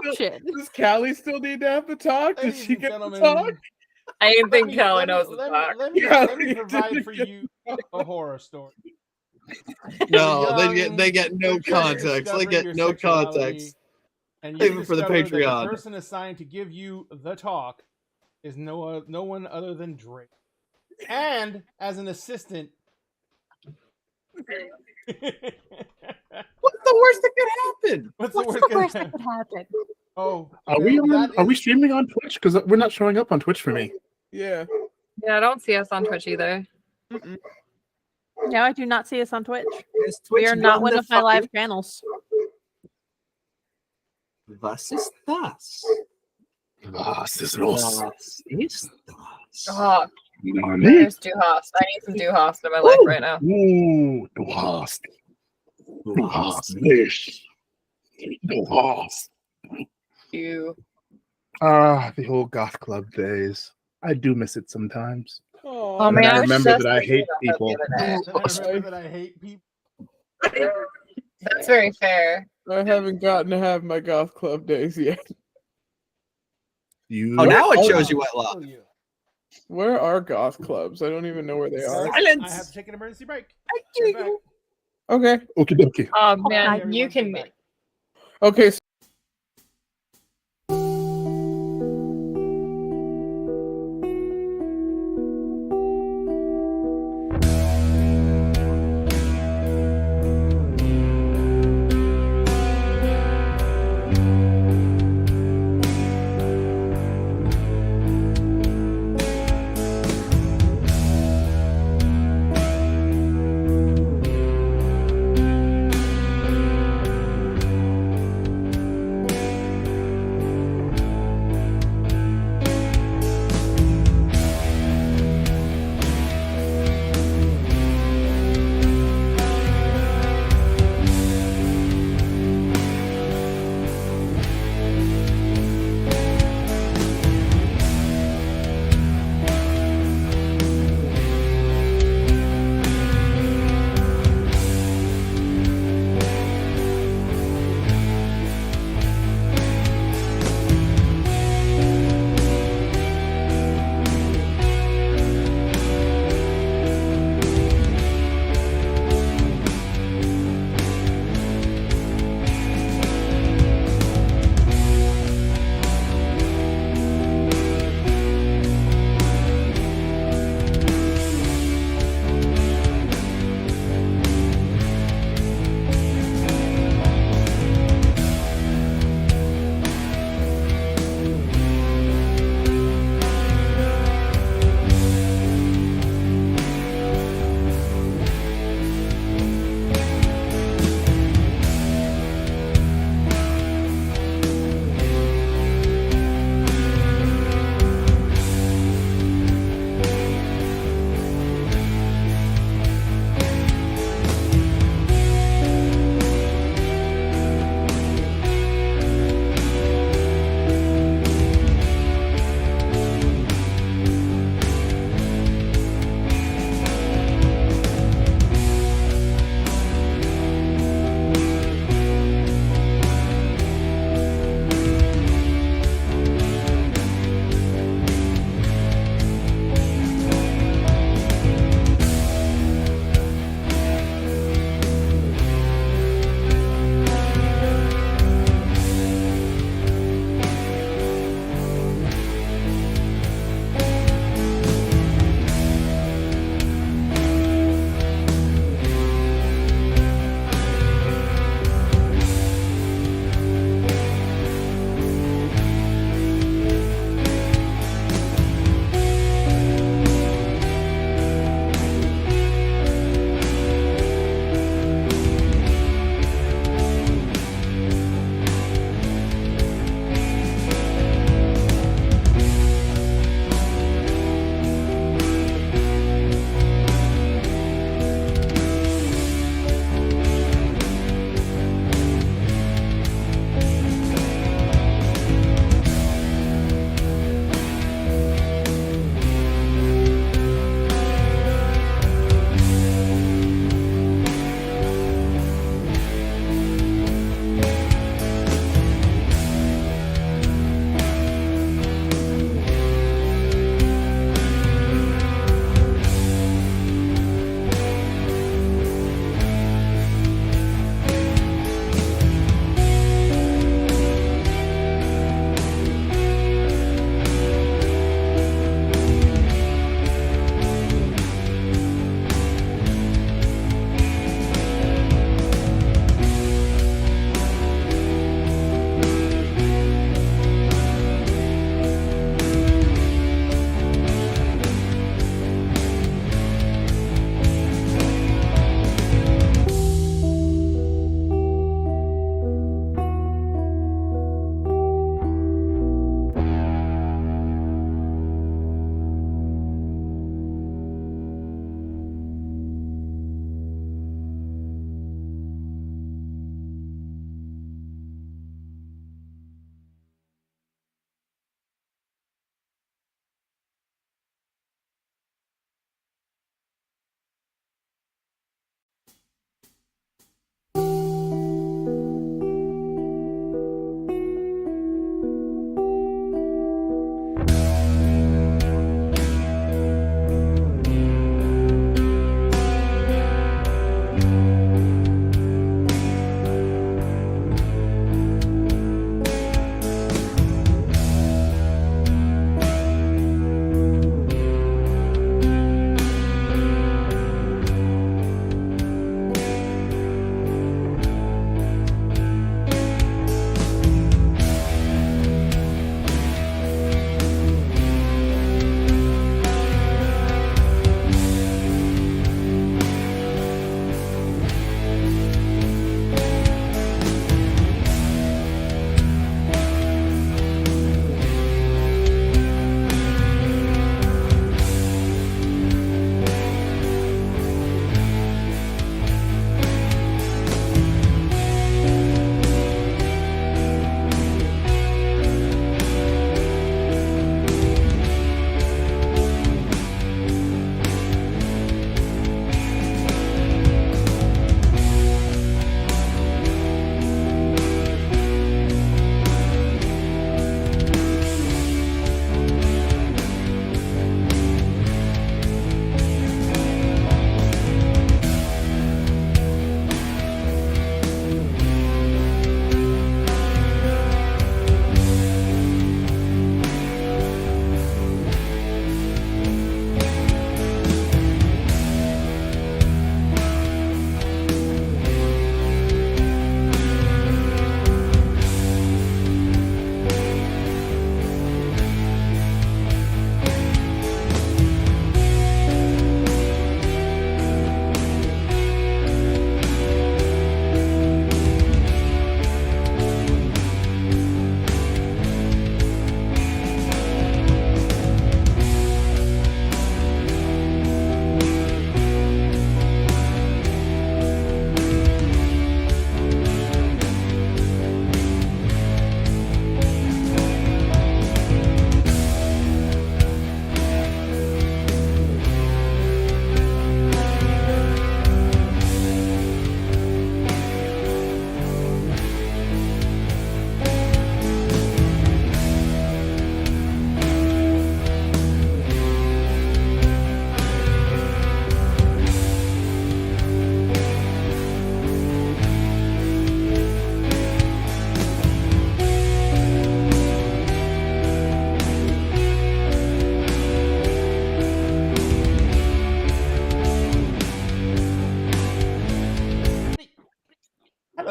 option. Does Callie still need to have the talk? Does Ladies she and get the gentlemen, talk? I didn't think Kelly let knows me, the let, talk. me, let, me, Yeah, let me you provide didn't for get you a horror story. No, Young, they get no you're context. They discovering get your no sexuality, context. and you Even for the discover that the Patreon. person assigned to give you the talk is no one other than Drake. And as an assistant, What's the worst that could happen? what's What's the the worst worst gonna that could happen? Oh, Are we that is- streaming on Twitch? Because we're not showing up on Twitch for me. Yeah. Yeah, I don't see us on Twitch either. Mm-mm. No, I do not see us on Twitch. Is We Twitch are not done one the of my live fucking- channels. Was ist das? Was ist los? Was ist das? Oh, Nani? where's Duhast? I need some Duhast in my life right now. Du hast. Du hast nicht. Du hast. You. The whole goth club days. I do miss it sometimes. Oh, Oh, And man, then I was remember just that I hate thinking about people. that the other day. I remember that I hate people. That's very fair. I haven't gotten to have my goth club days yet. You Oh, now it Oh, shows you what love. Kill you. Where are goth clubs? I don't even know where they are. Silence. I have to take an emergency break. Thank Right back. you. Okay. Okie dokie. Oh Bye, man, everyone. you can. Bye. Okay.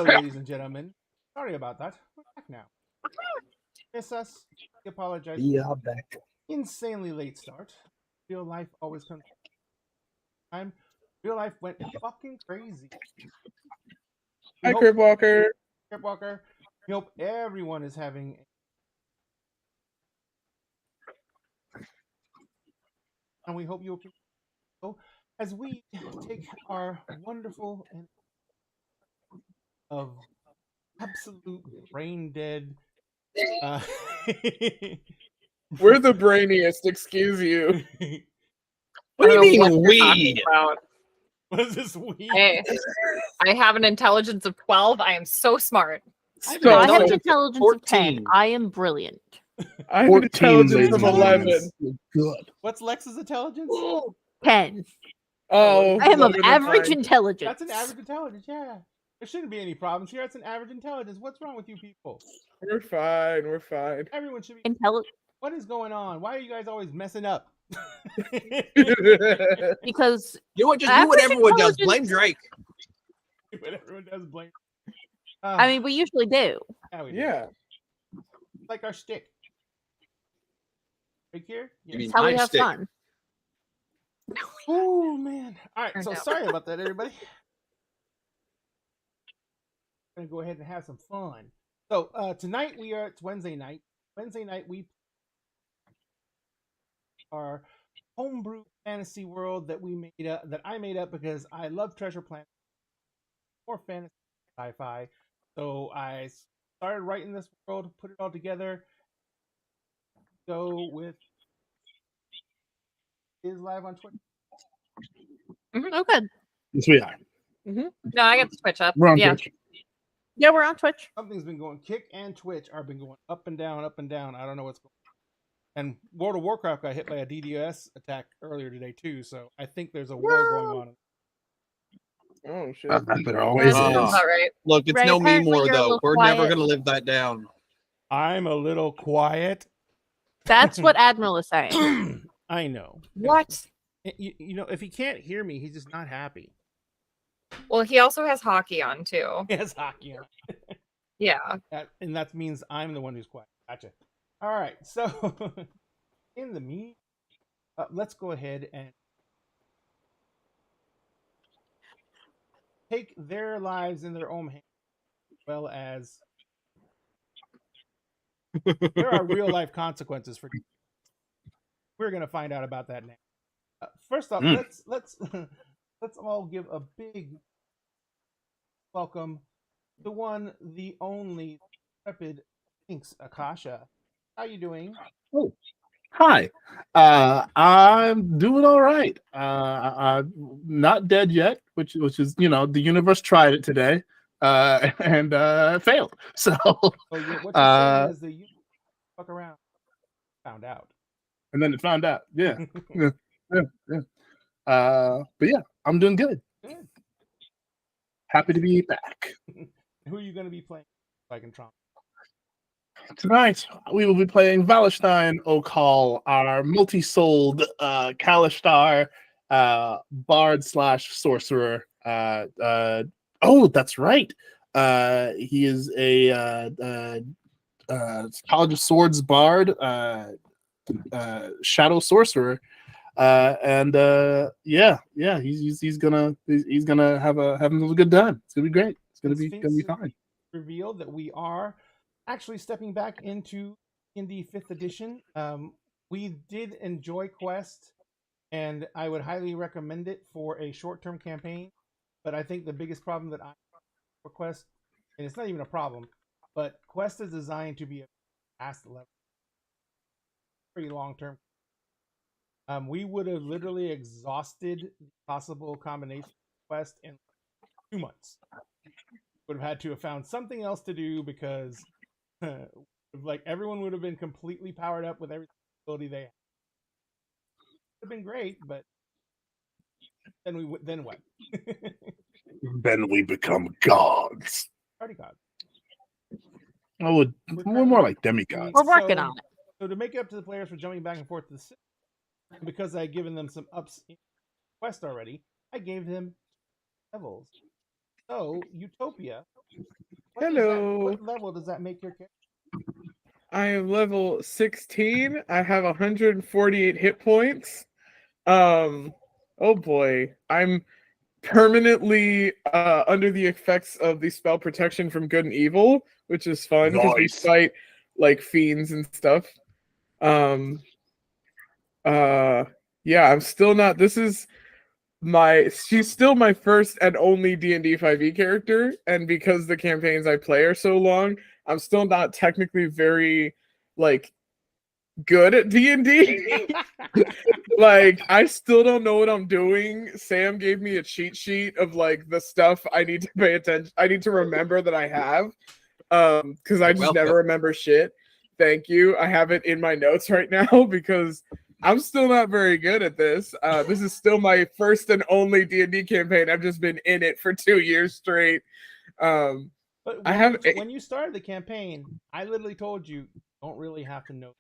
Hello, ladies and gentlemen. Sorry about that. We're back now. Miss us. We apologize. We are back. Insanely late start. Real life always comes time. Real life went fucking crazy. We Hi, hope- Crip Walker. Crip Walker. We hope everyone is having. And we hope you appreciate as we take our wonderful and of absolute brain dead. We're the brainiest, excuse you. What do you I don't know mean what you're talking we? about. What is this we? I have an intelligence of 12. I am so smart. I So, I have an Intelligence of intelligence of 10. 14. I am brilliant. I have an 14, intelligence ladies of and 11. gentlemen. Good. What's Lex's intelligence? 10. Oh, I am of lower than average mine. intelligence. That's an average intelligence, yeah. There shouldn't be any problems here. That's an average intelligence. What's wrong with you people? We're fine. We're fine. Everyone should be. What is going on? Why are you guys always messing up? Because You know what? Just do what Average everyone does. Blame intelligence- Drake. But everyone does blame. I mean, we usually do. yeah, we do. Yeah. Like our shtick. Right here? You mean It's how we my have stick. fun. Oh man. All right, Turned so out. sorry about that, everybody. Gonna go ahead and have some fun. So tonight it's Wednesday night. Wednesday night we our homebrew fantasy world that we made up that I made up because I love Treasure Planet, more fantasy sci-fi. So I started writing this world, put it all together. Go with is live on Twitter. Oh, good. Yes, we are. No, I got the switch up. We're on Yeah. Twitch. Yeah, we're on Twitch. Something's been going. Kick and Twitch are been going up and down, up and down. I don't know what's going on. And World of Warcraft got hit by a DDoS attack earlier today too. So I think there's a war going on. Oh shit. There always Sounds Oh. is. about right. Look, it's Ray, no me apparently more you're a though. little We're never quiet. gonna live that down. I'm a little quiet. That's what Admiral is saying. I know. What? You know, if he can't hear me, he's just not happy. Well, he also has hockey on too. He has hockey on. Yeah. And that means I'm the one who's quiet. Gotcha. All right. So, in the mean, let's go ahead and take their lives in their own hands, as well as there are real life consequences for. We're gonna find out about that now. First off, let's let's all give a big welcome to one, the only intrepid Sphinx Akasha. How you doing? Hi. I'm doing all right. I'm not dead yet, which is the universe tried it today, and failed. So So what you're saying is that you fuck around, found out. and then it found out. Yeah. Yeah. But yeah, I'm doing good. Good. Happy to be back. Who are you going to be playing? So I can trump. Tonight we will be playing Valestein Okal, our multi-souled Kalishtar bard / sorcerer. Oh, that's right. He is a College of Swords bard, shadow sorcerer. He's gonna have a good time. It's gonna be great. It's gonna be fine. Revealed that we are actually stepping back into D&D 5th edition. We did enjoy Quest, and I would highly recommend it for a short-term campaign. But I think the biggest problem that I have for Quest, and it's not even a problem, but Quest is designed to be a fast level, pretty long-term. We would have literally exhausted the possible combination of Quest in 2 months. Would have had to have found something else to do because like everyone would have been completely powered up with every ability they had. Would have been great, but then what? Then we become gods. Party god. We're more like demigods. We're working on it. So to make it up to the players for jumping back and forth to the system, because I had given them some ups in Quest already, I gave them levels. So, Utopia. What Hello. What level does that make your character? I am level 16. I have 148 hit points. Oh boy, I'm permanently under the effects of the spell protection from good and evil, which is fun because we Nice. fight like fiends and stuff. Yeah, I'm still not. She's still my first and only D&D 5e character, and because the campaigns I play are so long, I'm still not technically very like good at D&D. Like, I still don't know what I'm doing. Sam gave me a cheat sheet of like the stuff I need to pay attention. I need to remember that I have, because I just Welcome. never remember shit. Thank you. I have it in my notes right now because I'm still not very good at this. This is still my first and only D&D campaign. I've just been in it for 2 years straight. But I have when you started the campaign, I literally told you don't really have to know.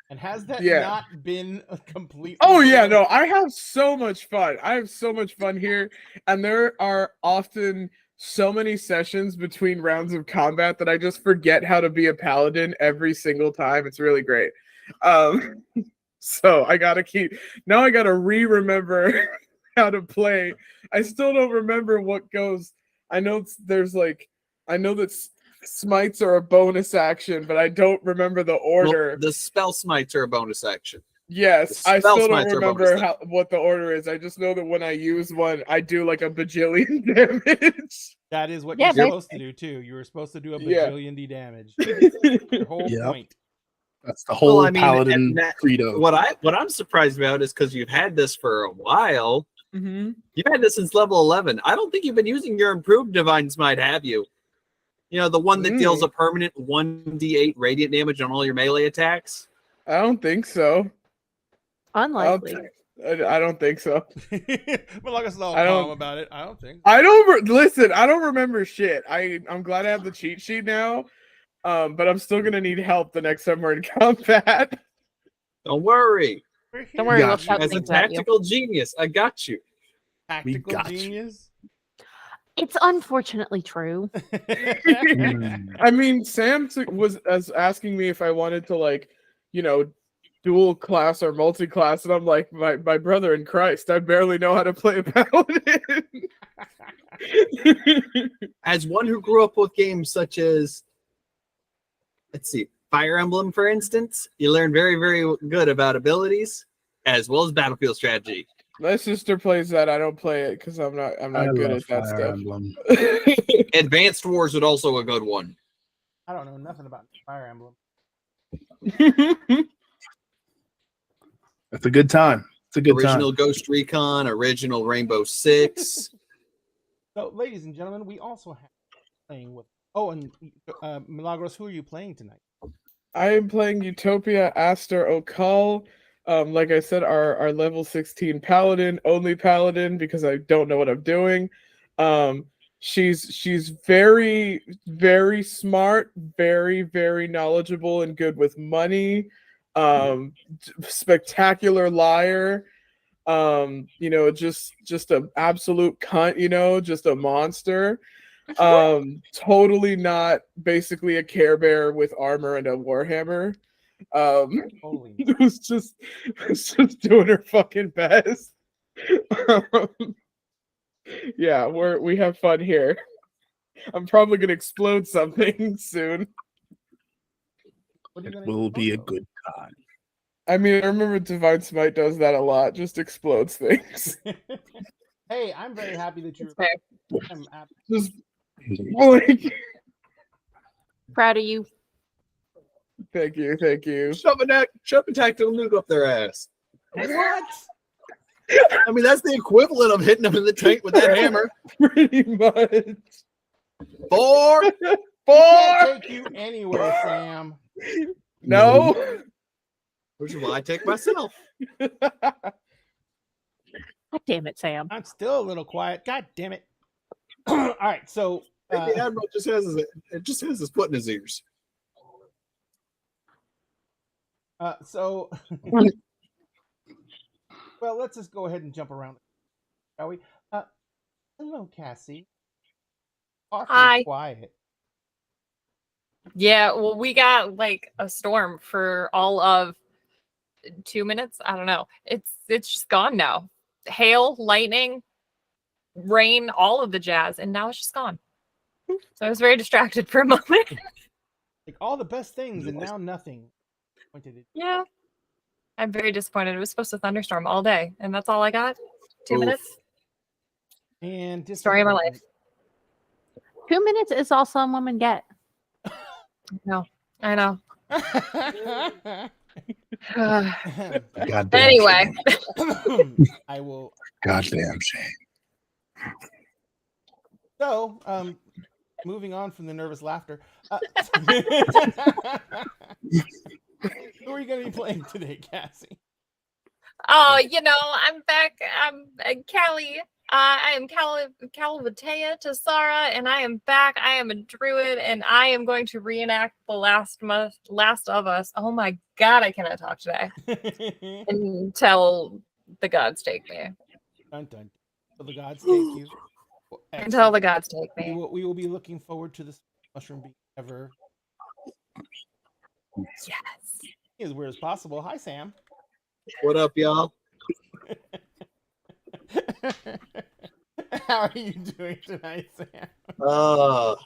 And has that Yeah. not been a complete? Oh yeah, no, I have so much fun. I have so much fun here, and there are often so many sessions between rounds of combat that I just forget how to be a paladin every single time. It's really great. So I gotta remember how to play. I still don't remember what goes. I know that smites are a bonus action, but I don't remember the order. Well, the spell smites are a bonus action. Yes, The I spell still don't smites are remember bonus what the order is. I just know that when I use one, I do like a bajillion damage. That is what Yeah, you're but- supposed to do too. You were supposed to do a Yeah. bajillion D damage. Your whole Yep. point. That's the whole Well, I mean, paladin and that- credo. What I'm surprised about is because you've had this for a while. Mm-hmm. You've had this since level 11. I don't think you've been using your improved divine smite, have you? You know, the one that deals a permanent 1d8 radiant damage on all your melee attacks. I don't think so. Unlikely. I don't think so. But like I said, all I don't- calm about it. I don't think. Listen. I don't remember shit. I'm glad I have the cheat sheet now. But I'm still gonna need help the next time we're in combat. Don't worry. Don't worry, we'll Gotcha. shout As a things at you. tactical genius, I got you. Tactical got you. genius. It's unfortunately true. Hmm. I mean, Sam was asking me if I wanted to like, dual class or multi-class, and I'm like, my brother in Christ, I barely know how to play a paladin. As one who grew up with games such as, let's see, Fire Emblem, for instance, you learn very, very good about abilities as well as battlefield strategy. My sister plays that. I don't play it because I'm not I good love at that Fire stuff. Emblem. Advanced Wars is also a good one. I don't know nothing about Fire Emblem. It's a good time. It's a good Original time. Ghost Recon, original Rainbow Six. So, ladies and gentlemen, we also have playing with. Oh, and Milagros, who are you playing tonight? I am playing Utopia Aster Okal. Like I said, our level 16 paladin, only paladin because I don't know what I'm doing. She's very, very smart, very, very knowledgeable and good with money. Spectacular liar. Just an absolute cunt, just a monster. Totally not basically a Care Bear with armor and a warhammer. Holy. Who's just doing her fucking best. Yeah, we have fun here. I'm probably gonna explode something soon. What are you It gonna will be a explode? good time. I mean, I remember Divine Smite does that a lot, just explodes things. Hey, I'm very happy that you're. Fair. I'm happy. Just like, Proud of you. thank you. Shove a tactical nuke up their ass. What? I mean, that's the equivalent of hitting them in the tank with that hammer. Pretty much. 4. Can't take you anywhere, Sam. No. Which is why I take myself. God damn it, Sam. I'm still a little quiet. God damn it. All right, so The Admiral just has his foot in his ears. so well, let's just go ahead and jump around, shall we? Hello, Cassie. awfully Hi. quiet. Yeah, well, we got like a storm for all of 2 minutes. I don't know. It's just gone now. Hail, lightning, rain, all of the jazz, and now it's just gone. So I was very distracted for a moment. Like all the best things, and now nothing. Pointed it. Yeah. I'm very disappointed. It was supposed to thunderstorm all day, and that's all I got. 2 Oof. minutes. And Story of my life. 2 minutes is all some women get. No, I know. Goddamn Anyway. shame. I will. Goddamn shame. So, moving on from the nervous laughter. Who are you going to be playing today, Cassie? Oh, I'm back. I'm Callie. I am Calabatea Tassara, and I am back. I am a druid, and I am going to reenact the Last of Us. Oh my god, I cannot talk today. Until the gods take me. Dun, dun. So the gods take you. Well, Until the excellent. gods take we me. will, we will be looking forward to this mushroom being ever Yes. as weird as possible. Hi, Sam. What up, y'all? How are you doing tonight, Sam?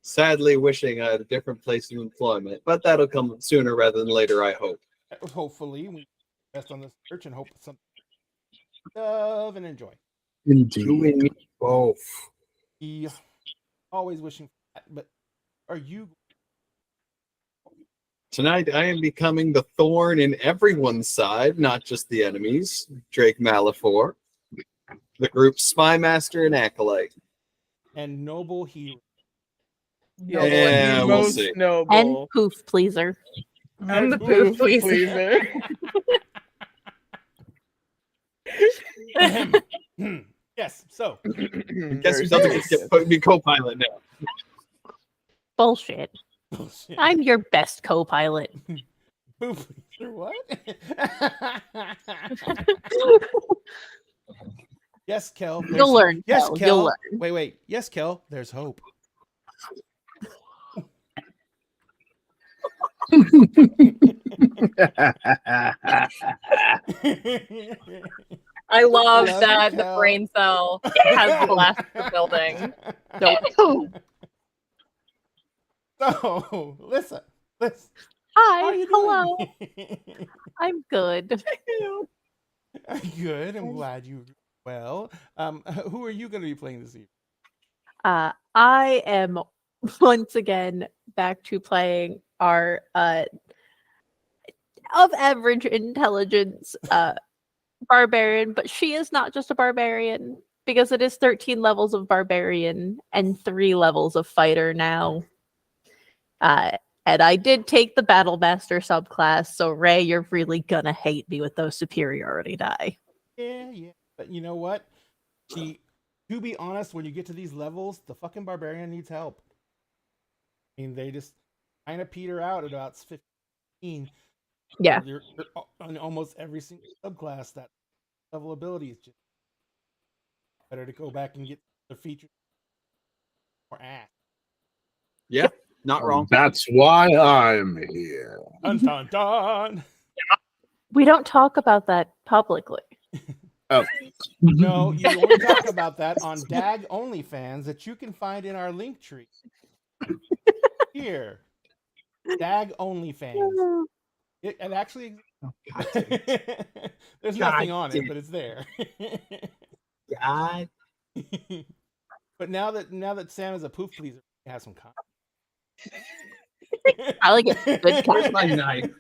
Sadly wishing I had a different place of employment, but that'll come sooner rather than later, I hope. Hopefully, we best on this search and hope something love and enjoy. You and me both. Yeah, always wishing for that. But are you? Tonight, I am becoming the thorn in everyone's side, not just the enemies. Drake Malafor, the group's spy master and acolyte. And noble hero. Noble Yeah, The we'll most see. noble. And poof pleaser. I'm the poof pleaser. Yes. So Guess who doesn't get to be co-pilot now? Bullshit. bullshit. I'm your best co-pilot. Poop. What? Yes, Kel. there's- You'll learn. Yes, Kel, Kel. You'll learn. Wait. Yes, Kel. There's hope. I love Love that you, the Kel. brain cell has left the building. So, listen. How are Hi. you Hello. doing? I'm good. Good. I'm glad you well. Who are you going to be playing this evening? I am once again back to playing our of average intelligence barbarian, but she is not just a barbarian because it is 13 levels of barbarian and 3 levels of fighter now. And I did take the battle master subclass, so Ray, you're really gonna hate me with those superiority die. Yeah. But you know what? To be honest, when you get to these levels, the fucking barbarian needs help. I mean, they just kind of peter out at about 15. Yeah. You're on almost every single subclass. That level ability is just better to go back and get the features or ass. Yeah, not wrong. That's why I'm here. Dun dun dun. We don't talk about that publicly. No, you only talk about that on DAG OnlyFans that you can find in our link tree. Here, DAG OnlyFans. It actually, there's nothing on it, but it's there. God. But now that Sam is a poof pleaser, he has some content. I like it. Good Where's cut. my knife?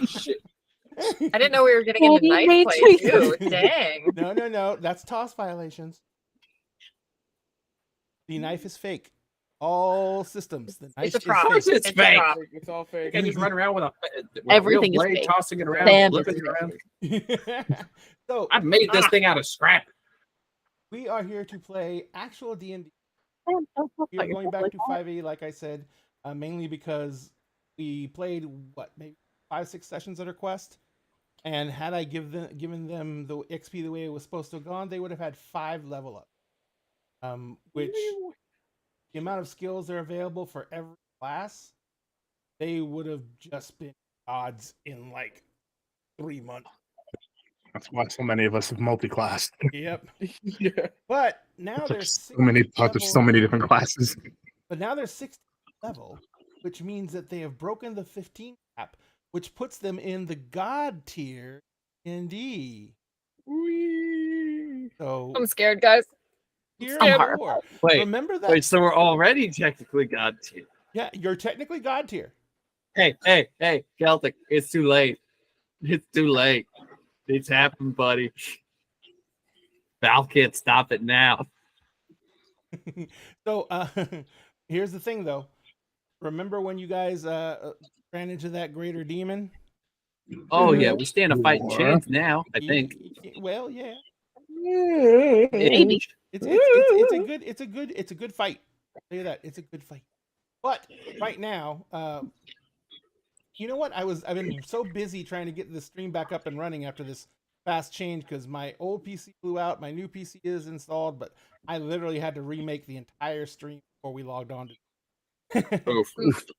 Shit. I didn't know we were getting into Daddy knife made play choices. too. Dang. No, that's toss violations. The knife is fake. All systems. The knife It's a is prop. fake. course it's a fake. prop. It's all fake. You can just run around with a Everything real is blade, fake. tossing it around, Sam flipping is it around. So I've made this thing out of scrap. we are here to play actual D&D. Sam, don't talk We about are going yourself back like to that. 5e, like I said, mainly because we played maybe 5-6 sessions at our quest, And had I given them the XP the way it was supposed to have gone, they would have had 5 level up. Which the amount of skills that are available for every class, they would have just been odds in like 3 months. That's why so many of us have multi-classed. Yep. Yeah. But now There's there's so many different classes. But now they're 16th level, which means that they have broken the 15 cap, which puts them in the god tier in D. Whee! So I'm scared, guys. tier scared. 4. Wait, Remember that? wait. So we're already technically god tier. Yeah, you're technically god tier. Hey, Celtic, it's too late. It's too late. It's happened, buddy. Valve can't stop it now. So here's the thing, though. Remember when you guys ran into that greater demon? Oh yeah, we stand a fighting Sure. chance now. I think. Well, yeah. Maybe. It's a good fight. I'll tell you that. It's a good fight. But right now, you know what? I've been so busy trying to get the stream back up and running after this fast change because my old PC blew out, my new PC is installed, but I literally had to remake the entire stream before we logged on to Oof.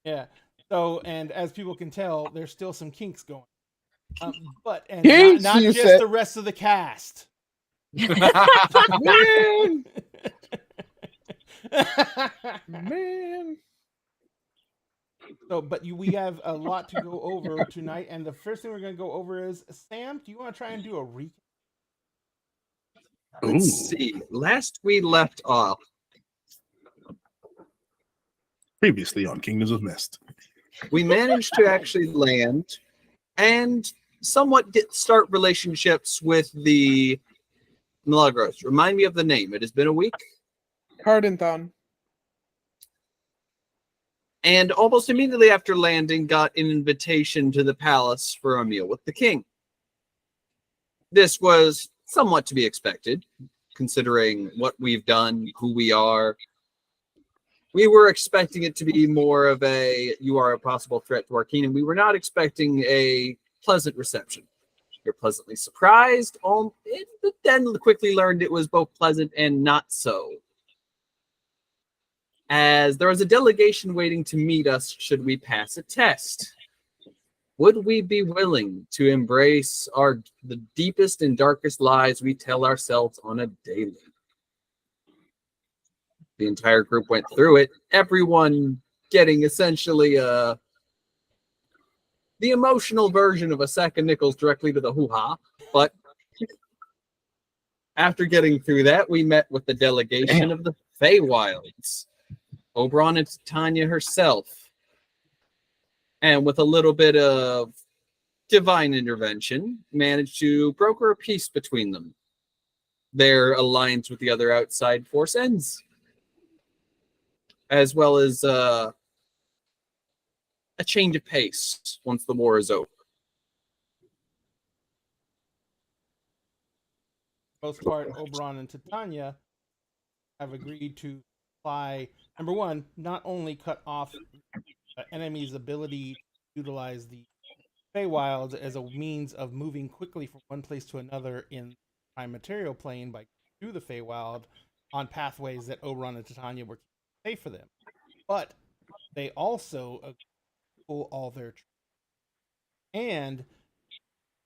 Yeah. So, and as people can tell, there's still some kinks going. But and Kinks, not you just said? the rest of the cast. Man, man. So, but we have a lot to go over tonight, and the first thing we're going to go over is Sam. Do you want to try and do a recap? Let's see. Last we left off, Previously on Kingdoms of Mist. we managed to actually land and somewhat start relationships with the Milagros. Remind me of the name. It has been a week. Cardenthon. And almost immediately after landing, got an invitation to the palace for a meal with the king. This was somewhat to be expected, considering what we've done, who we are. We were expecting it to be more of a, you are a possible threat to our kingdom. We were not expecting a pleasant reception. You're pleasantly surprised, but then quickly learned it was both pleasant and not so. As there was a delegation waiting to meet us should we pass a test. Would we be willing to embrace the deepest and darkest lies we tell ourselves on a daily? The entire group went through it, everyone getting essentially the emotional version of a sack of nickels directly to the hoo-ha. But after getting through that, we met with the delegation of the Feywilds. Oberon and Titania herself. And with a little bit of divine intervention, managed to broker a peace between them. Their alliance with the other outside force ends. As well as a change of pace once the war is over. For the most part, Oberon and Titania have agreed to supply, number one, not only cut off the enemy's ability to utilize the Feywilds as a means of moving quickly from one place to another in the prime material plane by through the Feywild on pathways that Oberon and Titania were safe for them. But they also pull all their troops. And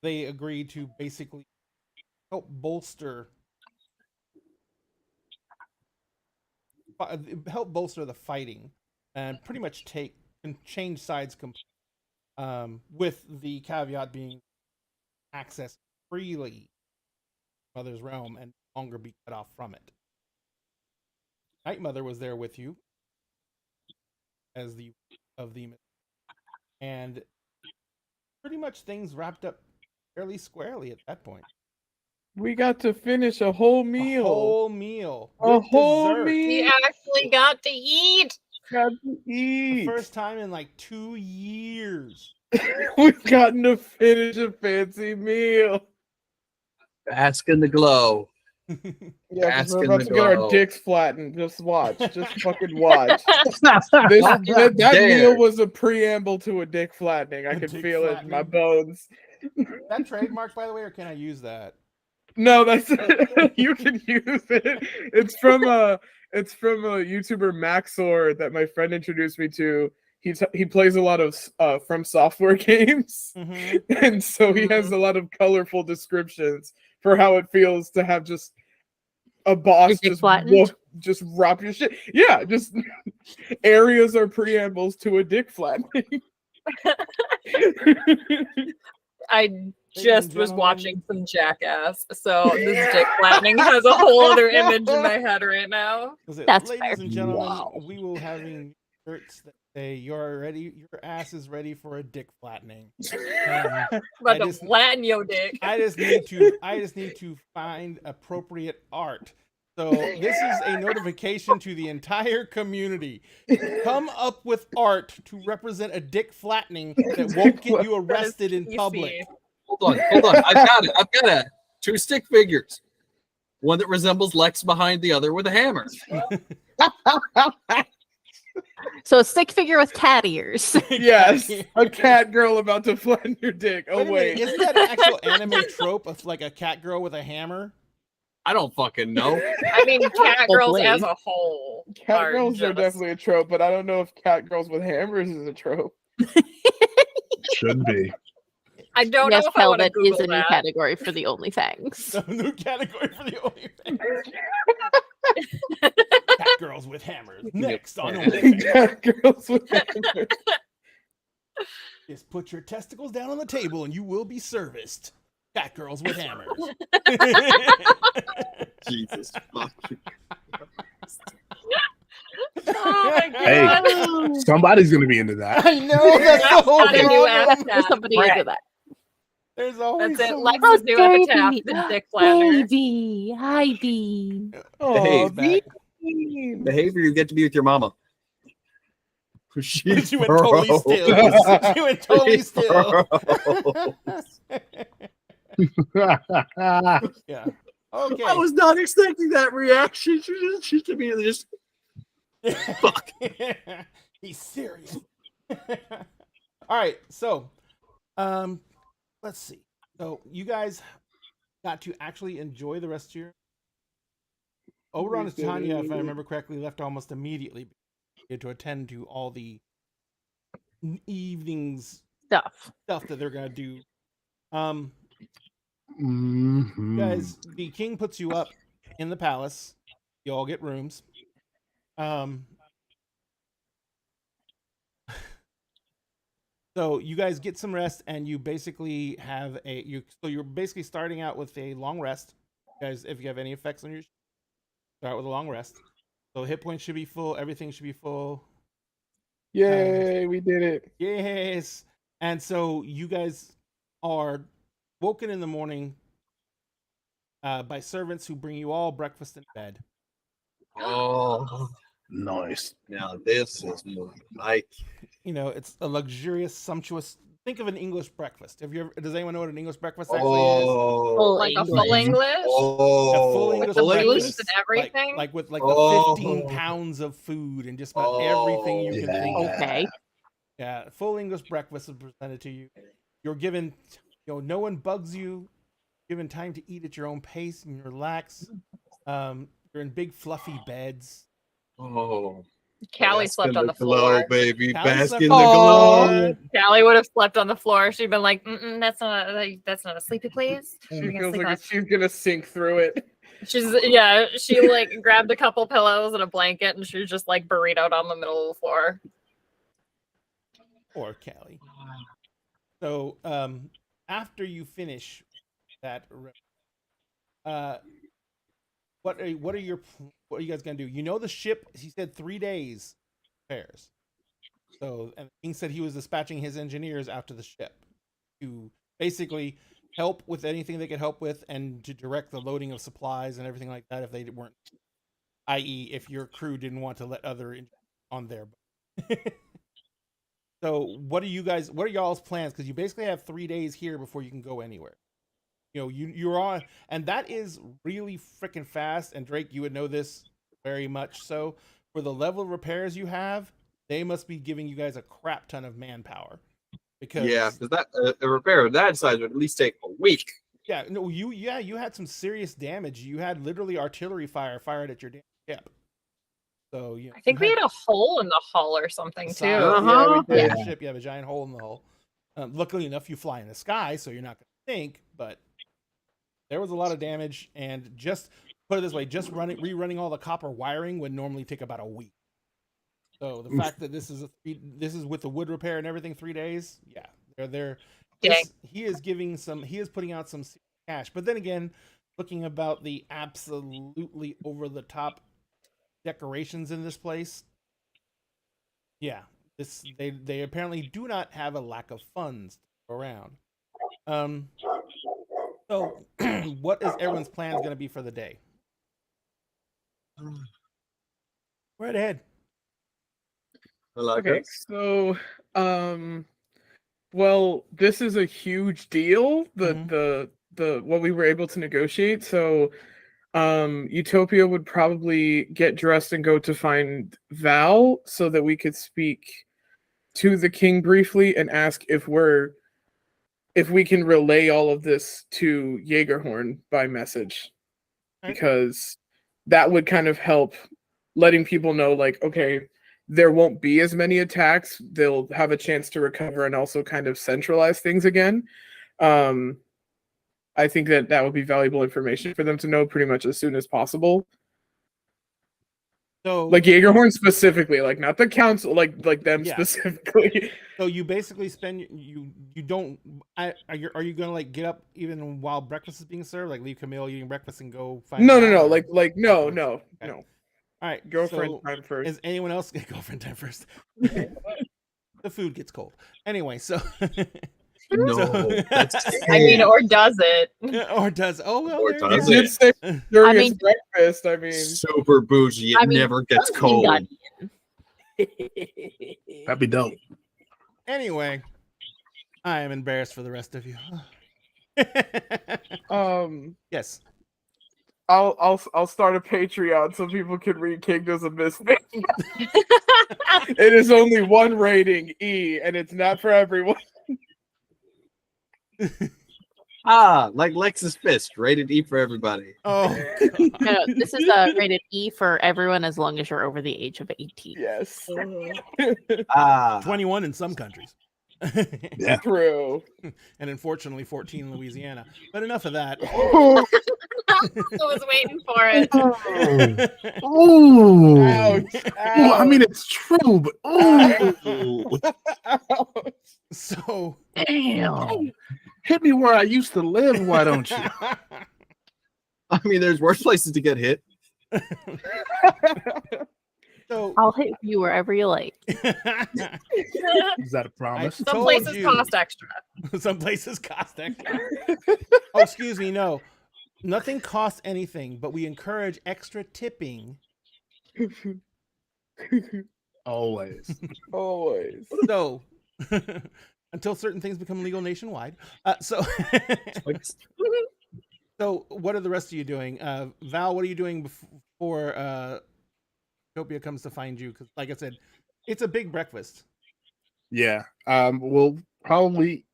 they agreed to basically help bolster the fighting and pretty much change sides with the caveat being access freely to Mother's realm and no longer be cut off from it. Night Mother was there with you as and pretty much things wrapped up fairly squarely at that point. We got to finish a whole meal. A whole meal. A with whole dessert. We meal. actually got to eat. Got to The eat. first time in like 2 years. We've gotten to finish a fancy meal. Bask in the glow. Yeah, 'cause Bask we're in about the to get our glow. dicks flattened. Just watch. Just fucking watch. Not That dare. meal was a preamble to a dick flattening. I A could dick feel it in my flattening. bones. that trademark, by the way, or can I use that? No, that's you can use it. It's from a YouTuber Maxor that my friend introduced me to. He plays a lot of From Software games, Mhm. and so he has a lot of colorful descriptions for how it feels to have just a boss Your dick flattened? just wrap your shit. Yeah, just areas are preambles to a dick flattening. I just was gentlemen. watching some Jackass, so this dick flattening has a whole other image in my head right now. That's Ladies fair. and gentlemen, Wow. we will having shirts that say your ass is ready for a dick flattening. About I to just- flatten your dick. I just need to find appropriate art. So this is a notification to the entire community. Come up with art to represent a dick flattening that won't get you arrested in PC. public. Hold on. I've got it. I've got 2 stick figures. One that resembles Lex behind the other with a hammer. So a stick figure with cat ears. Yes, a cat girl about to flatten your dick. Oh Wait a wait, minute, isn't that an actual anime trope of like a cat girl with a hammer? I don't fucking know. I mean, cat girls Hopefully. as a whole. cat girls are just- definitely a trope, but I don't know if cat girls with hammers is a trope. Should be. I don't Yes, know if I Kel, want to that Google is a new that. category for the OnlyFans. So new category for the OnlyFans. Cat girls with hammers. Next on OnlyFans. Cat girls with hammers. Just put your testicles down on the table and you will be serviced. Cat girls with hammers. Jesus fuck. Oh my Hey. god. Somebody's gonna be into that. I know that's the whole Not a new problem. ass There's cat. somebody Right. into that. There's always That's it. someone- Lex's new epitaph, baby. the dick flatter. Baby, hi bee. Oh, Back. Bean. Behavior you get to be with your mama. She went totally still. She went totally still. Yeah. Okay. I was not expecting that reaction. She immediately just fuck. He's serious. All right, so let's see. So you guys got to actually enjoy the rest of your Oberon and Tanya, if I remember correctly, left almost immediately to attend to all the evenings Stuff. stuff that they're gonna do. Mhm. Guys, the king puts you up in the palace. You all get rooms. So you guys get some rest, and you basically have so you're basically starting out with a long rest. Guys, if you have any effects on your start with a long rest. So hit points should be full, everything should be full. Yay, we did it. Yes. And so you guys are woken in the morning by servants who bring you all breakfast in bed. Oh, Nice. now this is more like You know, it's a luxurious, sumptuous. Think of an English breakfast. Does anyone know what an English breakfast actually is? oh, Like a full English? oh, A full English With the breakfast. beans and everything? Like with like Oh. the 15 pounds of food and just about everything you can think of. Okay. Yeah, full English breakfast is presented to you. You're given, no one bugs you. Given time to eat at your own pace and relax. You're in big fluffy beds. Oh, Callie bask slept in on the the glow, floor. baby. Callie Bask slept in the on the glow. floor. Callie would have slept on the floor. She'd been like, that's not a sleepy place. She You're gonna feels sleep like on- she's gonna sink through it. She like grabbed a couple pillows and a blanket and she was just like burritoed on the middle of the floor. Or Callie. So after you finish that, what are you guys gonna do? You know the ship. He said 3 days repairs. So and the king said he was dispatching his engineers out to the ship to basically help with anything they could help with and to direct the loading of supplies and everything like that if they weren't, i.e., if your crew didn't want to let other on there. So what are y'all's plans? Because you basically have 3 days here before you can go anywhere. You're on, and that is really freaking fast. And Drake, you would know this very much. So for the level of repairs you have, they must be giving you guys a crap ton of manpower. because Yeah, because that a repair of that size would at least take a week. yeah, no, you had some serious damage. You had literally artillery fire fired at your damn ship. So you, I think we had a hole in the hull or something too. Uh-huh. Yeah, Yeah. your ship, you have a giant hole in the hull. Luckily enough, you fly in the sky, so you're not going to sink. But there was a lot of damage, and just put it this way, just rerunning all the copper wiring would normally take about a week. So the fact that this is with the wood repair and everything 3 days, yeah, they're Dang. he is putting out some cash. But then again, looking about the absolutely over the top decorations in this place, yeah, they apparently do not have a lack of funds to go around. So what is everyone's plans going to be for the day? Right ahead. I like Okay, it. so well, this is a huge deal. The what we were able to negotiate. So Utopia would probably get dressed and go to find Val so that we could speak to the king briefly and ask if we can relay all of this to Jaegerhorn by message. Right. Because that would kind of help letting people know, like, okay, there won't be as many attacks. They'll have a chance to recover and also kind of centralize things again. I think that would be valuable information for them to know pretty much as soon as possible. So Like Jaegerhorn specifically, like not the council, like them Yeah. specifically. So you basically spend you don't. Are you gonna like get up even while breakfast is being served? Like leave Camille eating breakfast and go find. No, Val, or- like no. Okay. No. All right, Girlfriend so time first. is anyone else girlfriend time first? The food gets cold anyway. So No, So- that's I mean, or does it? or does well Or there you does go. You did say during I his mean- breakfast. I mean, super bougie. It I mean, never gets Something cold. got That'd be dope. Anyway, I am embarrassed for the rest of you. Yes. I'll start a Patreon so people can read Kingdoms of Misfits. It is only one rating, E, and it's not for everyone. Like Lexus Fist, rated E for everybody. Oh, No, this is rated E for everyone as long as you're over the age of 18. Yes, 21 in some countries. Yeah. true. And unfortunately 14 in Louisiana. But enough of that. I was waiting for it. Oh, Ouch, Ooh, I mean, it's true, but oh, ouch. So damn! Hit me where I used to live. Why don't you? I mean, there's worse places to get hit. So I'll hit you wherever you like. Is that a promise? I Some told places you. cost extra. Some places cost extra. Oh, excuse me, no. Nothing costs anything, but we encourage extra tipping. Always. Always. So until certain things become legal nationwide. So what are the rest of you doing? Val, what are you doing before Utopia comes to find you? Because like I said, it's a big breakfast. Yeah. We'll probably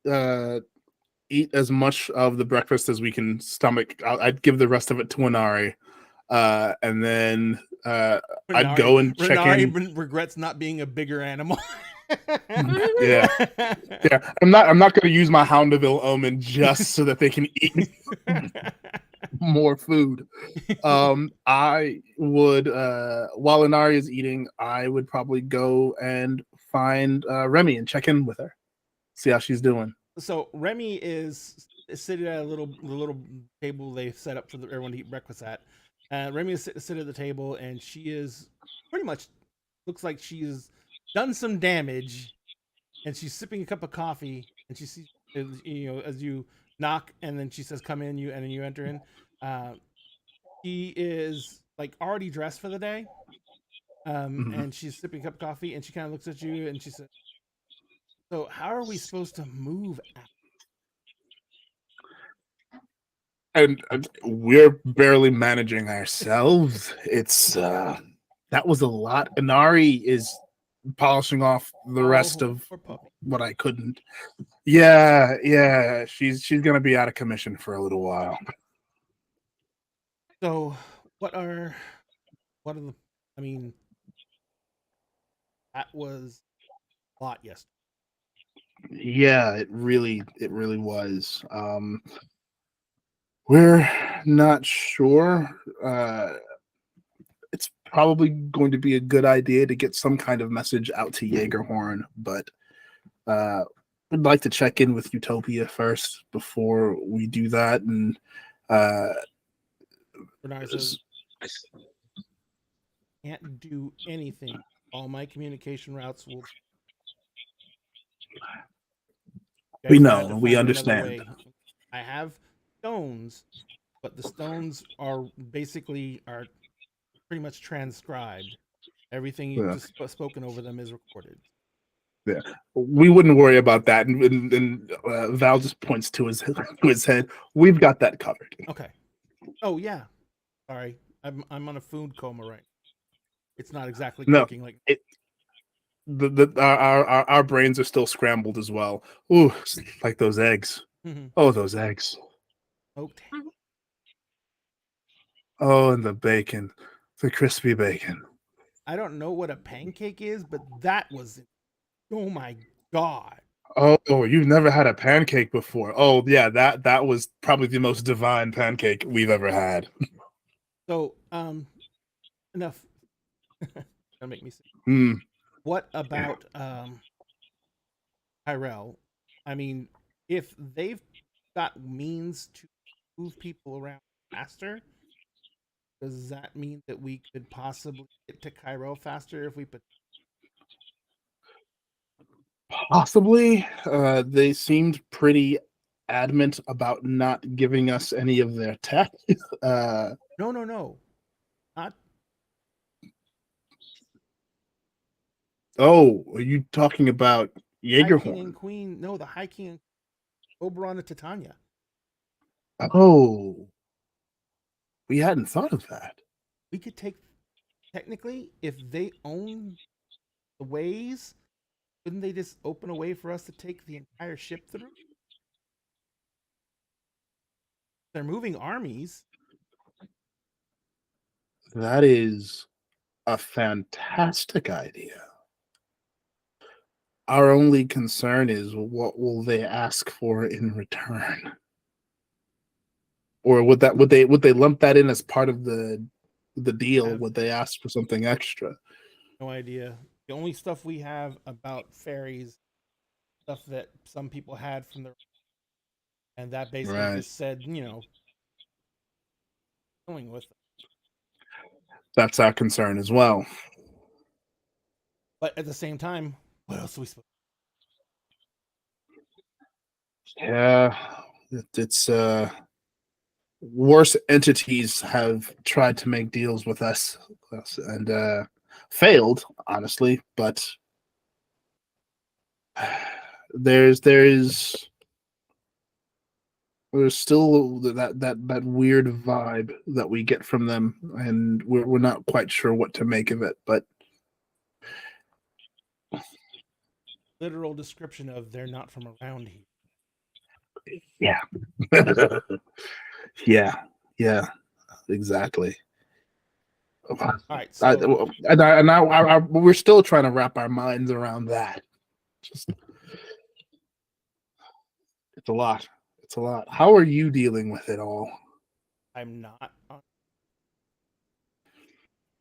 eat as much of the breakfast as we can stomach. I'd give the rest of it to Inari. And then I'd go and check in. Regrets not being a bigger animal. Yeah. Yeah. I'm not gonna use my Houndaville omen just so that they can eat more food. I would while Inari is eating, I would probably go and find Remy and check in with her. See how she's doing. So Remy is sitting at the little table they set up for everyone to eat breakfast at. Remy is sitting at the table, and she is pretty much looks like she's done some damage, and she's sipping a cup of coffee, and she sees as you knock, and then she says, "Come in," and then you enter in. She is like already dressed for the day, and she's sipping a cup of coffee, and she kind of looks at you, and she says, "So how are we supposed to move?" And we're barely managing ourselves. It's that was a lot. Inari is polishing off the rest Oh, of poor puppy. what I couldn't. Yeah, she's gonna be out of commission for a little while. So, what are the? I mean, that was a lot yesterday. Yeah, it really was. We're not sure. It's probably going to be a good idea to get some kind of message out to Jaegerhorn, but we'd like to check in with Utopia first before we do that. And Bernard says, "Can't do anything. All my communication routes will." we Guys are gonna have know, to we find another understand. way. I have stones, but the stones are basically pretty much transcribed. Everything you've Yeah. just spoken over them is recorded. We wouldn't worry about that. And Val just points to his head. We've got that covered. Okay. Oh yeah. Sorry, I'm on a food coma right. It's not exactly No, clicking like. Our brains are still scrambled as well. Ooh, like those eggs. Oh, those eggs. Smoked. Oh, and the bacon, the crispy bacon. I don't know what a pancake is, but that was. Oh my god. Oh, you've never had a pancake before. Oh, yeah, that was probably the most divine pancake we've ever had. So, enough. That'll make me sick. Mm. What about Tyrell? I mean, if they've got means to move people around faster, does that mean that we could possibly get to Cairo faster if we put? Possibly. They seemed pretty adamant about not giving us any of their tech. No, not. Oh, are you talking about High King Jaegerhorn? and Queen. No, the High King and Oberon and Titania. Oh, we hadn't thought of that. We could take, technically, if they own the ways, couldn't they just open a way for us to take the entire ship through? They're moving armies. That is a fantastic idea. Our only concern is what will they ask for in return? Or would they lump that in as part of the deal? Would they ask for something extra? No idea. The only stuff we have about fairies, stuff that some people had from their, and that basically Right. just said, going with them. That's our concern as well. But at the same time, what else are we supposed? Yeah, it's worse entities have tried to make deals with us and failed, honestly, but there's still that weird vibe that we get from them, and we're not quite sure what to make of it, but Literal description of they're not from around here. yeah. yeah, exactly. All right, so We're still trying to wrap our minds around that. Just, it's a lot. It's a lot. How are you dealing with it all? I'm not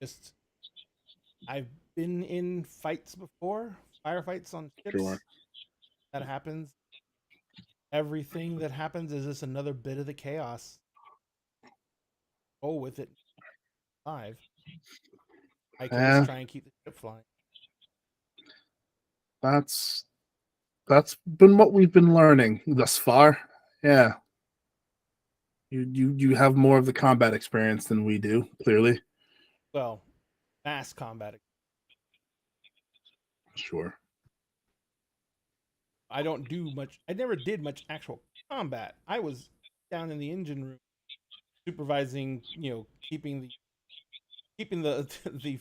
just. I've been in fights before, firefights on ships. Sure. That happens. Everything that happens is just another bit of the chaos. Oh, with it live. I can just try and keep the ship flying. That's been what we've been learning thus far. Yeah. You have more of the combat experience than we do, clearly. Well, mass combat. Sure. I don't do much. I never did much actual combat. I was down in the engine room supervising, keeping the the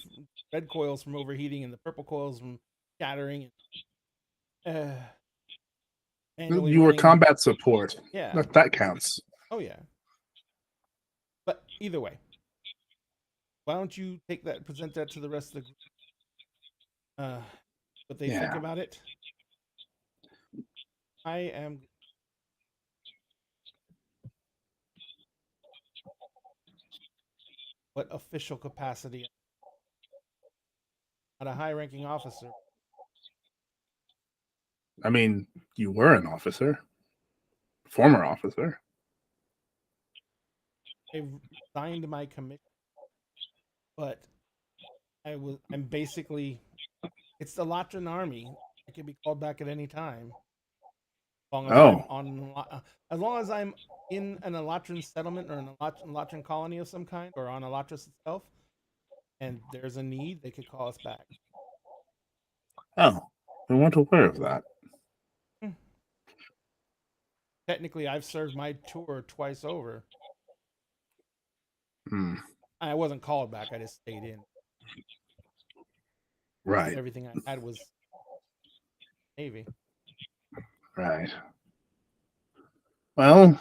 red coils from overheating and the purple coils from scattering. And You were combat support. Yeah. That counts. Oh yeah. But either way, why don't you take that, present that to the rest of the group? What they think Yeah. about it. I am. What official capacity? Not a high-ranking officer. I mean, you were an officer, former officer. I signed my commission, but I'm basically. It's the Latran army. I can be called back at any time. As long as I'm in an Alatran settlement or an Alatran colony of some kind, or on Alatras itself, and there's a need, they could call us back. Oh, I weren't aware of that. Technically, I've served my tour twice over. Hmm. I wasn't called back. I just stayed in. Right, Everything I had was Navy. right. Well,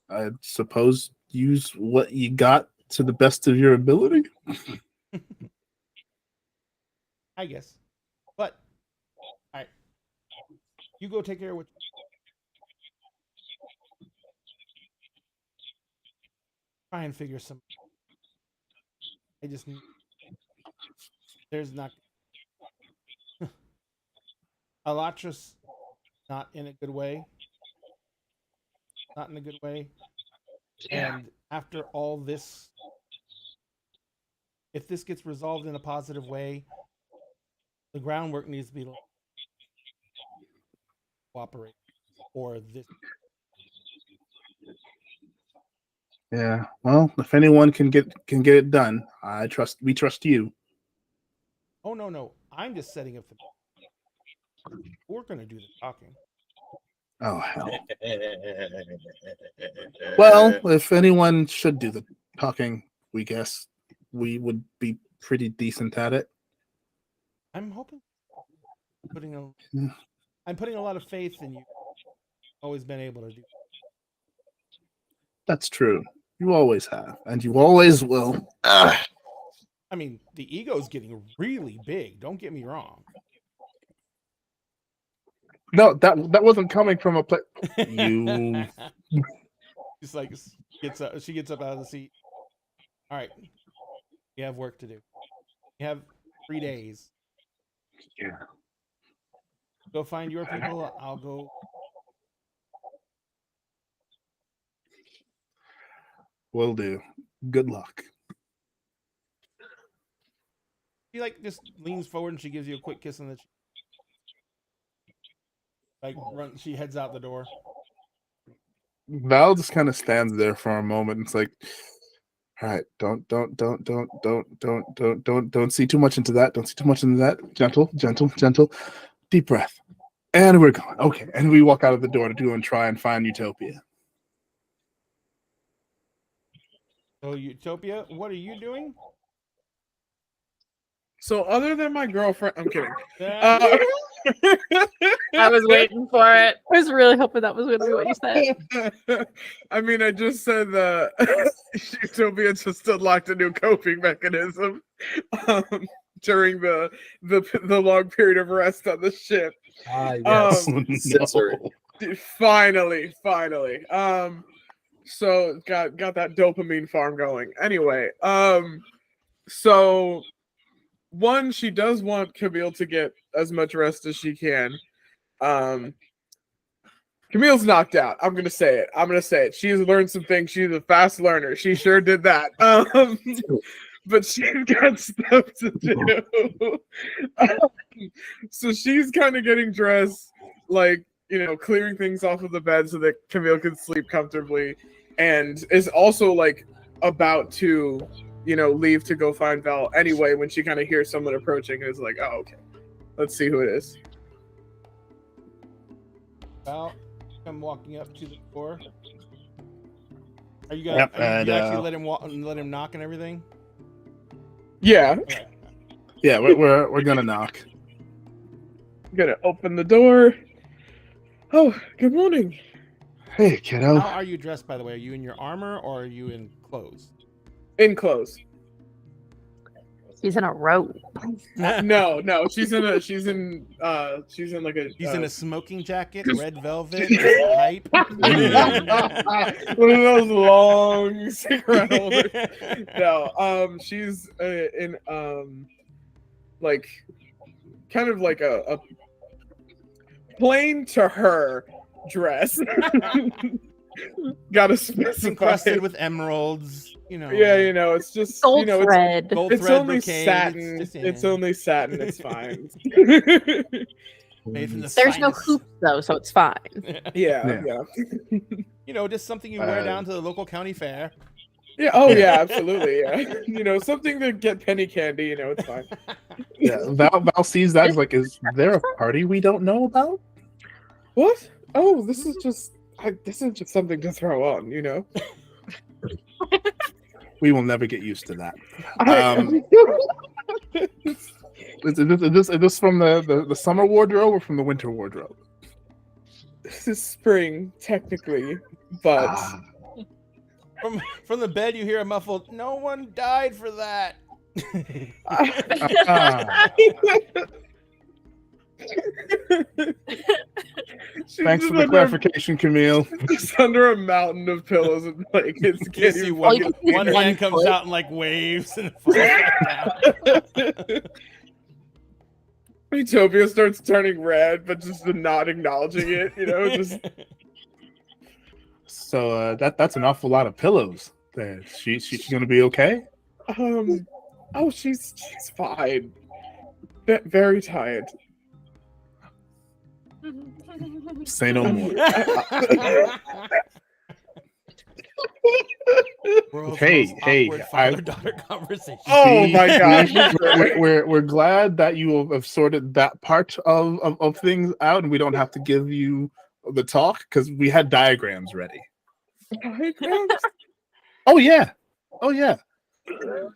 I suppose use what you got to the best of your ability. I guess. But, all right. You go take care of what. Try and figure some. I just need. There's not. Alatras, not in a good way. Not in a good way. Yeah. And after all this, if this gets resolved in a positive way, the groundwork needs to be cooperate or this. Yeah. Well, if anyone can get it done, we trust you. Oh no! I'm just setting up the. We're gonna do the talking. Oh hell. Well, if anyone should do the talking, we guess we would be pretty decent at it. I'm hoping. Yeah. I'm putting a lot of faith in you. Always been able to do. That's true. You always have, and you always will. Ugh. I mean, the ego's getting really big. Don't get me wrong. No, that wasn't coming from a place. You. She's like gets up. She gets up out of the seat. All right, we have work to do. We have 3 days. Yeah. Go find your people. I'll go. Will do. Good luck. She like just leans forward and she gives you a quick kiss on the cheek. Like run. She heads out the door. Val just kind of stands there for a moment. It's like, all right, don't see too much into that. Don't see too much into that. Gentle. Deep breath. And we're going. Okay. And we walk out of the door to go and try and find Utopia. So Utopia, what are you doing? So other than my girlfriend, I'm kidding. Uh, I was waiting for it. I was really hoping that was going to be what you said. I mean, I just said that Utopia just unlocked a new coping mechanism during the long period of rest on the ship. Yes. Um, Censored. Finally. So got that dopamine farm going. Anyway, so one, she does want Camille to get as much rest as she can. Camille's knocked out. I'm gonna say it. She's learned some things. She's a fast learner. She sure did that. But she's got stuff to do. So she's kind of getting dressed, like, clearing things off of the bed so that Camille can sleep comfortably, and is also like about to, leave to go find Val anyway when she kind of hears someone approaching and is like, oh, okay, let's see who it is. Val, I'm walking up to the door. Are you Yep, gonna? and, you actually let him walk and let him knock and everything? Yeah. Okay. Yeah, we're gonna knock. I'm gonna open the door. Oh, good morning. Hey, kiddo. How are you dressed, by the way? Are you in your armor or are you in clothes? In clothes. He's in a robe. No, she's in like a He's in a smoking jacket, red velvet, She's- pipe. one of those long cigarette holders. No, she's in like kind of like a plain to her dress. Gotta It's specify. encrusted with emeralds, Yeah, it's just Gold it's thread. gold it's thread only brocade. satin. It's, just, It's only satin. It's fine. made from the There's no finest- hoops though, so it's fine. yeah. Just something you wear down to the local county fair. Yeah. Oh, yeah. Absolutely. Yeah. Something to get penny candy. It's fine. Yeah, Val sees that. Is like, is there a party we don't know about? What? Oh, this is just something to throw on. We will never get used to that. I- Is this from the summer wardrobe or from the winter wardrobe? This is spring, technically, but Ah, From the bed, you hear a muffled, "No one died for that." ah. She's Thanks just for the under- clarification, Camille. Just under a mountain of pillows and blankets. You Can't see even one, fucking one hear hand comes foot. out and like waves and falls back down. Utopia starts turning red, but just not acknowledging it. Just So that's an awful lot of pillows. There, she's gonna be okay. Oh, she's fine. Very tired. Say no more. World's Hey, most hey, awkward I- father-daughter conversation. Oh See, my gosh. we're glad that you have sorted that part of things out, and we don't have to give you the talk because we had diagrams ready. Diagrams? Oh yeah.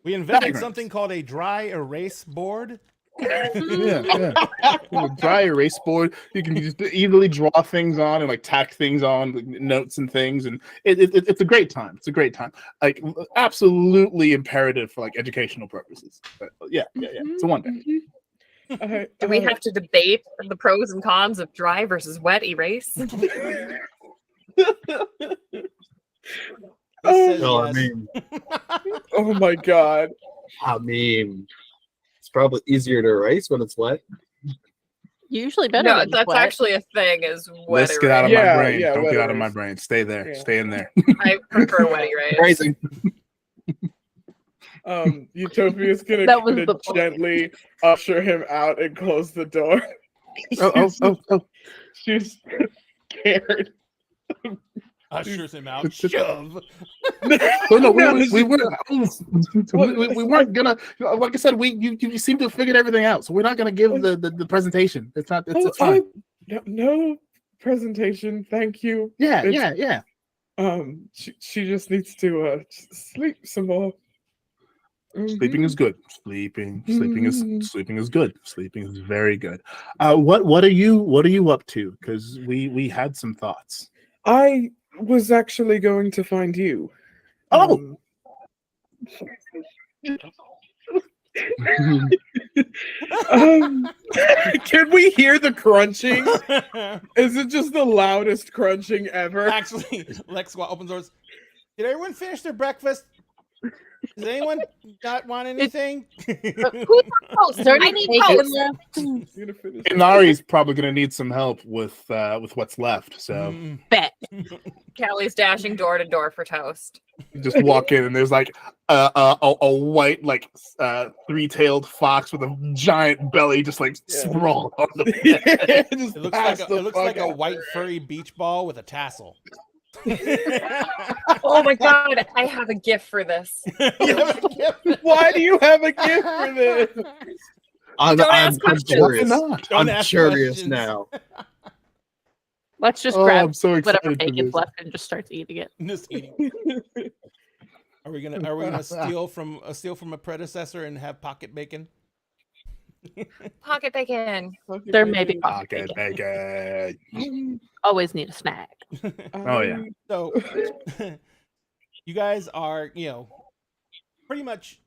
We invented Diagrams. something called a dry erase board. Yeah. With a dry erase board, you can just easily draw things on and like tack things on, like, notes and things, and it's a great time. It's a great time. Like absolutely imperative for like educational purposes. But yeah. It's a wonder. Do we have to debate the pros and cons of dry versus wet erase? Oh, Says No, yes. Oh my god. It's probably easier to erase when it's wet. Usually better. No, than that's wet. actually a thing. Is wet Let's get out of erase. Yeah, my brain. yeah, Don't get wet out of my erase. brain. Stay there. Yeah. Stay in there. I prefer wet erase. Erasing. Utopia's gonna That was kinda the point. gently usher him out and close the door. Oh. She's scared. Ushers him out. It's just- Shove. No, we weren't gonna. Like I said, you seem to have figured everything out, so we're not gonna give the presentation. It's not. It's fine. No presentation, thank you. Yeah. She just needs to sleep some more. Sleeping is good. Sleeping is good. Sleeping is very good. What are you up to? Because we had some thoughts. I was actually going to find you. Oh. Can we hear the crunching? Is it just the loudest crunching ever? Actually, Lex opens doors. Did everyone finish their breakfast? Does anyone not want anything? Who's closer? I need Bacon toast. left. You gonna finish? Inari's probably gonna need some help with what's left. So Mm. Bet. Callie's dashing door to door for toast. just walk in and there's like a white like three-tailed fox with a giant belly just like Yeah. sprawled on the Just It looks pass like the it looks fuck like a out. white furry beach ball with a tassel. Oh my god, I have a gift for this. Why do you have a gift for this? I'm ask questions. curious. Why not? Don't I'm ask curious questions. now. Let's just Oh, grab I'm so excited whatever for bacon this. left and just starts eating it. Just eating. Are we gonna steal from a predecessor and have pocket bacon? Pocket bacon. There may be Okay, pocket bacon. bacon. Always need a snack. Oh, yeah. So you guys are, pretty much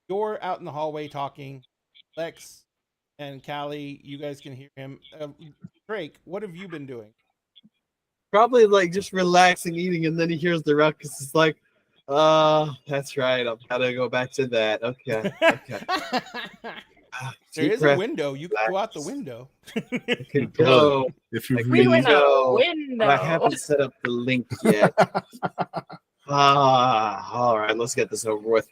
you're out in the hallway talking. Lex and Callie, you guys can hear him. Drake, what have you been doing? Probably like just relaxing, eating, and then he hears the ruckus. It's like, that's right. I've got to go back to that. Okay. There Deep is breath, a window. You can go out the window. I can go. If you I We really went know, a window. But I haven't set up the link yet. All right. Let's get this over with.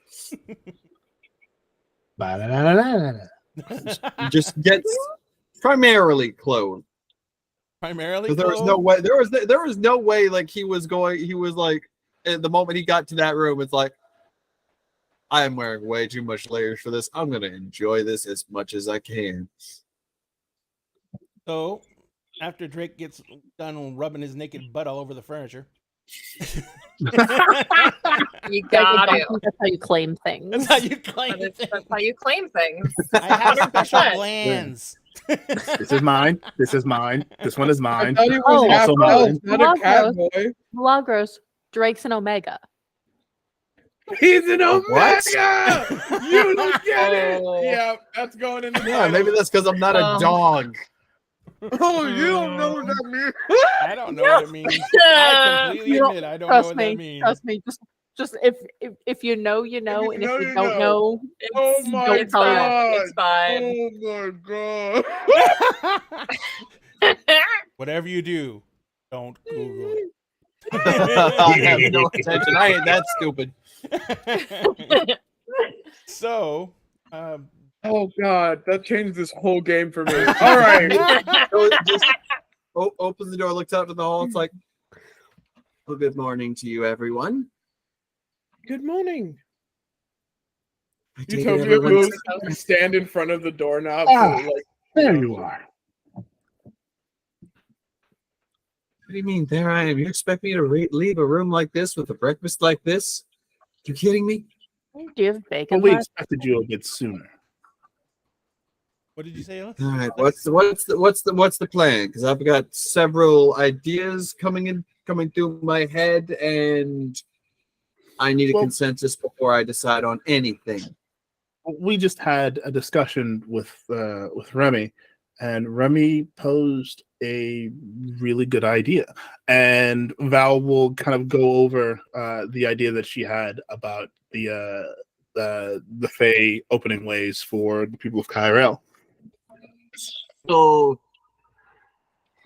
Just gets primarily clone. Primarily, There was no way. There was no way. Like he was going. He was like, at the moment he got to that room, it's like, I am wearing way too much layers for this. I'm gonna enjoy this as much as I can. So, after Drake gets done rubbing his naked butt all over the furniture, You That's got it. how you claim things. that's how you claim That's it. how you claim things. I have special 100%. glands. This is mine. This is mine. This one is I mine. thought he was Oh, half also elf, mine. not a cat Milagros. boy. Milagros, Drake's an Omega. He's an Omega. What? You don't get it. Oh. Yeah, that's going in the Yeah, maybe that's because I'm not a dog. Oh, you don't know what that means. I don't know what it means. I completely You don't- admit I don't know Trust what me. that means. Trust me. Just if you know, you know, and if know, you you don't know. know, Oh it's- my don't tell God. It's fine. Oh my god. Whatever you do, don't Google I have no attention. I ain't that stupid. it. So, Oh god, that changed this whole game for me. All right. So it just opens the door, looks out to the hall. It's like, well, good morning to you, everyone. Good morning. I take it Utopia everyone's- moves and stand in front of the doorknob. Ah. So, like, There you are. What do you mean? There I am. You expect me to leave a room like this with a breakfast like this? You kidding me? do you have bacon? Well, we left? expected you a bit sooner. what did you say, Alex? All right. What's the plan? Because I've got several ideas coming through my head, and I need a Well- consensus before I decide on anything. We just had a discussion with Remy, and Remy posed a really good idea. And Val will kind of go over the idea that she had about the Fae opening ways for the people of Kyrell. So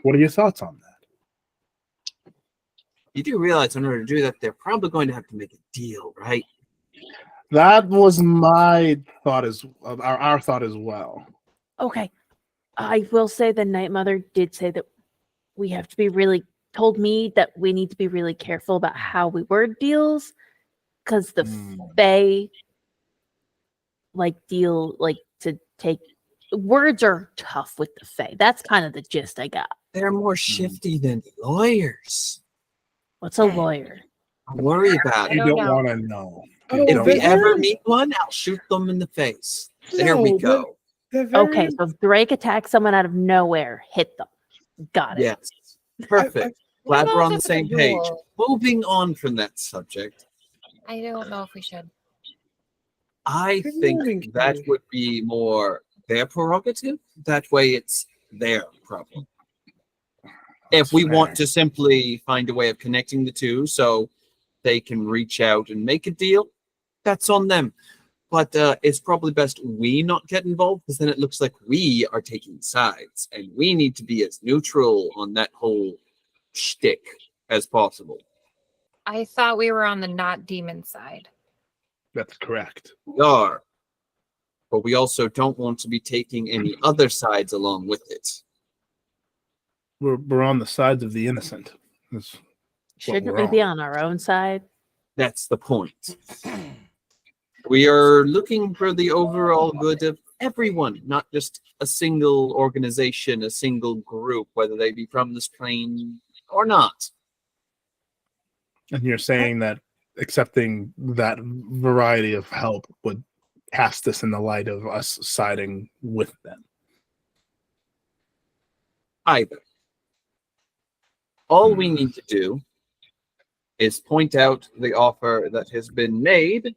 What are your thoughts on that? you do realize in order to do that, they're probably going to have to make a deal, right? That was my thought our thought as well. Okay. I will say the Night Mother did say that we have to be told me that we need to be really careful about how we word deals because the Fae to take words are tough with the Fae. That's kind of the gist I got. They're more shifty than lawyers. What's a lawyer? Don't worry about I it. You don't don't know. want to know. Oh, If we they're ever very- meet one, I'll shoot them in the face. There we No, go. they're very- Okay, so if Drake attacks someone out of nowhere, hit them. Got it. Yes. Perfect. Glad What we're about on the if it's a same page. duel? Moving on from that subject, I don't know if we should. I Good think morning, that Kelly. would be more their prerogative. That way it's their problem. If we want to simply find a way of connecting the two so they can reach out and make a deal, that's on them. But it's probably best we not get involved because then it looks like we are taking sides and we need to be as neutral on that whole shtick as possible. I thought we were on the not demon side. That's correct. We are. But we also don't want to be taking any other sides along with it. We're on the sides of the innocent. That's what Shouldn't we're we be on. on our own side? That's the point. We are looking for the overall good of everyone, not just a single organization, a single group, whether they be from this plane or not. And you're saying that accepting that variety of help would cast this in the light of us siding with them. Either. All we need to do is point out the offer that has been made,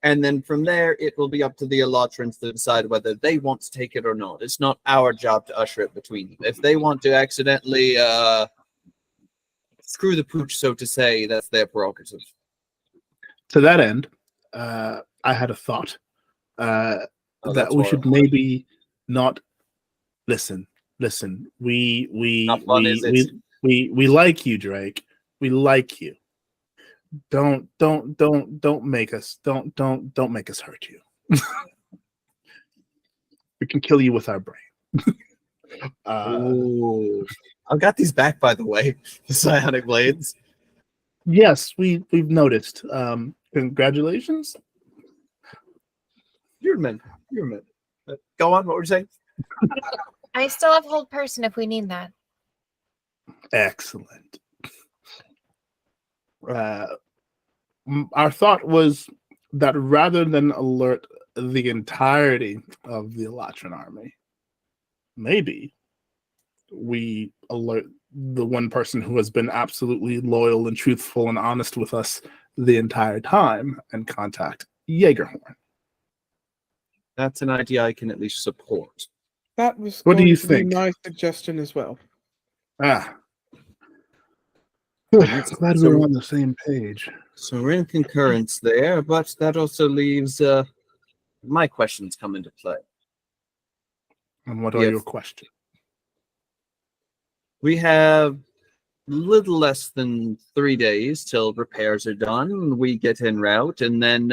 and then from there it will be up to the Elotrans to decide whether they want to take it or not. It's not our job to usher it between them. If they want to accidentally screw the pooch, so to say, that's their prerogative. To that end, I had a thought that that's we should horrible. maybe not listen. We Not fun, is it? we like you, Drake. We like you. Don't make us hurt you. We can kill you with our brain. Ooh. I've got these back, by the way. The psionic blades. Yes, we've noticed. Congratulations. You're a man. Go on. What were you saying? I still have hold person if we need that. Excellent. Our thought was that rather than alert the entirety of the Elatran army, maybe we alert the one person who has been absolutely loyal and truthful and honest with us the entire time and contact Jaegerhorn. That's an idea I can at least support. That was What do going you to be think? my suggestion as well. Glad So- we're on the same page. So we're in concurrence there, but that also leaves my questions come into play. And what are Yes. your questions? We have little less than 3 days till repairs are done. We get en route, and then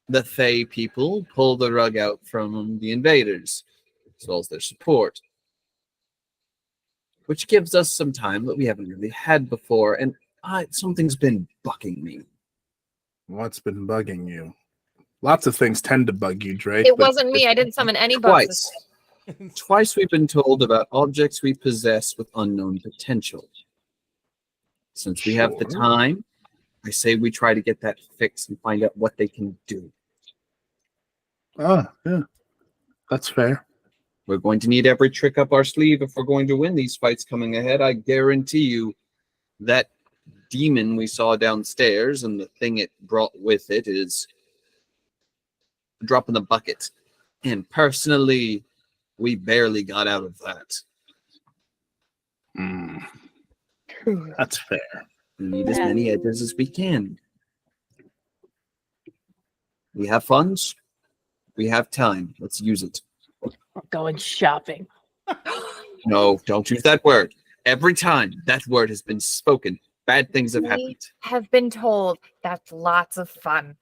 the Thay people pull the rug out from the invaders, as well as their support. Which gives us some time that we haven't really had before, and something's been bugging me. What's been bugging you? Lots of things tend to bug you, Drake. It but wasn't me. I didn't summon any bugs. Twice we've been told about objects we possess with unknown potential. Since we have the Sure. time, I say we try to get that fixed and find out what they can do. Yeah, that's fair. We're going to need every trick up our sleeve if we're going to win these fights coming ahead. I guarantee you that demon we saw downstairs and the thing it brought with it is a drop in the bucket. And personally, we barely got out of that. That's fair. We need as many edges as we can. We have funds. We have time. Let's use it. We're going shopping. No, don't use that word. Every time that word has been spoken, bad things have We happened. have been told that's lots of fun.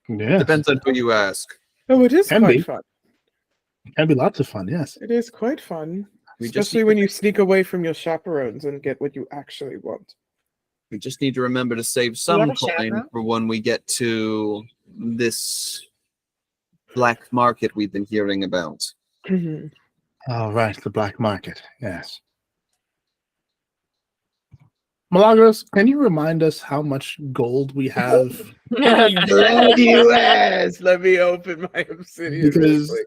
Yeah, Depends on who you ask. Oh, it is Can quite be. fun. can be lots of fun. Yes. It is quite fun. We just Especially when you sneak away from your chaperones and get what you actually want. We just need to remember to save have some a coin chaperone? for when we get to this black market we've been hearing about. Oh, right, the black market. Yes. Milagros, can you remind us how much gold we have? Glad you asked. Let me open my obsidian. real Because quick.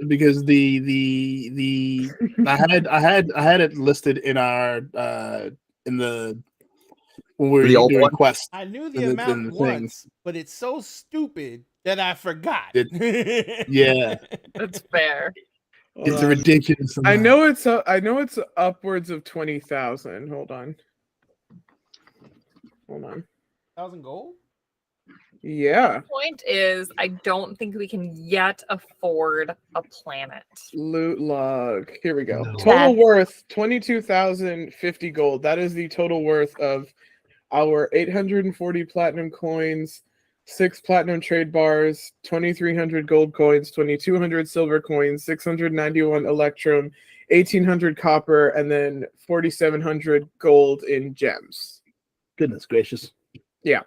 because the I had it listed in our in the when we were The old doing one? quests. I knew in the amount in the once, things. but it's so stupid that I forgot. Yeah, That's fair. Hold it's a on. ridiculous. I amount. know it's I know it's upwards of 20,000. Hold on. 1,000 gold? Yeah, Point is, I don't think we can yet afford a planet. loot log. Here we go. No. Total Sad. worth 22,050 gold. That is the total worth of our 840 platinum coins, 6 platinum trade bars, 2,300 gold coins, 2,200 silver coins, 691 electrum, 1,800 copper, and then 4,700 gold in gems. Goodness gracious. Yeah.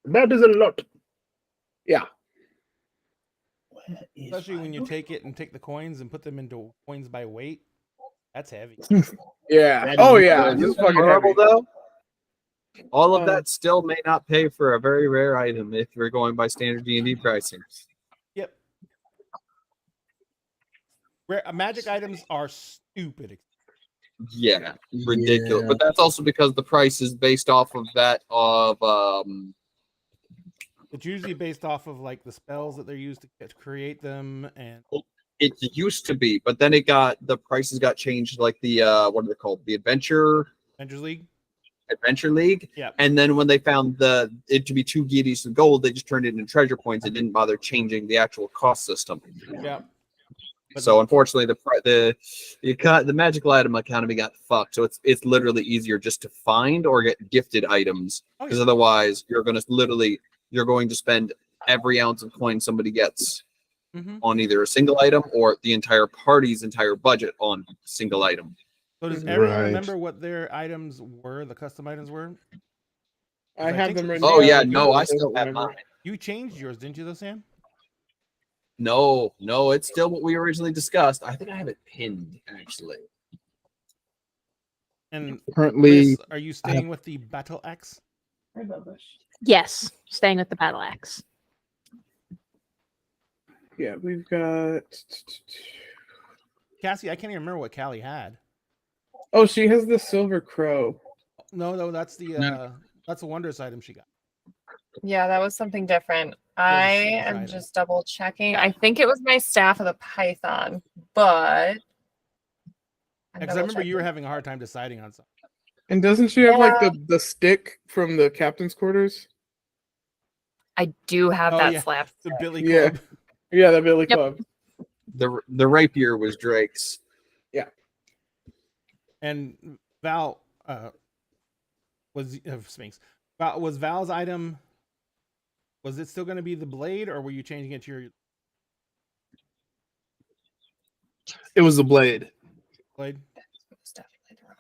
That is a lot. Yeah. Where is Especially my when you loot? take it and take the coins and put them into coins by weight. That's heavy. Yeah. That Oh is- yeah. that This is is fucking Horrible heavy. though. All of that still may not pay for a very rare item if you're going by standard D&D pricing. Yep. Magic items are stupid. Yeah, ridiculous. Yeah. But that's also because the price is based off of that of It's usually based off of like the spells that they're used to create them, and it used to be, but then the prices got changed, like the what are they called? The Adventure League. Yeah. And then when they found it to be too giddies of gold, they just turned it into treasure points and didn't bother changing the actual cost system. Yeah. So unfortunately, the magical item economy got fucked. So it's literally easier just to find or get gifted items, because otherwise you're going to spend every ounce of coin somebody gets on either a single item or the entire party's entire budget on a single item. So does everyone Right. remember what their items were? The custom items were? I have them written Oh down. yeah, If no, anyone I still doesn't have remember. mine. You changed yours, didn't you, though, Sam? No, it's still what we originally discussed. I think I have it pinned actually. And Currently, Chris, are you staying with the battle axe? Yes, staying with the battle axe. Yeah, we've got. Cassie, I can't even remember what Callie had. Oh, she has the silver crow. No, that's the No. that's a wondrous item she got. Yeah, that was something different. was I a secret am item. just double checking. I think it was my staff of the python, but Because I remember you were having a hard time deciding on something. And doesn't she have like Yeah. the stick from the captain's quarters? I do have Oh, that yeah. slap. The Billy Yeah. Club. Yeah, the Billy Yep. Club. The rapier was Drake's. And Val was Sphinx. Was Val's item? Was it still going to be the blade, or were you changing it to your it was the blade. blade?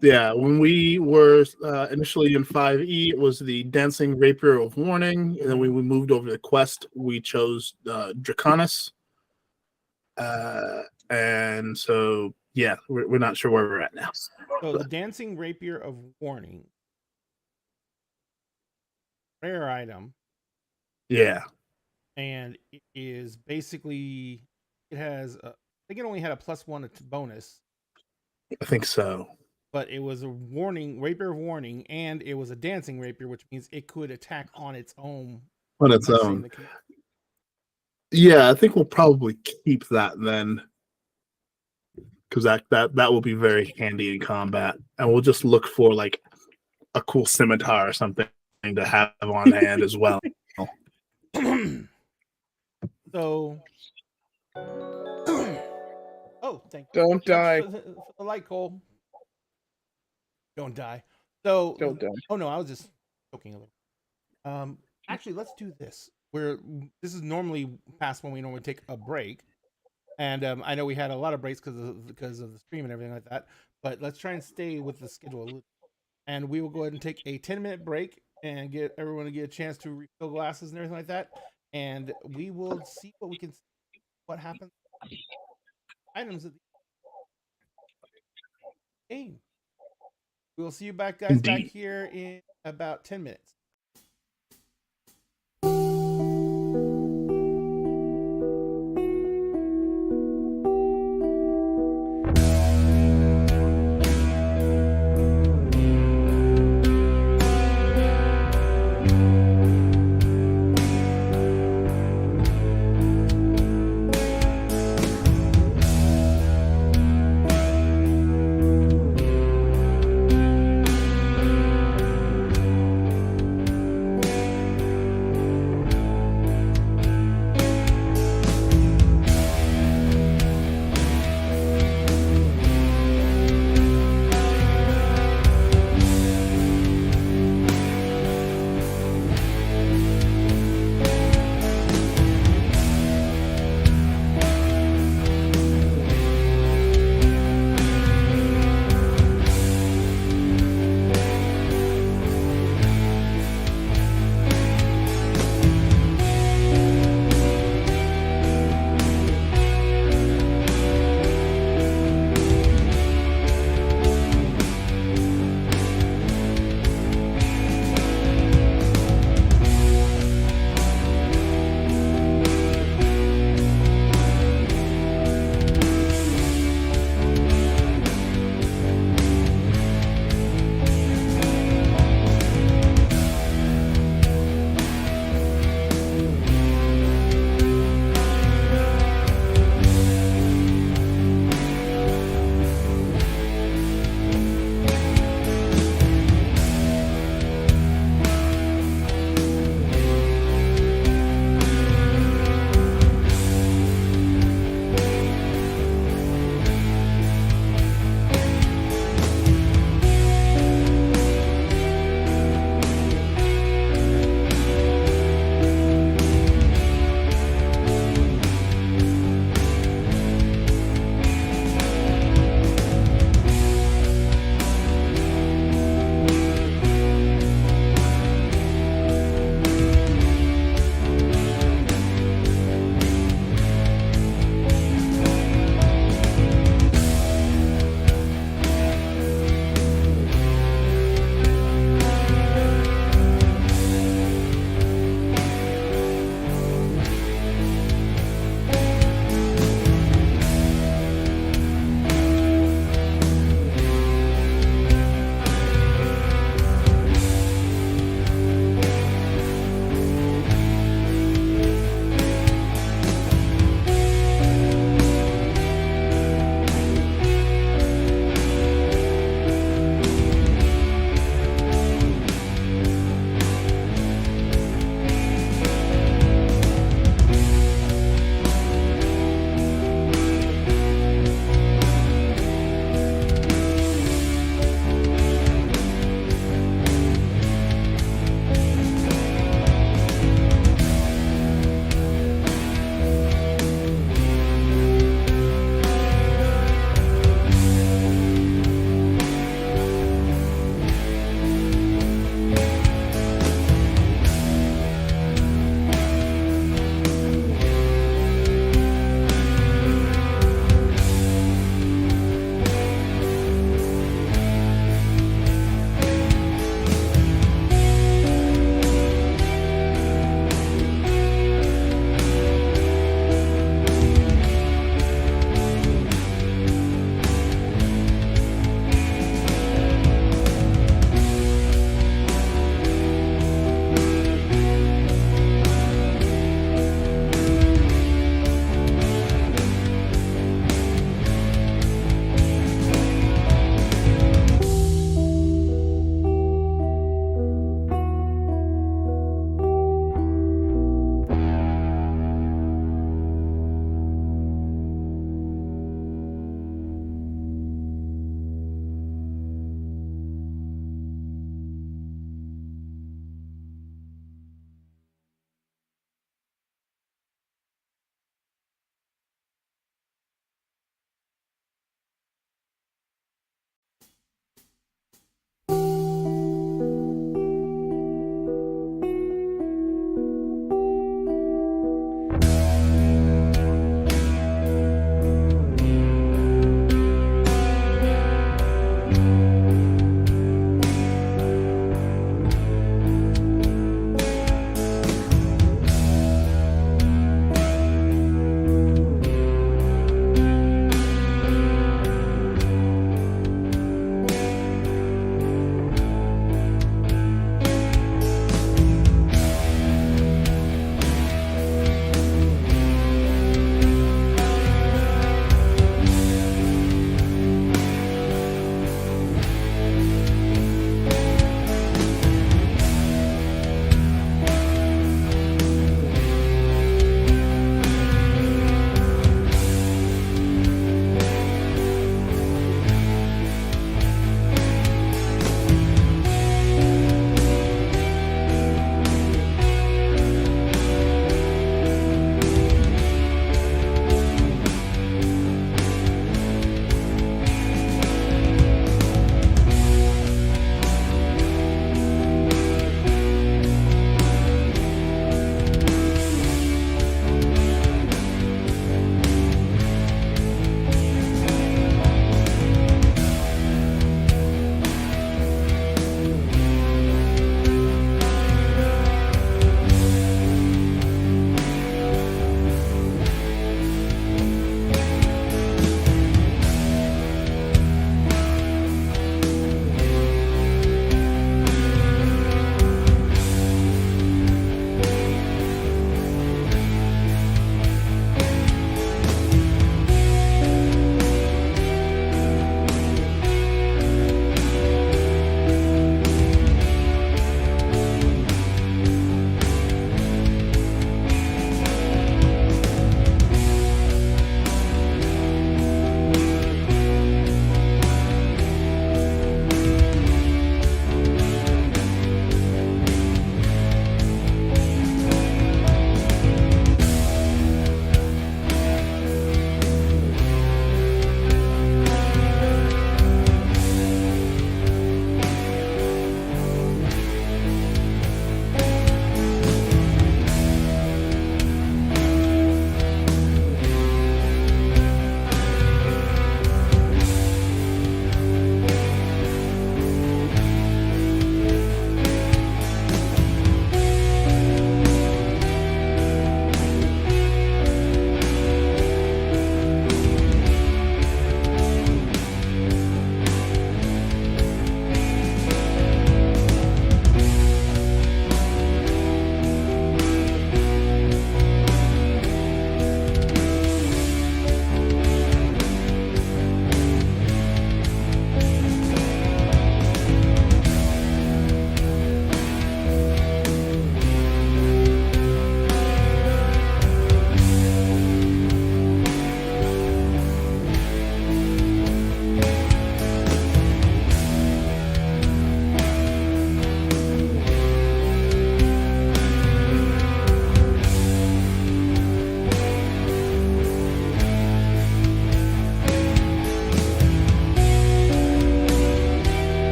Yeah, when we were initially in 5e, it was the Dancing Rapier of Warning, and then when we moved over to Quest, we chose Draconis. And so, yeah, we're not sure where we're at now. So the Dancing Rapier of Warning, rare item, Yeah, and it is basically it has I think it only had a +1 bonus, I think so. but it was a rapier of warning, and it was a dancing rapier, which means it could attack on its own. On its without seeing own. the key. Yeah, I think we'll probably keep that then, because that will be very handy in combat, and we'll just look for like a cool scimitar or something to have on hand as well. So, oh, thank you. Don't die. For the light, Cole. Don't die. So, Don't die. oh no, I was just joking a little. Actually, let's do this. This is normally past when we normally take a break, and I know we had a lot of breaks because of the stream and everything like that. But let's try and stay with the schedule a little. And we will go ahead and take a 10-minute break and get everyone to get a chance to refill glasses and everything like that. And we will see what we can see, what happens. Items of the game. We will see you back, guys, back Indeed. here in about 10 minutes.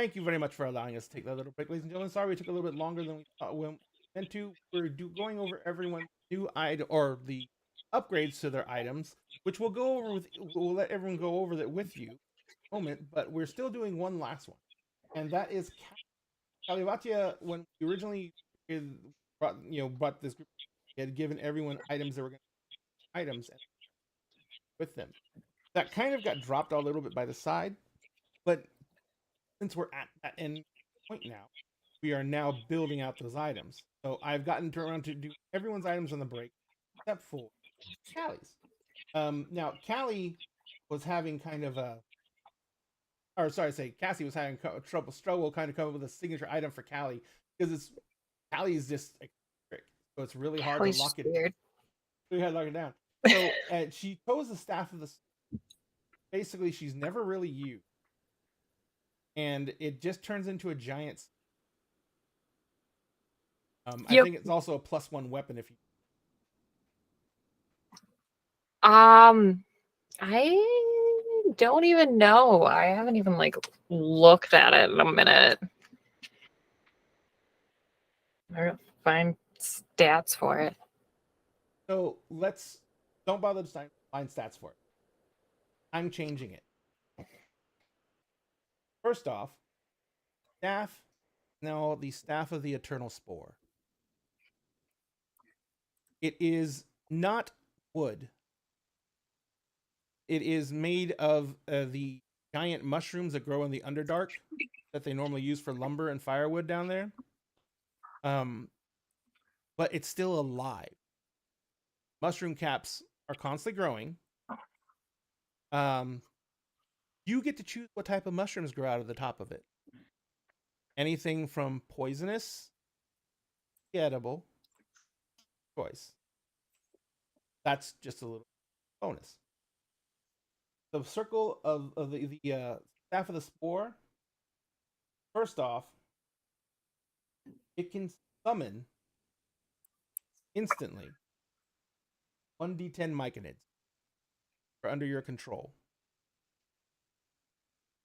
thank you very much for allowing us to take that little break, ladies and gentlemen. Sorry we took a little bit longer than we thought we meant to. We're going over everyone's new item or the upgrades to their items, which we'll go over with. We'll let everyone go over that with you in a moment, but we're still doing one last one, and that is Kalivatia. When we originally brought this group, he had given everyone items that were going to items with them. That kind of got dropped a little bit by the side, but since we're at that end point now, we are now building out those items. So I've gotten around to do everyone's items on the break, except for Callie's. Now Callie was having kind of Cassie was having struggle kind of come up with a signature item for Callie because Callie's just eccentric, so it's really hard Callie's to lock it. weird. We had to lock it down. So she chose the staff of the. Basically, she's never really used, and it just turns into a giant. I think it's also a +1 weapon if you. I don't even know. I haven't even looked at it in a minute. I don't find stats for it. So don't bother to find stats for it. I'm changing it. First off, staff. Now the staff of the Eternal Spore. It is not wood. It is made of the giant mushrooms that grow in the Underdark that they normally use for lumber and firewood down there. But it's still alive. Mushroom caps are constantly growing. You get to choose what type of mushrooms grow out of the top of it. Anything from poisonous, edible, choice. That's just a little bonus. The circle of the staff of the spore. First off, it can summon instantly 1d10 myconids are under your control.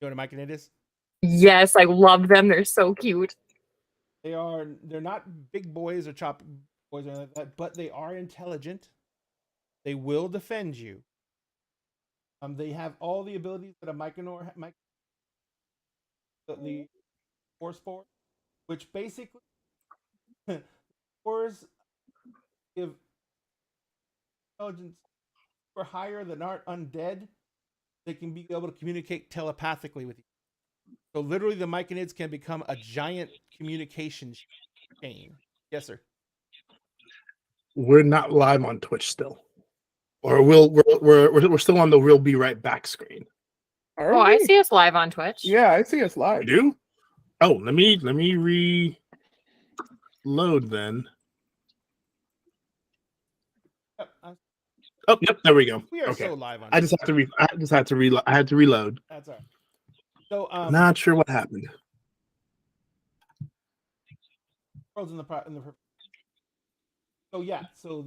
You know what a myconid is? Yes, I love them. They're so cute. They're not big boys or chop boys or anything like that, but they are intelligent. They will defend you. They have all the abilities that a Myconor the Force Spore, which basically spores give intelligence for higher than aren't undead. They can be able to communicate telepathically with you. So literally, the Myconids can become a giant communication chain. Yes, sir. We're not live on Twitch still, or we're still on the "We'll be right back" screen. Are Oh, I we? see us live on Twitch. Yeah, I see us I live. do. Oh, let me reload then. Yep, Oh, yep, there we go. we are Okay. so live on. I just had to reload. I had to reload. That's all right. So Not sure what happened. in the so yeah, so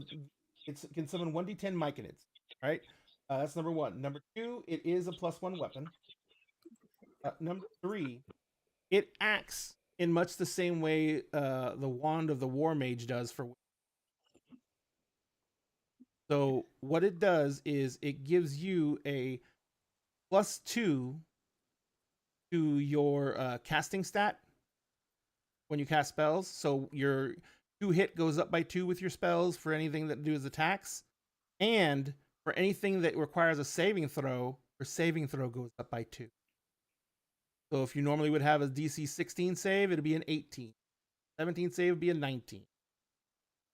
it can summon 1d10 Myconids, right? That's number one. Number two, it is a +1 weapon. Number three, it acts in much the same way the wand of the War Mage does for. So what it does is it gives you a +2 to your casting stat when you cast spells. So your 2 hit goes up by 2 with your spells for anything that do as attacks, and for anything that requires a saving throw, your saving throw goes up by 2. So if you normally would have a DC 16 save, it'd be an 18. 17 save would be a 19.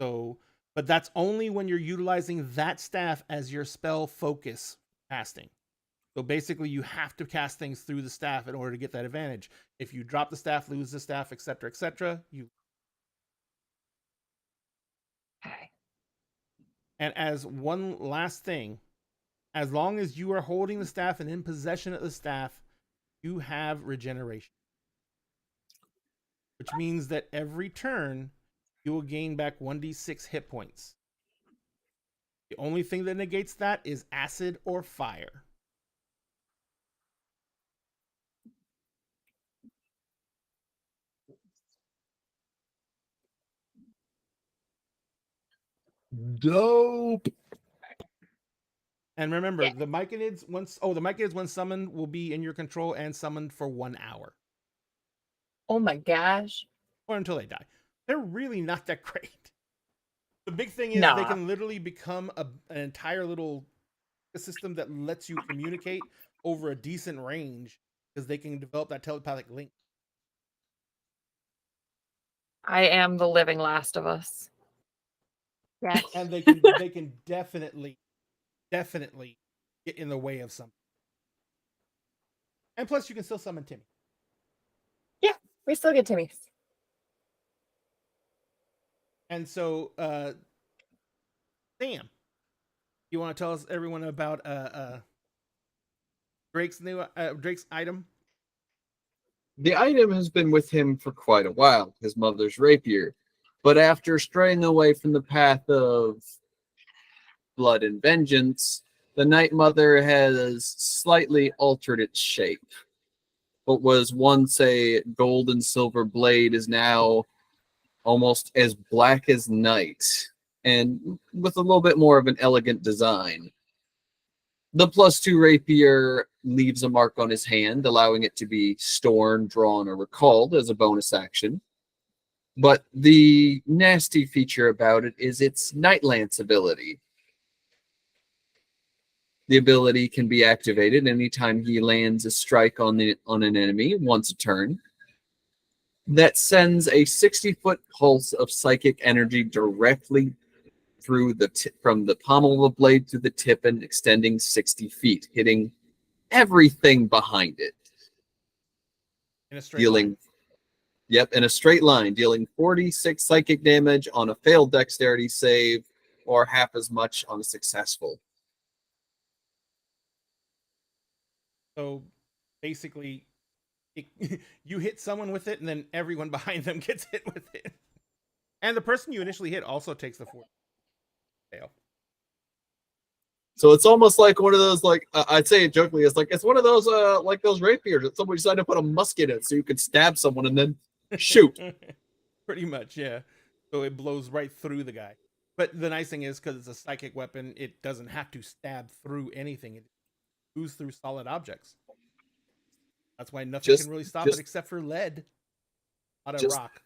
So, but that's only when you're utilizing that staff as your spell focus casting. So basically, you have to cast things through the staff in order to get that advantage. If you drop the staff, lose the staff, etc., you. Okay. And as one last thing, as long as you are holding the staff and in possession of the staff, you have regeneration. Which means that every turn, you will gain back 1d6 hit points. The only thing that negates that is acid or fire. dope. And remember, Yeah. the Myconids when summoned will be in your control and summoned for 1 hour. Oh my gosh. Or until they die. They're really not that great. The big thing is they Nah. can literally become an entire little system that lets you communicate over a decent range because they can develop that telepathic link. I am the living Last of Us. Yes. And they can definitely get in the way of something. And plus you can still summon Timmy. We still get Timmy's. And so Sam, you want to tell us everyone about Drake's item? The item has been with him for quite a while, his mother's rapier. But after straying away from the path of blood and vengeance, the Night Mother has slightly altered its shape. What was once a gold and silver blade is now almost as black as night, and with a little bit more of an elegant design. The +2 rapier leaves a mark on his hand, allowing it to be stormed, drawn, or recalled as a bonus action. But the nasty feature about it is its Night Lance ability. The ability can be activated anytime he lands a strike on an enemy once a turn. That sends a 60-foot pulse of psychic energy directly through from the pommel of the blade to the tip and extending 60 feet, hitting everything behind it. In a straight line. In a straight line, dealing 46 psychic damage on a failed dexterity save, or half as much on a successful. So basically, you hit someone with it, and then everyone behind them gets hit with it. And the person you initially hit also takes the 4 fail. So it's almost like one of those, I'd say it jokingly, it's one of those like those rapiers that somebody decided to put a musket in so you could stab someone and then shoot. Pretty much, yeah. So it blows right through the guy. But the nice thing is, because it's a psychic weapon, it doesn't have to stab through anything. It moves through solid objects. That's why nothing can really stop it except for lead. Not a rock.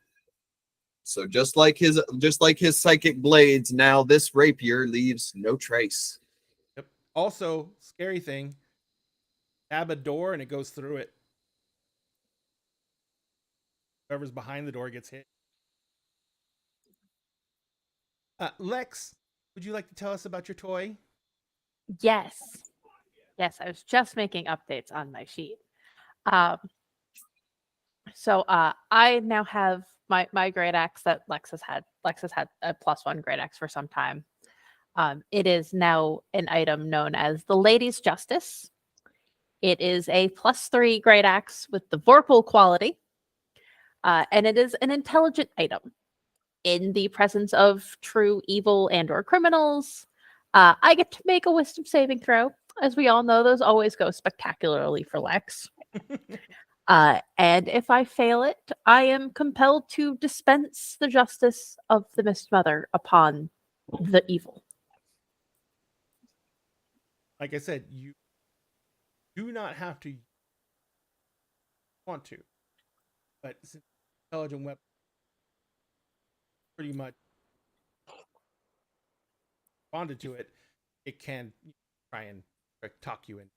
So just like his psychic blades, now this rapier leaves no trace. Yep. Also, scary thing, stab a door and it goes through it. Whoever's behind the door gets hit. Lex, would you like to tell us about your toy? Yes. Yes, I was just making updates on my sheet. So I now have my great axe that Lex has had. Lex has had a +1 great axe for some time. It is now an item known as the Lady's Justice. It is a +3 great axe with the Vorpal quality. And it is an intelligent item. In the presence of true evil and or criminals, I get to make a wisdom saving throw. As we all know, those always go spectacularly for Lex. And if I fail it, I am compelled to dispense the justice of the Mist Mother upon the evil. Like I said, you do not have to want to, but since intelligent weapon pretty much bonded to it, it can try and talk you in.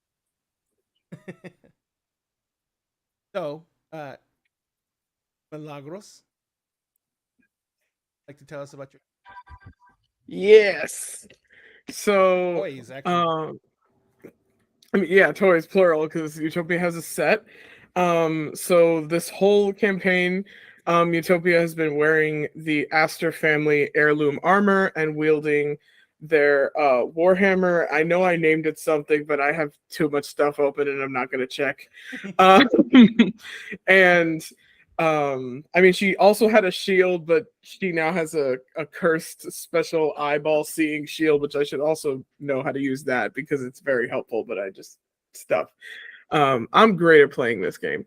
So, Milagros, like to tell us about your Yes. So toys, actually. I mean, yeah, toys plural because Utopia has a set. So this whole campaign, Utopia has been wearing the Astor family heirloom armor and wielding their warhammer. I know I named it something, but I have too much stuff open and I'm not going to check. And I mean, she also had a shield, but she now has a cursed special eyeball seeing shield, which I should also know how to use that because it's very helpful, but I just stuff. I'm great at playing this game.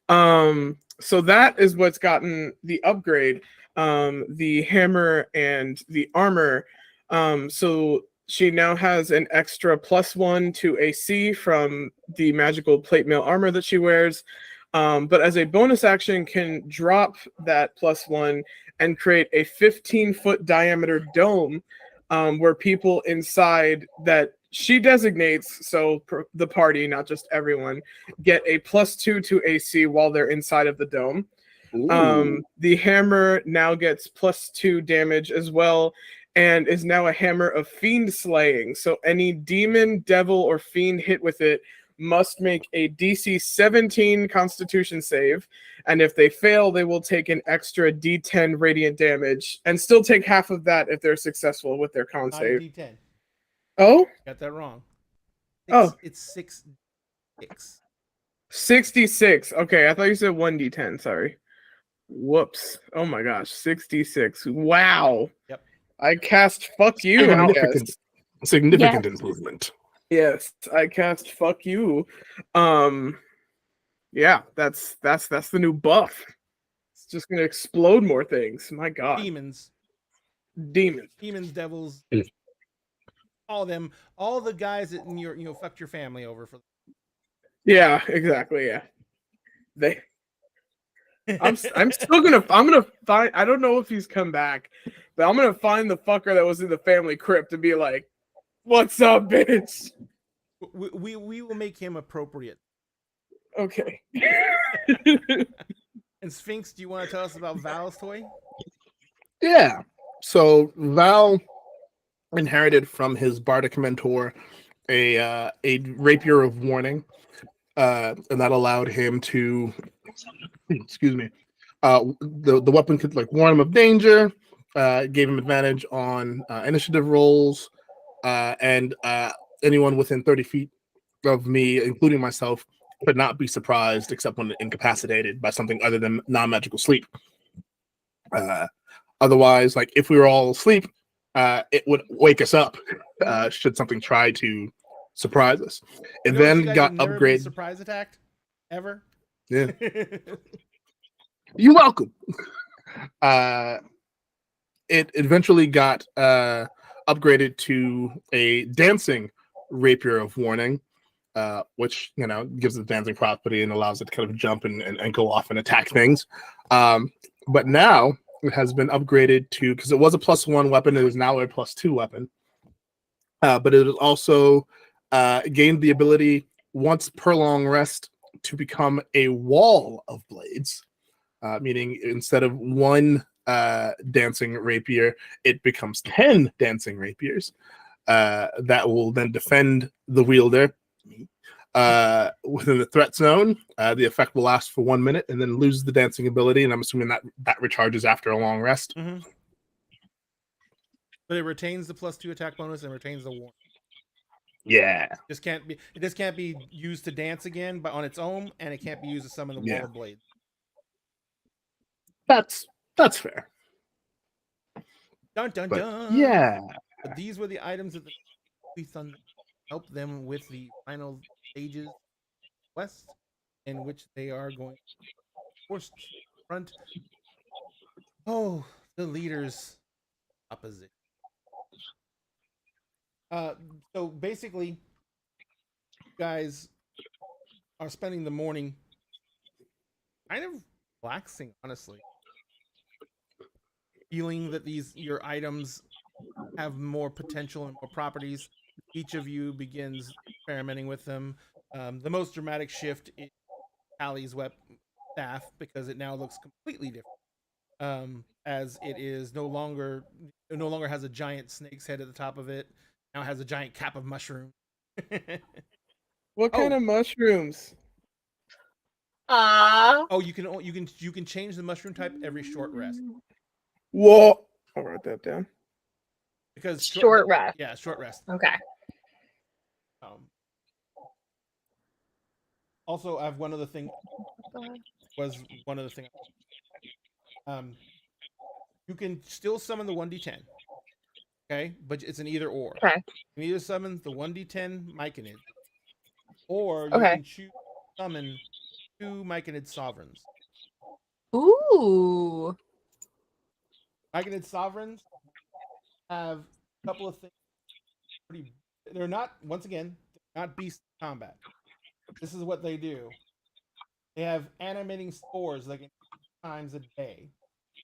So that is what's gotten the upgrade. The hammer and the armor So she now has an extra +1 to AC from the magical plate mail armor that she wears. But as a bonus action, can drop that +1 and create a 15-foot diameter dome where people inside that she designates, so the party, not just everyone, get a +2 to AC while they're inside of the dome. The hammer now gets +2 damage as well, and is now a hammer of fiend slaying. So any demon, devil, or fiend hit with it must make a DC 17 Constitution save, and if they fail, they will take an extra D10 radiant damage, and still take half of that if they're successful with their con Not a save. D10. Oh, Got that wrong. Oh. It's 6. 66. Okay, I thought you said 1d10. Sorry. Whoops. Oh my gosh, 66. Wow. Yep. I cast fuck you. I guess. Significant improvement. Yes, I cast fuck you. Yeah, that's the new buff. It's just gonna explode more things. My God. Demons, devils, Mm. all of them, all the guys that fucked your family over for. Yeah, exactly. Yeah. I'm still gonna find. I don't know if he's come back, but I'm gonna find the fucker that was in the family crypt and be like, "What's up, bitch?" We will make him appropriate. Okay. And Sphinx, do you want to tell us about Val's toy? Yeah. So Val inherited from his bardic mentor a rapier of warning, and that allowed him to, excuse me, the weapon could like warn him of danger, gave him advantage on initiative rolls, and anyone within 30 feet of me, including myself, could not be surprised except when incapacitated by something other than non-magical sleep. Otherwise, like if we were all asleep, it would wake us up should something try to surprise us. It You then guys got have never been upgraded. surprise attacked ever. Yeah, you're welcome. It eventually got upgraded to a dancing rapier of warning, which gives it dancing property and allows it to kind of jump and go off and attack things. But now it has been upgraded to, because it was a +1 weapon, it is now a +2 weapon. But it has also gained the ability once per long rest to become a wall of blades, meaning instead of one dancing rapier, it becomes 10 dancing rapiers that will then defend the wielder within the threat zone. The effect will last for 1 minute and then lose the dancing ability, and I'm assuming that recharges after a long rest. Mm-hmm. But it retains the +2 attack bonus and retains the warning. Yeah. It just can't be used to dance again, but on its own, and it can't be used to summon the wall of blade. That's fair. Dun dun But, dun. yeah. But these were the items that the Thunder helped them with the final stages quest, in which they are going to force front. Oh, the leaders opposition. So basically, guys are spending the morning kind of relaxing, honestly. Feeling that your items have more potential and more properties. Each of you begins experimenting with them. The most dramatic shift is Allie's staff, because it now looks completely different. As it is no longer has a giant snake's head at the top of it. Now has a giant cap of mushroom. What kind of mushrooms? Ah. You can change the mushroom type every short rest. Whoa! I'll write that down. Because Short rest. Yeah, short rest. Okay. Also, I have one other thing. You can still summon the 1d10. Okay, but it's an either or. Okay. You can either summon the 1d10 Myconid, or you Okay. can choose to summon 2 Myconid sovereigns. Ooh. Myconid sovereigns have couple of things. They're not, once again, not beast combat. This is what they do. They have animating spores that can times a day.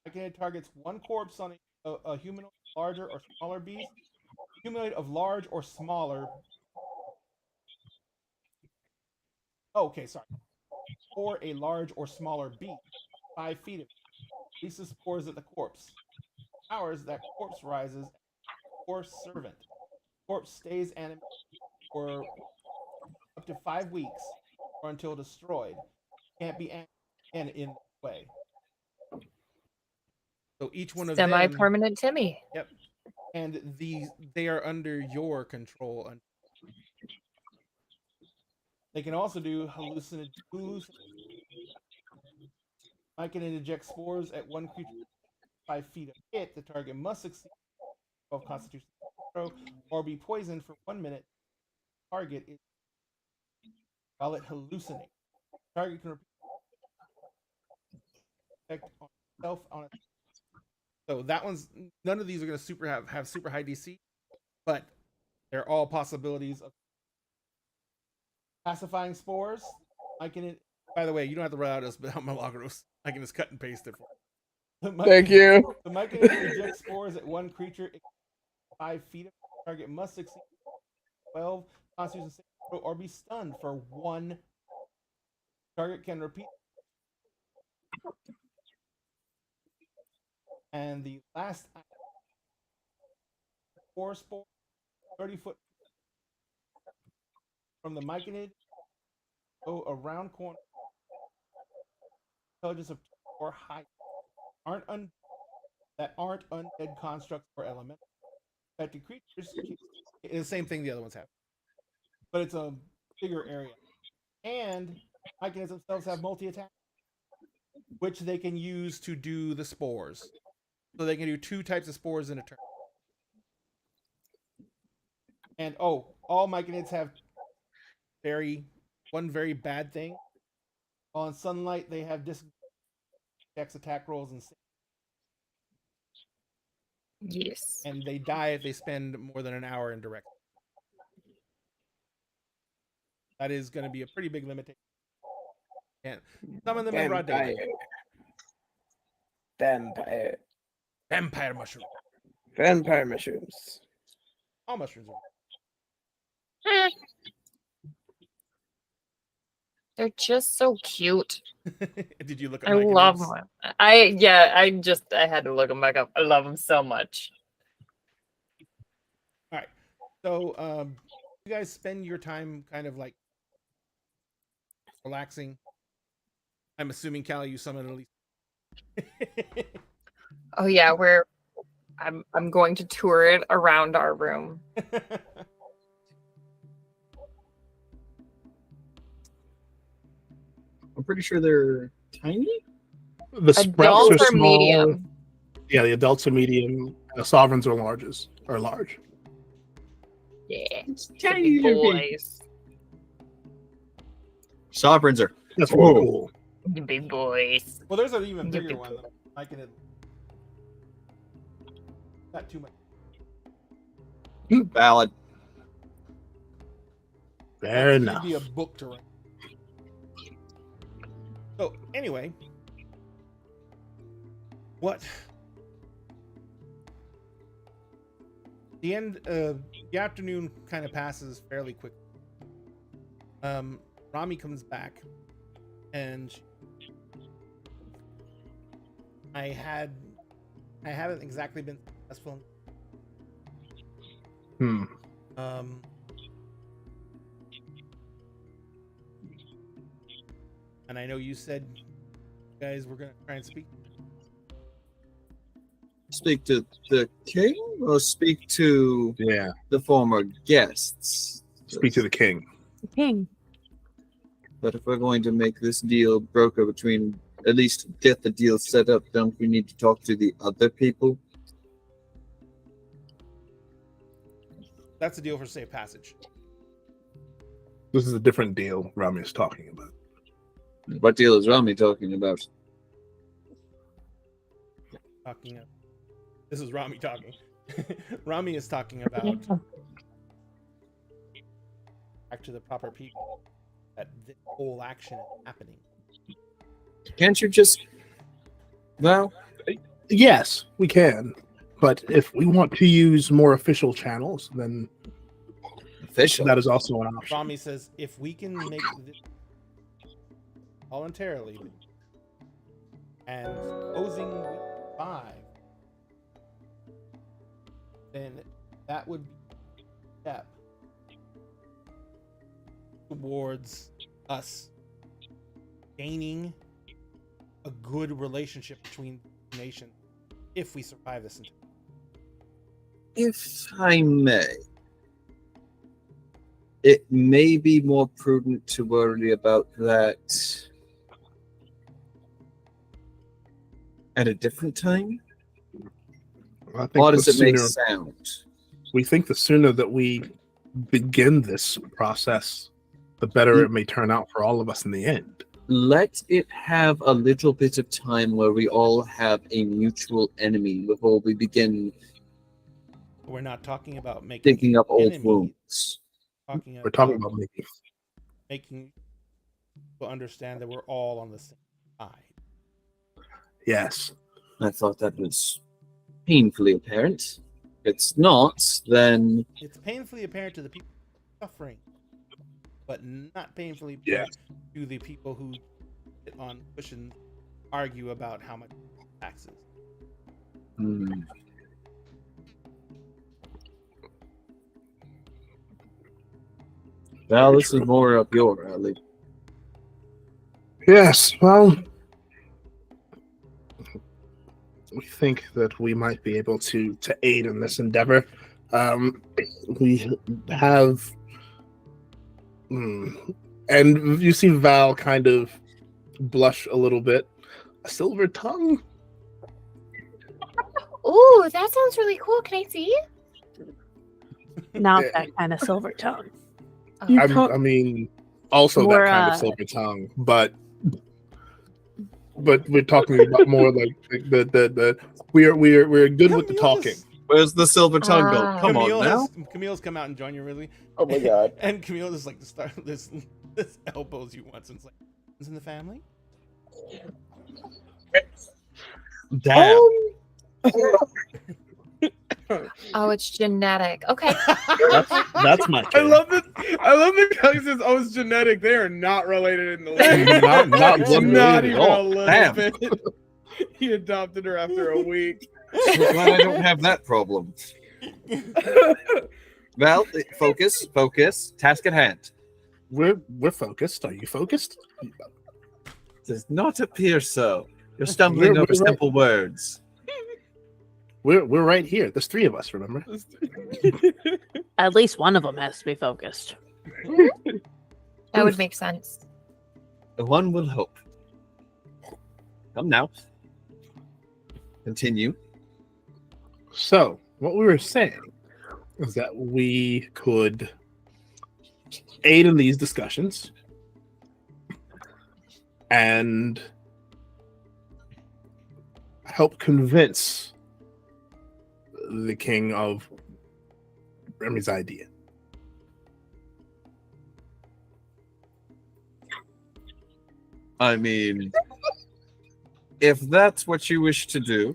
It targets one corpse on a humanoid, larger or smaller beast. Humanoid of large or smaller. Oh, okay, sorry. Or a large or smaller beast, 5 feet of it. Releases spores at the corpse. Hours that corpse rises. Corpse servant. Corpse stays animated for up to 5 weeks or until destroyed. Can't be animated in this way. So each one of them, Semi-permanent Timmy. yep, and they are under your control. They can also do hallucinate. I can inject spores at one creature 5 feet of it. The target must succeed 12 Constitution throw or be poisoned for 1 minute. Target is while it hallucinates. Target can repeat effect on itself on it. So that one's none of these are going to have super high DC, but they're all possibilities of pacifying spores. I can, by the way, you don't have to write out Milagros. I can just cut and paste it for you. Thank you. The Myconid rejects spores at one creature 5 feet of the target must succeed 12 Constitution saving throw or be stunned for 1. Target can repeat. And the last item, 4 spores, 30 foot from the Myconid, go around corner. Intelligence of 4 high that aren't undead constructs or elemental. Affected creatures, it's the same thing the other ones have, but it's a bigger area. And Myconids themselves have multi-attack, which they can use to do the spores. So they can do 2 types of spores in a turn. And all Myconids have one very bad thing. On sunlight, they have dex attack rolls and Yes. and they die if they spend more than an hour in direct. That is going to be a pretty big limitation. And some of them in broad daylight. Vampire mushroom. Vampire mushrooms. All mushrooms are. They're just so cute. Did you look at I love them. I had to look them back up. I love them so much. All right. So, you guys spend your time kind of like relaxing. I'm assuming, Callie, you summon at least. Oh yeah, I'm going to tour it around our room. I'm pretty sure they're tiny. The sprouts Adults are are small. medium. Yeah, the adults are medium. The sovereigns are large. Yeah. Tiny Big little boys. Sovereigns are. That's really Whoa. cool. The big boys. Well, there's an even You bigger can- one. I can. Not too much. Valid. Fair It'd enough. be a book to write. So anyway, what? The end. The afternoon kind of passes fairly quickly. Rami comes back, and I haven't exactly been successful. Hmm. And I know you said you guys were gonna try and speak. Speak to the king or speak to Yeah. the former guests? Speak to the king. King. But if we're going to make this deal broker between, at least get the deal set up, don't we need to talk to the other people? That's a deal for safe passage. This is a different deal Rami is talking about. What deal is Rami talking about? This is Rami talking. Rami is talking about back to the proper people that this whole action is happening. Can't you just? Well, Yes, we can. But if we want to use more official channels, then official. that is also an option. Rami says, if we can make this voluntarily and supposing we survive, then that would be a step towards us gaining a good relationship between nations if we survive this. If I may, it may be more prudent to worry about that at a different time. I think How the does it make sooner- sound? We think the sooner that we begin this process, the better it may turn out for all of us in the end. Let it have a little bit of time where we all have a mutual enemy before we begin We're not talking about making digging up old enemies. wounds. We're talking about making people understand that we're all on the same side. yes. I thought that was painfully apparent. If it's not, then It's painfully apparent to the people suffering, but not painfully Yes. apparent to the people who sit on cushions argue about how much taxes. Well, this is more up your alley. Yes, well, we think that we might be able to aid in this endeavor. We have, and you see Val kind of blush a little bit. A silver tongue. Ooh, that sounds really cool. Can I see? Not Yeah. that kind of silver tongue. I mean, also More, that kind of silver tongue, but we're talking about more like the we're good with the talking. Where's the silver tongue go? Ah. Come on now. Camille's come out and join you, really. Oh my god. And Camille is like the start this elbows you once and it's like, it's in the family. Damn. Oh, it's genetic. Okay. That's my. I love that. I love that Kelly says, "Oh, it's genetic." They are not related in the least. Not It's one not related even at a all. little Damn. bit. He adopted her after a week. I'm glad I don't have that problem. Well, focus. Task at hand. We're focused. Are you focused? Does not appear so. You're stumbling We're over right. simple words. We're right here. There's three of us. Remember? At least one of them has to be focused. That would make sense. One will hope. Come now. Continue. So what we were saying is that we could aid in these discussions and help convince the king of Remy's idea. I mean, if that's what you wish to do,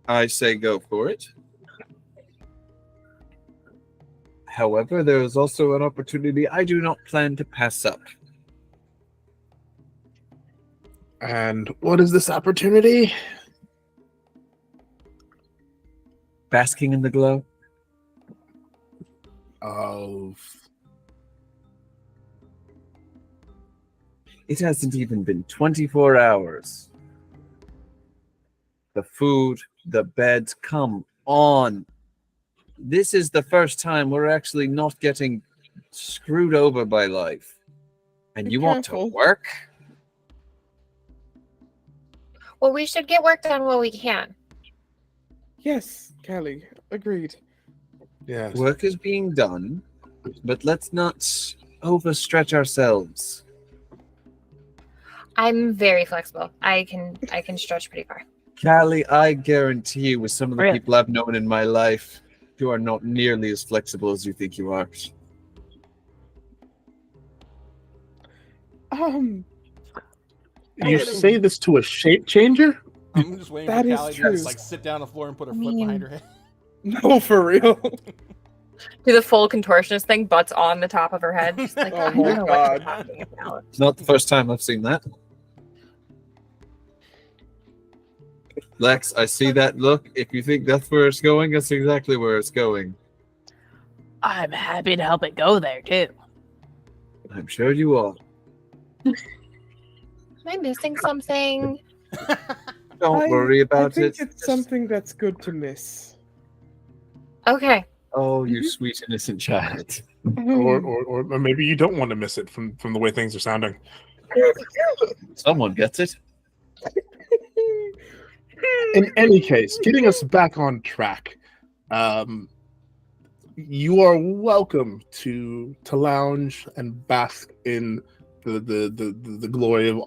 I say go for it. However, there is also an opportunity I do not plan to pass up. And what is this opportunity? Basking in the glow. Of It hasn't even been 24 hours. The food, the beds, come on. This is the first time we're actually not getting screwed over by life. And you want to Careful. work? Well, we should get work done while we can. Yes, Kelly, agreed. yes. Work is being done, but let's not overstretch ourselves. I'm very flexible. I can stretch pretty far. Callie, I guarantee you, with some of the Really? people I've known in my life, you are not nearly as flexible as you think you are. You say this to a shape changer? I'm just waiting That for is Callie to true. just, like sit down on the floor and put her I foot behind her mean- head. No, for real. Do the full contortionist thing, butts on the top of her head. Just like, Oh I my don't know what you're God. talking about. It's not the first time I've seen that. Lex, I see that look. If you think that's where it's going, that's exactly where it's going. I'm happy to help it go there too. I'm sure you are. Am I missing something? Don't worry I about think it. it's something that's good to miss. Okay. Oh, you sweet innocent child. Or maybe you don't want to miss it from the way things are sounding. Someone gets it. In any case, getting us back on track, you are welcome to lounge and bask in the glory of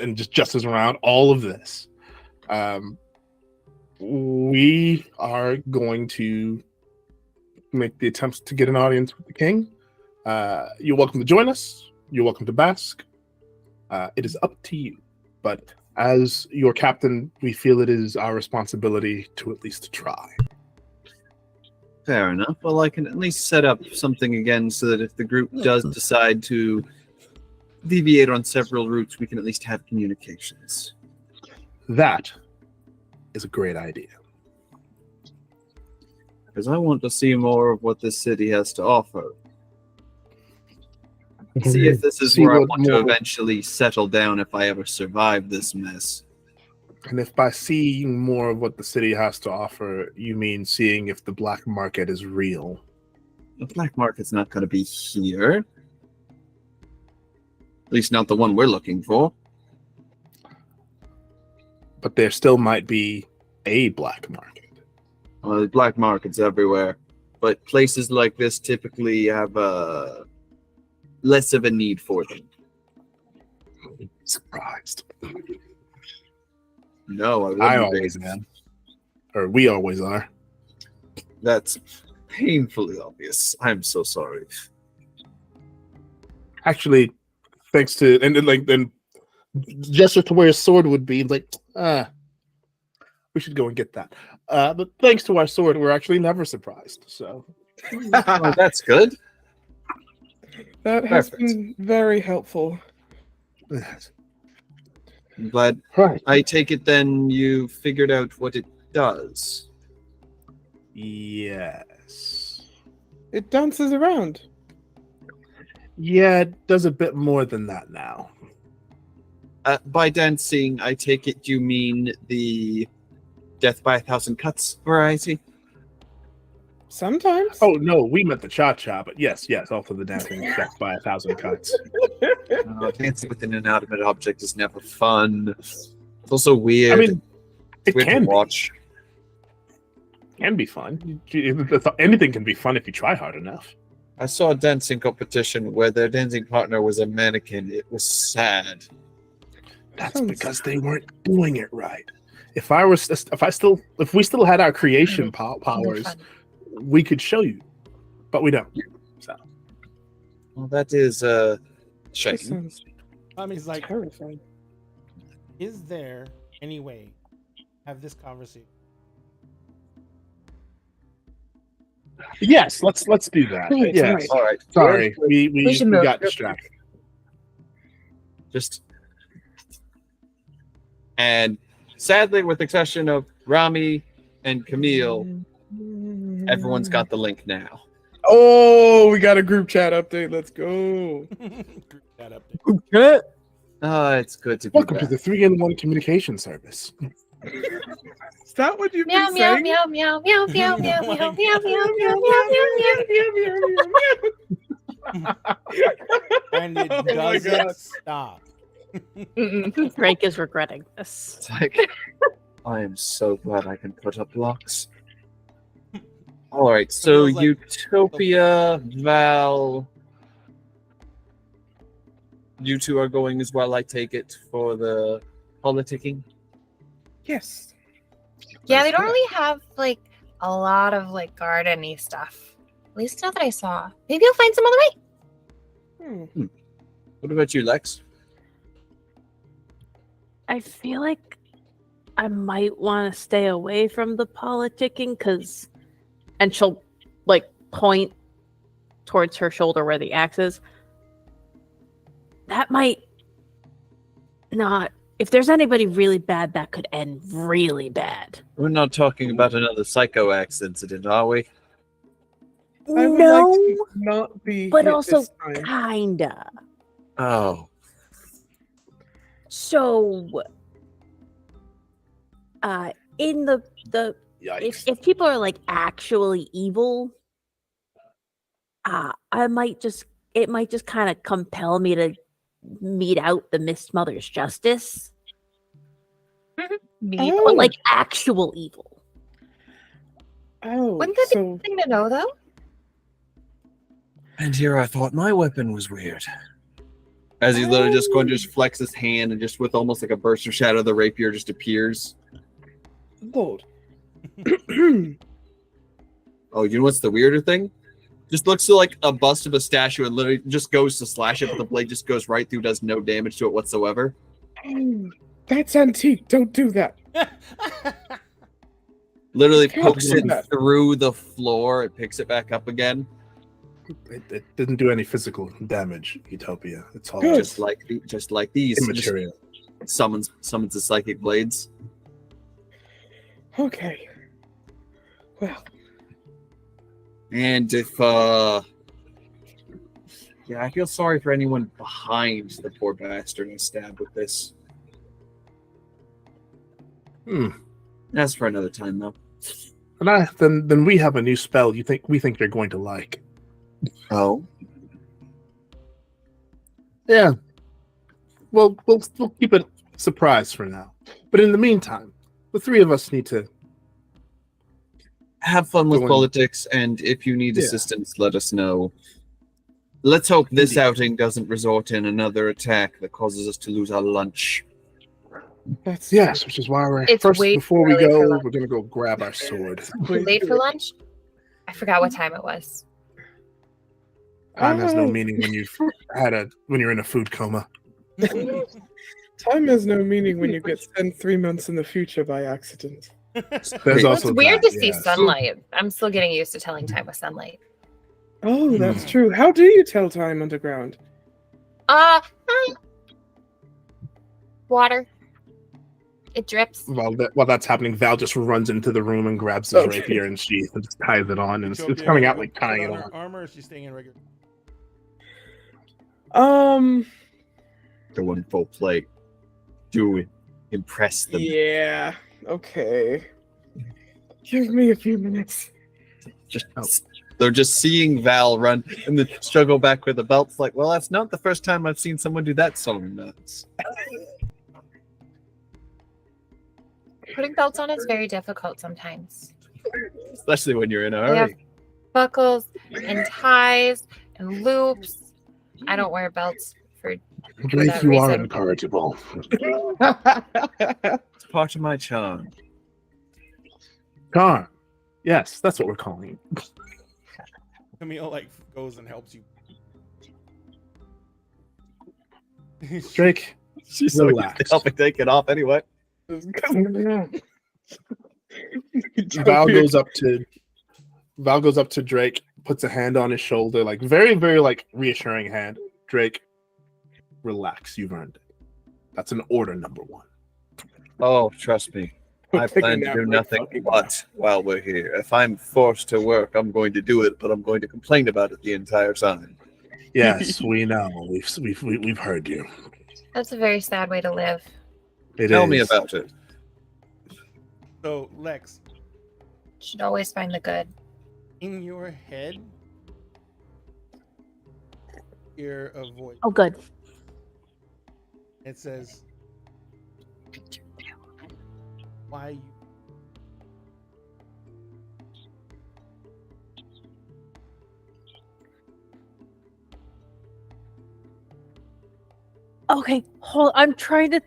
and just justice around all of this. We are going to make the attempts to get an audience with the king. You're welcome to join us. You're welcome to bask. It is up to you. But as your captain, we feel it is our responsibility to at least try. Fair enough. Well, I can at least set up something again so that if the group does decide to deviate on several routes, we can at least have communications. That is a great idea. Because I want to see more of what this city has to offer. See if this is See where I what want to more- eventually settle down if I ever survive this mess. And if by seeing more of what the city has to offer, you mean seeing if the black market is real. The black market's not going to be here. At least not the one we're looking for. But there still might be a black market. Well, the black market's everywhere. But places like this typically have less of a need for them. Surprised. No, I I wouldn't be. always am. Or we always are. That's painfully obvious. I'm so sorry. Actually, thanks to and then gesture to where his sword would be, like, we should go and get that. But thanks to our sword, we're actually never surprised. So Well, that's good. That has Perfect. been very helpful. I'm glad. right. I take it then you figured out what it does. Yes. It dances around. Yeah, it does a bit more than that now. By dancing, I take it you mean the death by 1,000 cuts variety? Sometimes. Oh no, we meant the cha-cha, but yes, also the dancing death by 1,000 cuts. Dancing with an inanimate object is never fun. It's also weird. I mean, it It's weird can to watch. be fun. Anything can be fun if you try hard enough. I saw a dancing competition where their dancing partner was a mannequin. It was sad. That's Sounds- because they weren't doing it right. If we still had our creation powers, Fun. we could show you, but we don't. So Well, that is That shame. sounds I mean, it's like, terrifying. is there any way to have this conversation? yes, let's do that. Right, Yes. right. All right. Sorry, we should move. got distracted. Just and sadly, with the exception of Rami and Camille, everyone's got the link now. Oh, we got a group chat update. Let's go. Group that up. It's good to be Welcome to back. the 3-in-1 communication service. Is that what you've Meow been meow saying? meow meow meow meow meow Oh meow my meow meow meow meow. And it Oh my doesn't God. stop. Frank is regretting this. It's like I am so glad I can put up blocks. All right, so Feels like- Utopia, Val, you two are going as well. I take it for the politicking. Yes. Yeah, they That's don't really have like a lot of like garden-y stuff. At least not that I saw. Maybe I'll find some other way. Hmm. What about you, Lex? I feel like I might want to stay away from the politicking because, and she'll like point towards her shoulder where the axe is. That might not. If there's anybody really bad, that could end really bad. We're not talking about another Psycho Axe incident, are we? I would No, like to not be but hit also this time. kinda. Oh. So, in the Yikes. if people are like actually evil, I might just it might just kind of compel me to mete out the Mist Mother's justice, Oh. but like actual evil. Oh, Wouldn't that be so something to know, though? And here I thought my weapon was weird. As he's literally just going to just flex his hand and just with almost like a burst of shadow, the rapier just appears. Lord. Oh, you know what's the weirder thing? Just looks like a bust of a statue and literally just goes to slash it, but the blade just goes right through, does no damage to it whatsoever. That's antique. Don't do that. Literally Can't pokes do it that. through the floor. It picks it back up again, It didn't do any physical damage, Utopia. It's all Good. just like these. Just immaterial. summons the psychic blades. Okay. Well, And if yeah, I feel sorry for anyone behind the poor bastard I stabbed with this. That's for another time though. And then we have a new spell we think you're going to like. Oh. Yeah. Well, we'll keep it a surprise for now. But in the meantime, the three of us need to. Have fun with Go on. politics, and if you need Yeah. assistance, let us know. Let's hope this Indeed. outing doesn't result in another attack that causes us to lose our lunch. that's Yes, which is why we're It's first way before we too early for go, lunch. we're gonna go grab our sword. Too late for lunch? I forgot what time it was. Time has no Oh. meaning when you're in a food coma. Time has no meaning when you get sent 3 months in the future by accident. There's Well, also It's weird that, to see yes. sunlight. I'm still getting used to telling time with sunlight. Oh, that's true. How do you tell time underground? Uh, water. It drips. While that's happening, Val just runs into the room and grabs his Okay. rapier and sheath and just ties it on, and it's Utopia, coming out put- like put tying it on her on. armor, or is she staying in regular? Go in full play. Do it. Impress them. Yeah. Okay. Give me a few minutes. Just, they're just seeing Val run and then struggle back with the belts. Like, well, that's not the first time I've seen someone do that song nuts. Putting belts on is very difficult sometimes. Especially when you're in a They have hurry. buckles and ties and loops. I don't wear belts for Drake, that you are reason. incorrigible. It's part of my charm. Car. Yes, that's what we're calling it. Camille like goes and helps you. Drake, She's so used Relax. to helping take it off anyway. Val goes up to Drake, puts a hand on his shoulder, like very, very like reassuring hand. Drake, relax, you've earned it. That's an order number one. Oh, trust me. I Taking plan to that do right nothing fucking but while we're here. If I'm forced to work, I'm going to do it, but I'm going to complain about it the entire time. Yes, we know. We've heard you. That's a very sad way to live. Tell me about it. So Lex, Should always find the good. in your head, hear a voice. Oh, good. It says, "Why you?" Okay, hold. I'm trying to.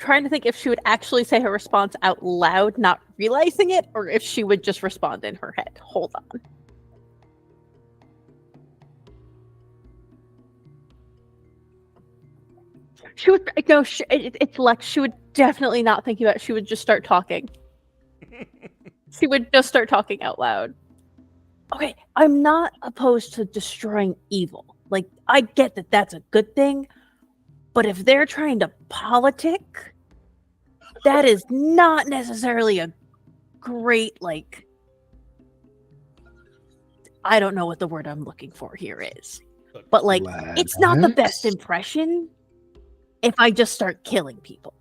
trying to think if she would actually say her response out loud, not realizing it, or if she would just respond in her head. Hold on. She would no. It's Lex. She would definitely not think about it. She would just start talking. She would just start talking out loud. Okay, I'm not opposed to destroying evil. Like, I get that that's a good thing, but if they're trying to politic, that is not necessarily a great, like, I don't know what the word I'm looking for here is. But, like, it's not the best Lex? impression if I just start killing people.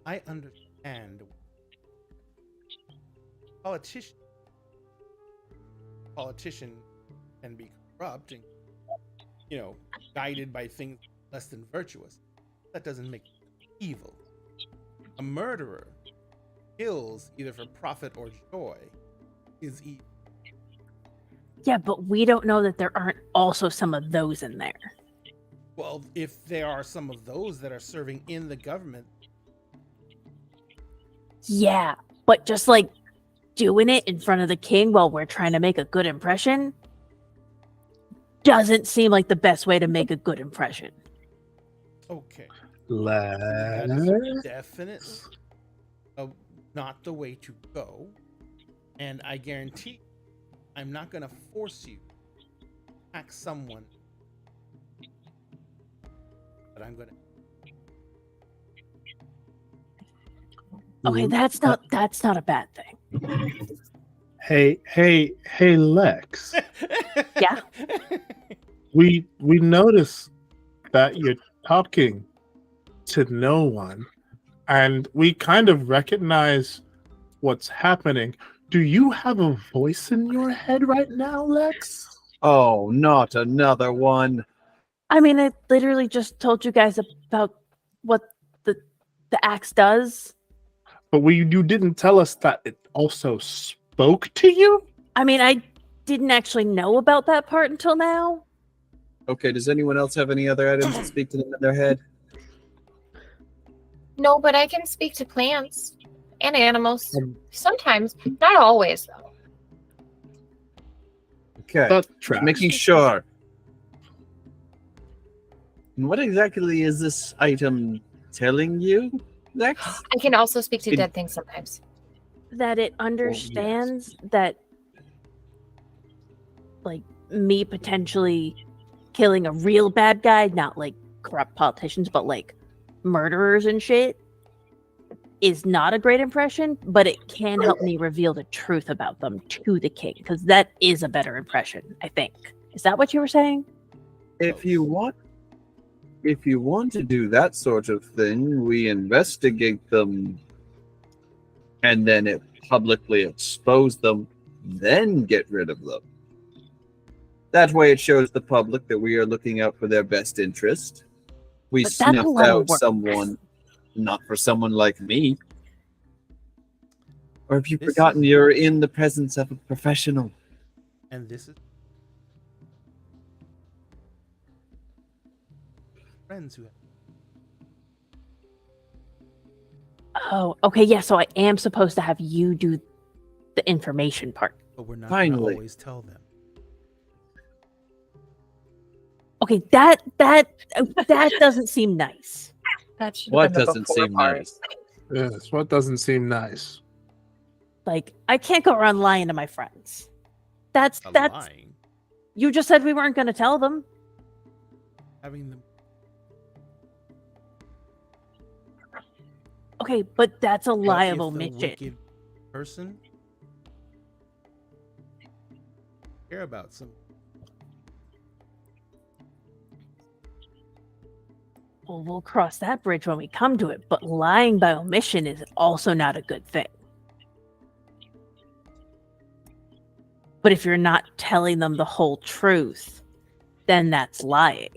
I understand. Politician can be corrupt and, guided by things less than virtuous. That doesn't make them evil. A murderer kills either for profit or joy is evil. Yeah, but we don't know that there aren't also some of those in there. Well, if there are some of those that are serving in the government, Yeah, but just like doing it in front of the king while we're trying to make a good impression doesn't seem like the best way to make a good impression. okay, that is Lex? definitely not the way to go. And I guarantee I'm not going to force you to attack someone, but I'm going to. Okay, that's not a bad thing. Hey, Lex. Yeah? We notice that you're talking to no one, and we kind of recognize what's happening. Do you have a voice in your head right now, Lex? Oh, not another one. I mean, I literally just told you guys about what the axe does. But you didn't tell us that it also spoke to you? I mean, I didn't actually know about that part until now. Okay, does anyone else have any other items that speak to them in their head? No, but I can speak to plants and animals. Um, Sometimes, not always, though. Okay, That tracks. making sure. And what exactly is this item telling you, Lex? I can also speak to It- dead things sometimes. That it understands that, like, me potentially killing a real bad guy, not like corrupt politicians, but like murderers and shit, is not a great impression, but it can help me reveal the truth about them to the king, because that is a better impression, I think. Is that what you were saying? If you want to do that sort of thing, we investigate them and then publicly expose them, then get rid of them. That way it shows the public that we are looking out for their best interest. We But that's a snuffed lot of out work. someone, not for someone like me. Or have you This forgotten is- you're in the presence of a professional? And this is friends who have. Oh, okay, yeah, so I am supposed to have you do the information part. But we're not going to Finally. always tell them. Okay, that doesn't seem nice. That should What doesn't seem nice? Yes, what doesn't seem nice? Like, I can't go around lying to my friends. That's Lying, you just said we weren't going to tell them. having them. Okay, but that's a But if liable the mission. wicked person care about some. Well, we'll cross that bridge when we come to it, but lying by omission is also not a good thing. But if you're not telling them the whole truth, then that's lying.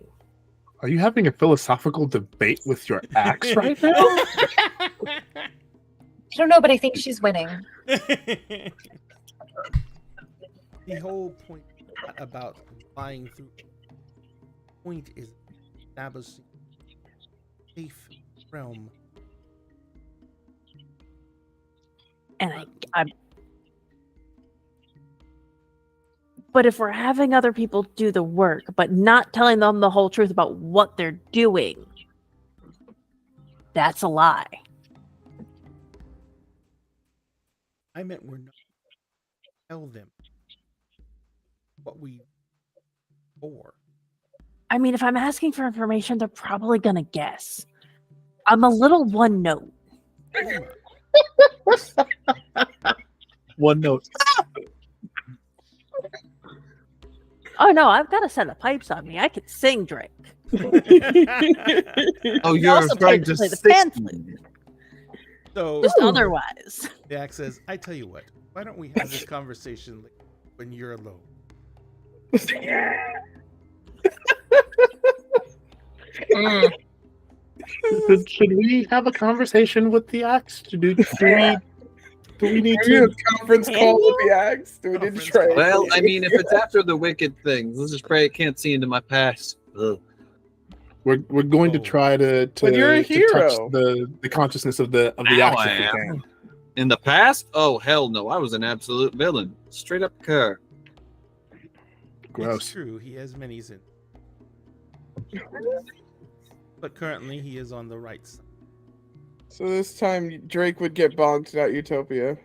Are you having a philosophical debate with your axe right now? I don't know, but I think she's winning. The whole point about lying through point is establishing a safe realm And I'm. But if we're having other people do the work, but not telling them the whole truth about what they're doing, that's a lie. I meant we're not tell them what we for. I mean, if I'm asking for information, they're probably gonna guess. I'm a little one note. One note. Oh no, I've got a set of pipes on me. I can sing, Drake. Oh, I you're also trying to play the sing. fan flute. So Just otherwise. Dak says, I tell you what, why don't we have this conversation when you're alone? Mm. Should we have a conversation with the axe? Do we need Do we need to? a conference call with the axe? Do we need to Conference try? call. Well, I mean, if it's after the wicked things, let's just pray it can't see into my past. Ugh. We're going to Oh. try to But you're a to touch hero. the consciousness of the Now axe I if we am. can. In the past? Oh, hell no. I was an absolute villain. Straight up cur. It's Gross. true, he has many sins. But currently he is on the right side. So this time Drake would get bonked, not Utopia.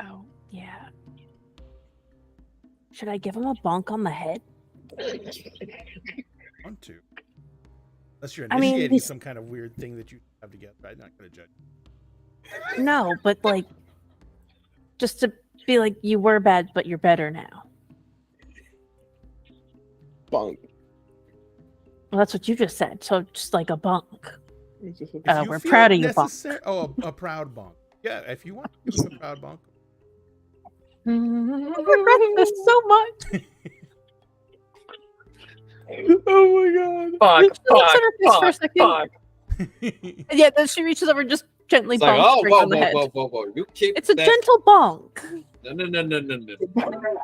Oh, yeah. Should I give him a bonk on the head? Want to. Unless you're I mean, initiating he's- some kind of weird thing that you have to get. I'm not gonna judge. No, but like, just to be like, you were bad, but you're better now. Bonk. Well, that's what you just said. So just like a bonk. It's just a- If you We're feel proud of you, bonk. necessary- Oh, a proud bonk. Yeah, if you want to give him a proud bonk. I regret this so much. Oh my god. Fuck, She looks at her face for a fuck, second. fuck. Yeah, then she reaches over and just gently It's like, bonks oh, Drake whoa, on the whoa, head. whoa, whoa, whoa. You keep It's a that. gentle bonk. No.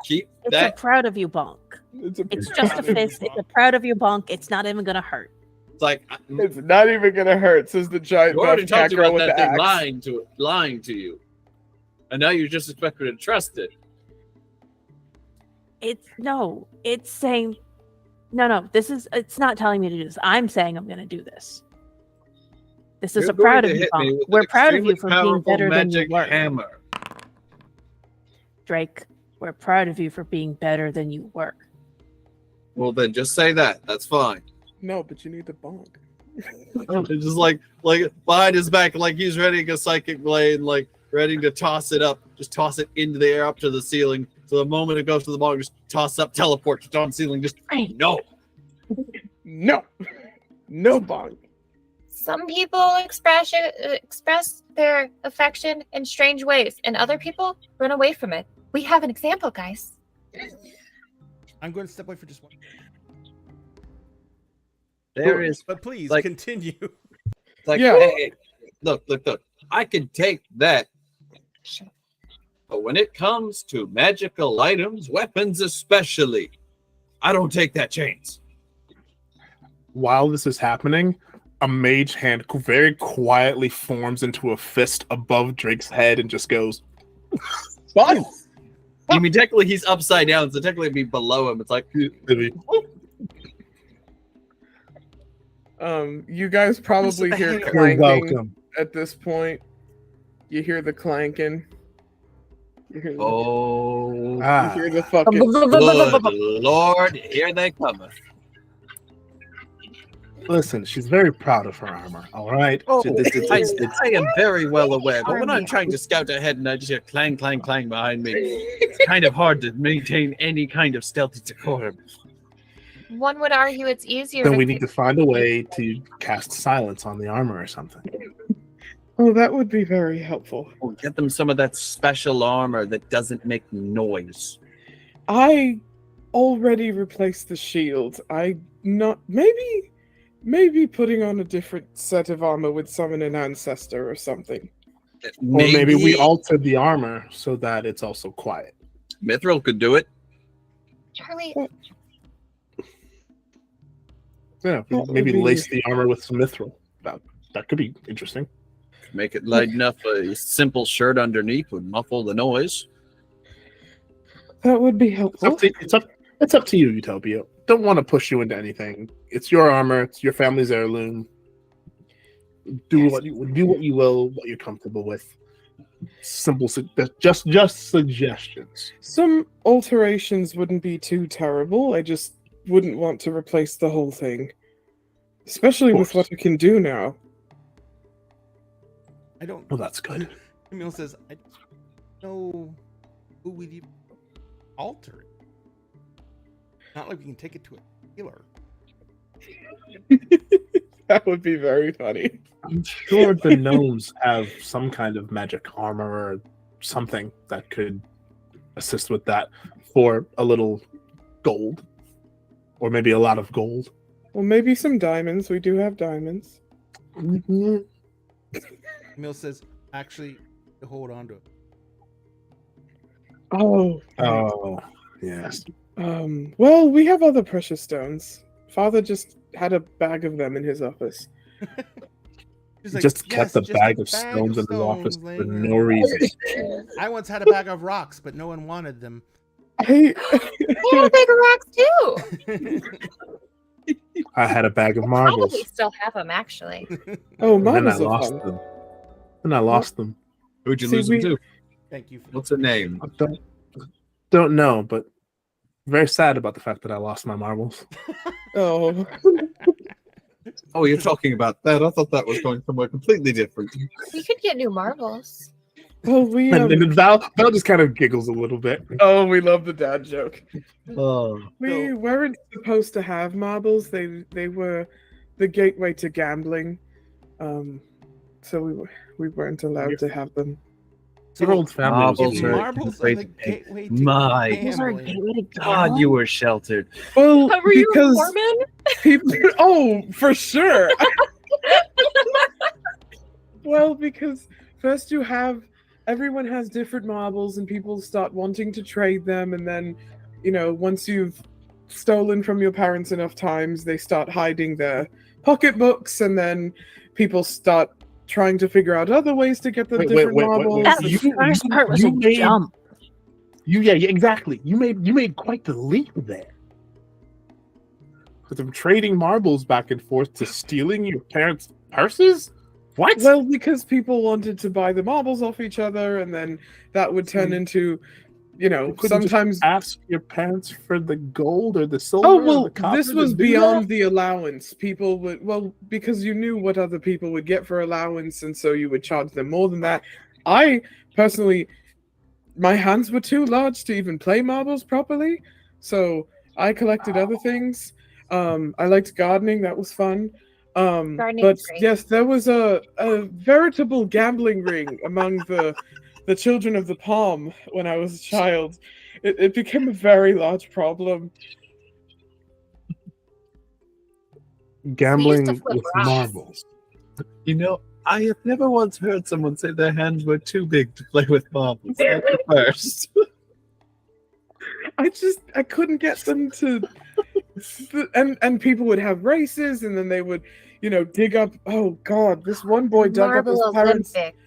Keep It's that. a proud of you bonk. It's, a It's just a fist. It's a proud of you bonk. It's not even gonna hurt. It's like, It's not even gonna hurt, says the giant you already buff talked cat girl about with that the thing axe. lying to you. And now you just expect me to trust it. It's saying no. It's not telling me to do this. I'm saying I'm gonna do this. This is You're a proud going of to you hit me bonk. with We're an proud of you extremely for being powerful better than you magic were. hammer. Drake, we're proud of you for being better than you were. Well, then just say that. That's fine. No, but you need the bonk. It's just like behind his back, like he's ready a psychic blade, like ready to toss it up. Just toss it into the air up to the ceiling. So the moment it goes to the ball, just toss up, teleport to on ceiling. Just Right. no. No. No bonk. Some people express their affection in strange ways, and other people run away from it. We have an example, guys. I'm going to step away for just one. There is But please like- continue. like, Yeah. hey, look. I can take that. But when it comes to magical items, weapons especially, I don't take that chance. While this is happening, a mage hand very quietly forms into a fist above Drake's head and just goes, "Fine." I mean, technically he's upside down, so technically it'd be below him. It's like, You guys probably hear You're You're clanking welcome. at this point. You hear the clanking. You hear the, oh, you Ah, hear the fucking. good Lord, here they come. listen, she's very proud of her armor. All right. Oh, It's- I am very well aware, but when I'm trying to scout ahead and I just hear clang, clang, clang behind me, it's kind of hard to maintain any kind of stealthy decorum. One would argue it's easier. then to we need to find a way to cast silence on the armor or something. Oh, that would be very helpful. Or get them some of that special armor that doesn't make noise. I already replaced the shield. Maybe putting on a different set of armor would summon an ancestor or something. Or maybe we altered the armor so that it's also quiet. Mithril could do it. Charlie, Yeah, That maybe would be- lace the armor with some mithril. That could be interesting. Make it light enough. A simple shirt underneath would muffle the noise. That would be helpful. It's up to you, Utopia. Don't want to push you into anything. It's your armor. It's your family's heirloom. Do what you will, what you're comfortable with. Simple, just suggestions. Some alterations wouldn't be too terrible. I just wouldn't want to replace the whole thing, especially with what we can do now. I don't. Well, that's good. Emil says, I don't know who we'd even alter it. Not like we can take it to a healer. That would be very funny. I'm sure the gnomes have some kind of magic armor or something that could assist with that for a little gold. Or maybe a lot of gold. Well, maybe some diamonds. We do have diamonds. Mhm. Emil says, actually, hold on to it. Oh. Oh, yes. Well, we have other precious stones. Father just had a bag of them in his office. He's He like, just kept "Yes, a just bag of stones in his office stones for laying no around." reason. I once had a bag of rocks, but no one wanted them. Hey, Yeah, big rocks too. I had a bag of marbles. Probably still have them actually. oh, And then I marbles are lost fun. them. And I lost them. Who'd you See, lose them we- to? Thank you. For What's the name? I don't know, but very sad about the fact that I lost my marbles. Oh, Oh, you're talking about that. I thought that was going somewhere completely different. We could get new marbles. well, we And then Val just kind of giggles a little bit. oh, we love the dad joke. Oh, We weren't supposed to have marbles. They were the gateway to gambling. So we weren't allowed to have them. Your old family was Marbles if are weird. marbles are the great. gateway to My gambling. God, you were sheltered. Well, Were you a because Mormon? people. Oh, for sure. Well, because first everyone has different marbles, and people start wanting to trade them, and then, once you've stolen from your parents enough times, they start hiding their pocketbooks, and then people start trying to figure out other ways to get the Wait, different wait, wait, marbles. wait. That You- first part was you a made- jump. Yeah, exactly. You made quite the leap there. From trading marbles back and forth to stealing your parents' purses? What? Well, because people wanted to buy the marbles off each other, and then that would turn into, You couldn't just sometimes. ask your parents for the gold or the silver. Oh or well, the copper this to was do beyond that? the allowance. People would because you knew what other people would get for allowance, and so you would charge them more than that. I personally, my hands were too large to even play marbles properly, so I collected other things. I liked gardening; that was fun. Gardening But is great. yes, there was a veritable gambling ring among the children of the Palm when I was a child. It became a very large problem. Gambling flip with rocks. marbles. I have never once heard someone say their hands were too big to play with marbles. That's the first. I couldn't get them to, and people would have races, and then they would, dig up. Oh God, this one boy dug up his Marble parents. Olympics.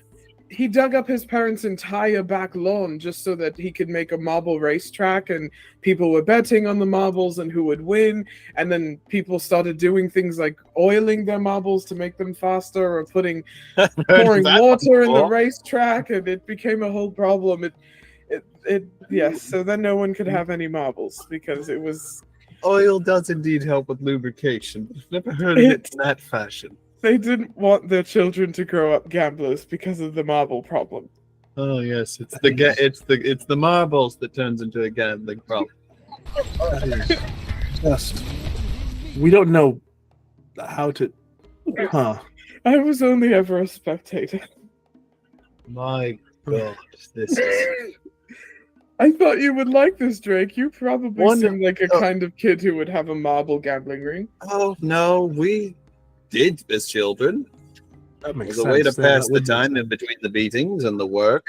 He dug up his parents' entire back lawn just so that he could make a marble racetrack, and people were betting on the marbles and who would win. And then people started doing things like oiling their marbles to make them faster, or pouring water in the racetrack, and it became a whole problem. Yes. So then no one could have any marbles because it was. Oil does indeed help with lubrication. I've never heard of it in that fashion. They didn't want their children to grow up gamblers because of the marble problem. Oh yes, it's the marbles that turns into a gambling problem. Just we don't know how to. Huh? I was only ever a spectator. My God, this is. I thought you would like this, Drake. You probably One- seem like a oh. kind of kid who would have a marble gambling ring. Oh no, we did as children. That It makes was a way to sense. Yeah, pass that the would make time sense. in between the beatings and the work.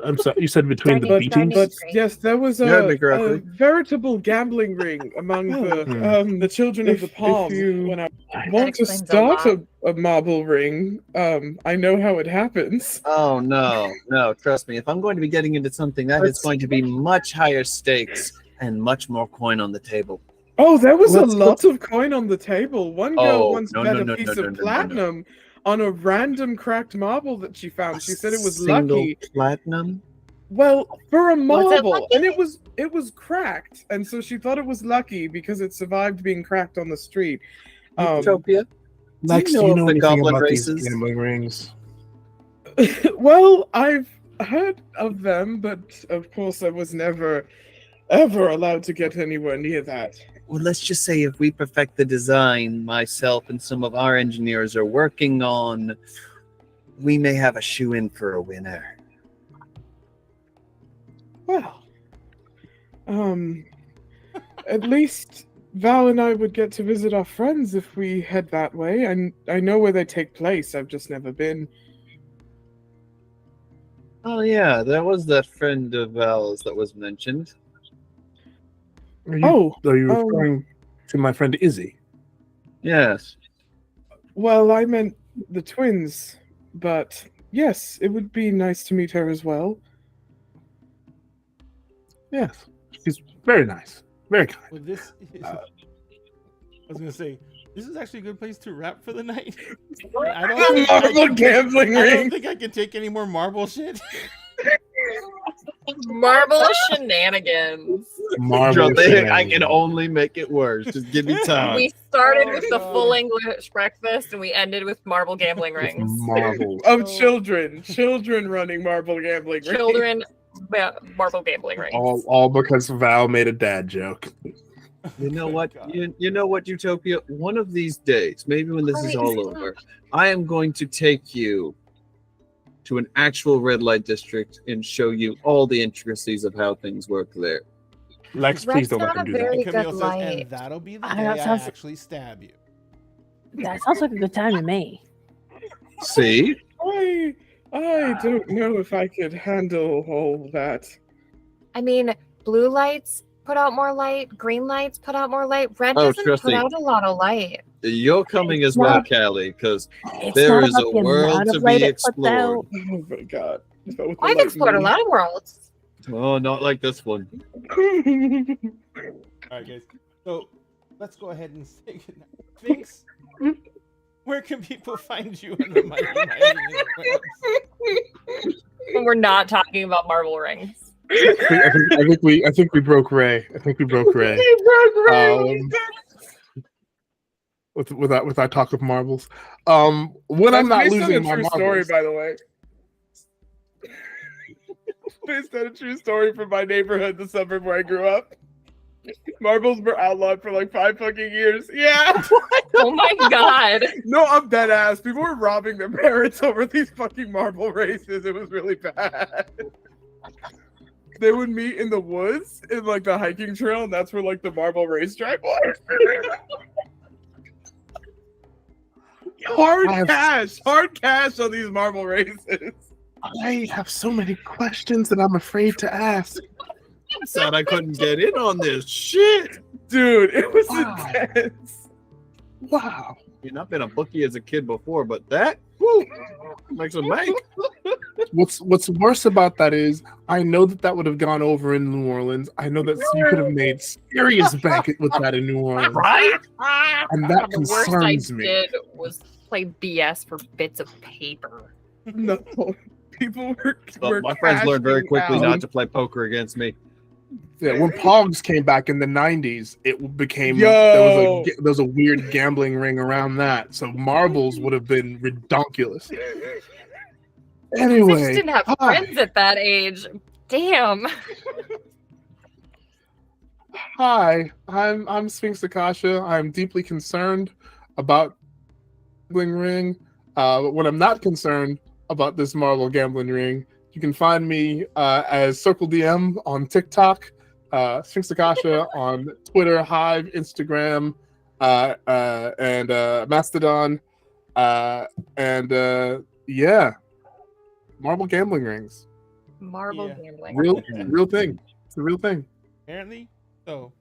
I'm sorry. You said between the Darn it, B darn teams. it. But yes, there was Yeah, a McGrath. veritable gambling ring among the children of the palm. When I want to explains a start lot. a marble ring, I know how it happens. Oh no, no, trust me. If I'm going to be getting into something, that is going to be much higher stakes and much more coin on the table. Oh, there was Let's- a lot of coin on the table. One girl Oh, once no, bet no, a no, piece no, no, of no, no, no. platinum on a random cracked marble that she found. She said it was Single lucky. platinum. Well, for a Was it marble, and lucky? it was cracked, and so she thought it was lucky because it survived being cracked on the street. Utopia. Lex, know do you of know the anything goblin about races? these gambling rings? Well, I've heard of them, but of course I was never ever allowed to get anywhere near that. Well, let's just say if we perfect the design, myself and some of our engineers are working on, we may have a shoe in for a winner. Well, at least Val and I would get to visit our friends if we head that way. I know where they take place. I've just never been. Oh yeah, that was that friend of Val's that was mentioned. Are you, Oh, are you referring to my friend Izzy? Yes. well, I meant the twins, but yes, it would be nice to meet her as well. Yes, she's very nice, very kind. Well, this is, I was gonna say this is actually a good place to wrap for the night. I don't think I Marble can- gambling I don't ring. think I can take any more marble shit. Marble shenanigans. Marvel. I can only make it worse. Just give me time. We started Oh, with the God. full English breakfast and we ended with marble gambling rings. Marvel. Of children running marble gambling rings. Children, marble gambling rings. All because Val made a dad joke. You know Oh, what? God. You know what, Utopia? One of these days, maybe when this is all over, I am going to take you to an actual red light district and show you all the intricacies of how things work there. Lex, Red's please don't let not them a do that. very And Camille good says, light. and that'll be the I day know, I sounds- actually stab you. That sounds like a good time to me. See? I don't know if I could handle all that. I mean, blue lights put out more light, green lights put out more light. Red Oh, doesn't trust put me. out a lot of light. You're coming as It's well, not- Callie, because It's there not is about a the world amount to of light be it puts explored. out. Oh my god. Is that what the I've light explored a means? lot of worlds. Oh, not like this one. All right, guys. So let's go ahead and say goodnight. Finks, where can people find you in the Mighty Mighty Webs? And we're not talking about marble rings. I think we broke Ray. I think we broke Ray. With our talk of marbles. When I'm not That's based on losing a my true marbles. story, by the way. Based on a true story from my neighborhood, the suburb where I grew up. Marbles were outlawed for like 5 fucking years. Yeah. Oh my god. No, I'm dead ass. People were robbing their parents over these fucking marble races. It was really bad. They would meet in the woods in like the hiking trail, and that's where like the marble racetrack was. Hard cash on these marble races. I have so many questions that I'm afraid to ask. I said I couldn't get in on this shit. Dude, it was Wow. intense. Wow. You've not been a bookie as a kid before, but that woo, makes a make. What's worse about that is I know that would have gone over in New Orleans. I know that you could have made serious bank with that in New Orleans. Right? And that The worst I concerns me. did was play BS for bits of paper. No. People were But my friends learned very cashing quickly out. not to play poker against me. Yeah, when Pogs came back in the '90s, it became Yo. there was a weird gambling ring around that. So marbles would have been redonkulous. I Anyway, just didn't have hi. friends at that age. Damn. Hi, I'm Sphinx Akasha. I'm deeply concerned about gambling ring. When I'm not concerned about this marble gambling ring, you can find me as Circle DM on TikTok, Sphinx Akasha on Twitter, Hive, Instagram, and Mastodon, and yeah, marble gambling rings. Marble Yeah. gambling. Real thing. It's a real thing. Apparently, so.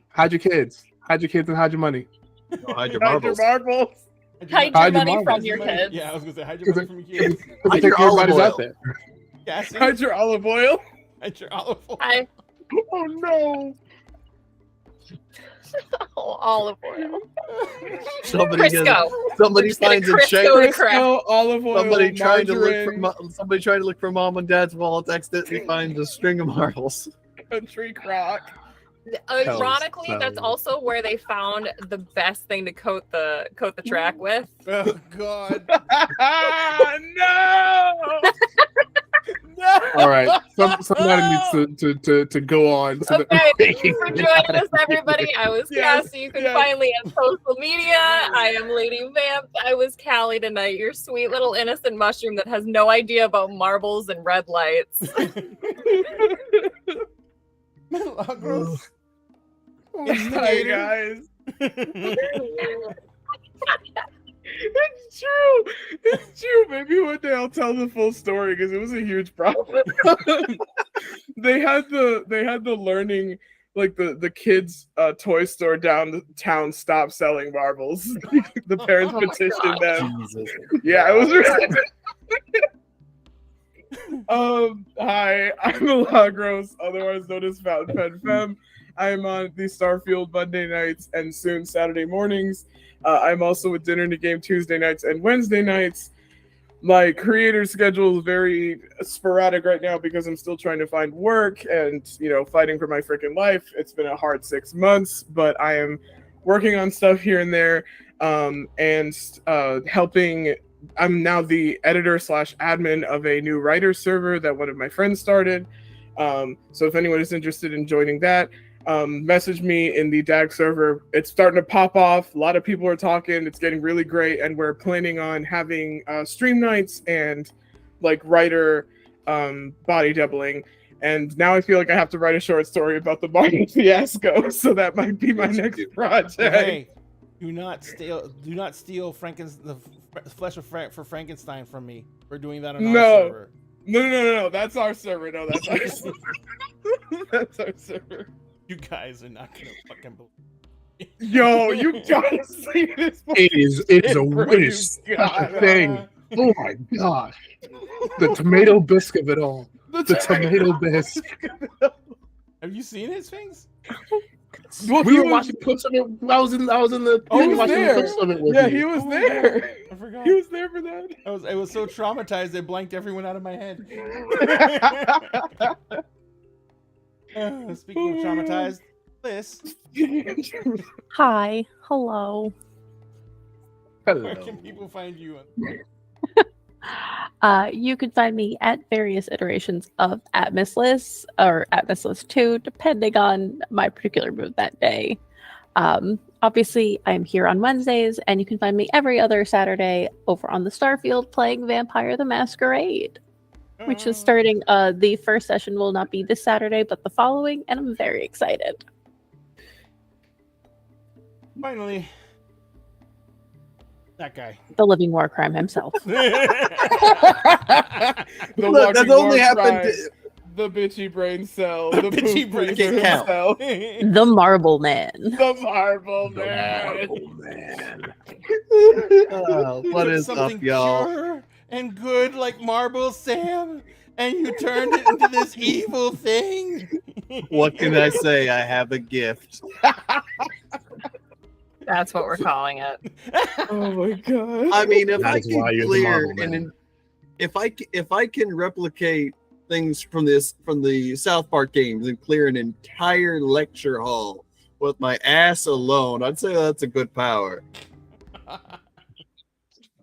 Hide your kids. Hide your kids and hide your money. Hide your Hide your marbles. marbles. Hide Hide your your money marbles. from your kids. Yeah, I was gonna say hide your money from your kids. Because Hide they your think everybody's olive out oil. there. Yeah, see? Hide your olive oil. Hide your olive oil. I Oh no. Olive oil. Somebody Crisco. somebody Just get a finds a Crisco check. to crack. Crisco, olive oil, Somebody trying to look for margarine, somebody trying to look for mom and dad's wallets accidentally finds a string of marbles. country crock. Ironically, that's so- also where they found the best thing to coat the track with. Oh God. No. No. All right. Somebody needs to go on. So that Okay, we thank you for can joining get out us, of here. everybody. I was Yes, Cassie. You can yes. find me on social media. I am Lady Vamp. I was Callie tonight, your sweet little innocent mushroom that has no idea about marbles and red lights. Milagros. Hi Instigator. guys. It's true. It's true. Maybe one day I'll tell the full story because it was a huge problem. they had the learning, like the kids toy store downtown stopped selling marbles. The parents Oh my petitioned God. them. Jesus. Yeah, it was really hi, I'm Milagros, otherwise known as Fountain Pen Femme. I'm on the Starfield Monday nights and soon Saturday mornings. I'm also with Dinner in the Game Tuesday nights and Wednesday nights. My creator schedule is very sporadic right now because I'm still trying to find work and, fighting for my freaking life. It's been a hard 6 months, but I am working on stuff here and there, and helping. I'm now the editor / admin of a new writer server that one of my friends started. So if anyone is interested in joining that, message me in the DAG server. It's starting to pop off. A lot of people are talking. It's getting really great, and we're planning on having stream nights and like writer body doubling. And now I feel like I have to write a short story about the Marvel fiasco, so that might be my next project. Hey, do not steal the flesh of for Frankenstein from me. We're doing that on our No. server. No. That's our server. No, that's our server. That's our server. You guys are not gonna fucking believe. Yo, you gotta see this. It is a bro, wish. you Such a gotta. thing. Oh my gosh. The tomato bisque of it all. The tomato bisque. Have you seen his things? Well, We he were was- watching clips of it. I was in the Oh, he was watching there. clips of it with Yeah, you. he was Oh, there. I forgot. He was there for that. I was so traumatized it blanked everyone out of my head. Speaking of traumatized, Liz, Hi. Hello. where can people find you? You can find me at various iterations of @MissLiz or @MissLiz2, depending on my particular mood that day. Obviously, I'm here on Wednesdays, and you can find me every other Saturday over on the Starfield playing Vampire the Masquerade, which is starting. The first session will not be this Saturday, but the following, and I'm very excited. Finally, that guy. The living war crime himself. The Look, that's walking only war happened. cry, the bitchy brain cell. The The bitchy poop brain freezer cell. himself, The Marble Man. The marble The man. Marble Man. What is something up, y'all? pure and good like marble, Sam, and you turned it into this evil thing. What can I say? I have a gift. That's what we're calling it. Oh my god. I mean, if That I is can why you're the clear Marble and Man. if I can replicate things from the South Park games and clear an entire lecture hall with my ass alone, I'd say that's a good power.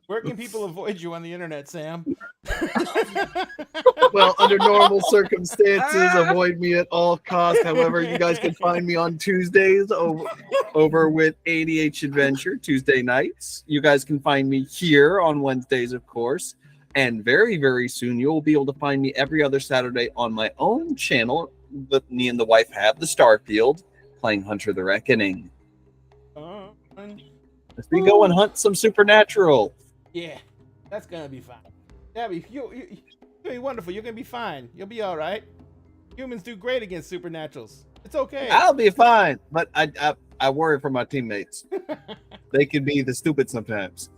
Where can people avoid you on the internet, Sam? Well, under normal circumstances, avoid me at all costs. However, you guys can find me on Tuesdays over with ADH Adventure Tuesday nights. You guys can find me here on Wednesdays, of course. And very, very soon, you'll be able to find me every other Saturday on my own channel that me and the wife have, the Starfield, playing Hunter the Reckoning. As we go and hunt some supernatural. Yeah, that's gonna be fun. Abby, gonna be wonderful. You're gonna be fine. You'll be all right. Humans do great against supernaturals. It's okay. I'll be fine, but I worry for my teammates. They can be the stupid sometimes.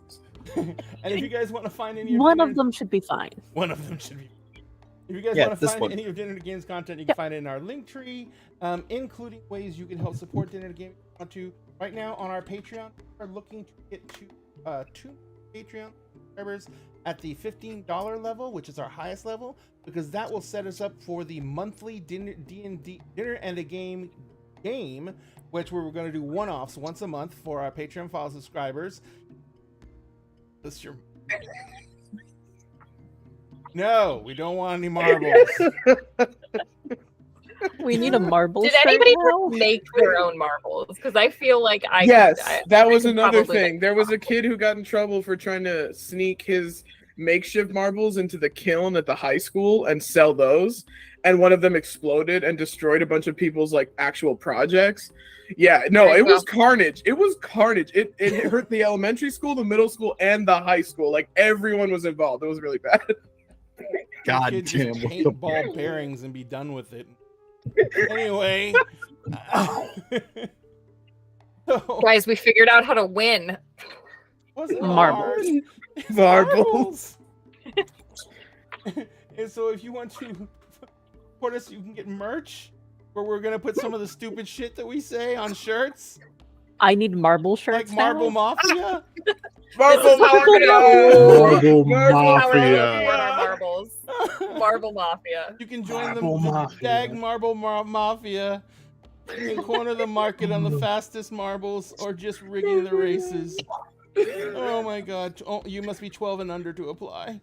And if you guys want to find any of One Dinner- of them should be fine. one of them should be. If you guys Yeah, want to this find one. any of Dinner to Games content, you can find it in our link tree, including ways you can help support Dinner to Games if you want to. Right now on our Patreon, we're looking to get to 2 Patreon subscribers at the $15 level, which is our highest level, because that will set us up for the monthly Dinner and a Game, which we're going to do one-offs once a month for our Patreon file subscribers. This your No, we don't want any marbles. We need a marble. Did right anybody now. make their own marbles? Because I feel like Yes, that was could another probably thing. make There was a kid who got in trouble for trying to sneak his makeshift marbles into the kiln at the high school and sell those. And one of them exploded and destroyed a bunch of people's like actual projects. Yeah, no, Very it was well. carnage. It was carnage. It hurt the elementary school, the middle school, and the high school. Like everyone was involved. It was really bad. God Kid, damn. just paint ball bearings and be done with it. Anyway, so, Guys, we figured out how to win. wasn't Marbles. hard. Marbles. And so, if you want to support us, you can get merch where we're gonna put some of the stupid shit that we say on shirts, I need marble shirts. like Marble now. Mafia. This is how we're gonna Marble how we're gonna Mafia. support our marbles. Marble Mafia. You can join Marble the Mafia. Dag Marble Mafia. You can corner the market on the fastest marbles or just rigging the races. Oh my god. Oh, you must be 12 and under to apply.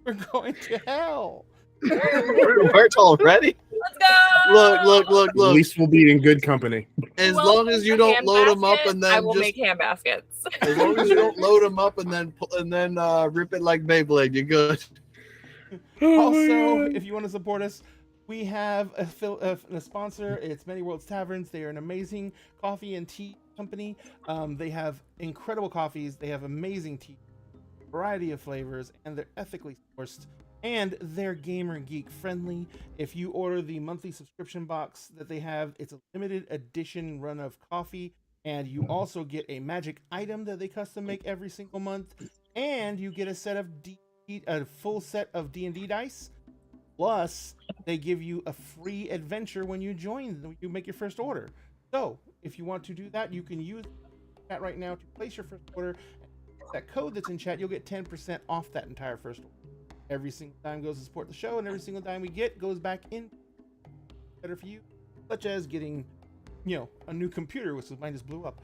We're going to hell. Worked already? Let's go! Look. At least we'll be in good company. As Well, long as you don't hand load them up basket, and I then will just make hand baskets. as long as you don't load them up and then rip it like Beyblade, you're good. Also, if you want to support us, we have a sponsor. It's Many Worlds Taverns. They are an amazing coffee and tea company. They have incredible coffees. They have amazing tea, variety of flavors, and they're ethically sourced. And they're gamer geek friendly. If you order the monthly subscription box that they have, it's a limited edition run of coffee. And you also get a magic item that they custom make every single month. And you get a set of a full set of D&D dice. Plus, they give you a free adventure when you join, when you make your first order. So, if you want to do that, you can use that right now to place your first order. That code that's in chat, you'll get 10% off that entire first order. Every single time goes to support the show, and every single time we get goes back in. Better for you, such as getting, a new computer, which mine just blew up.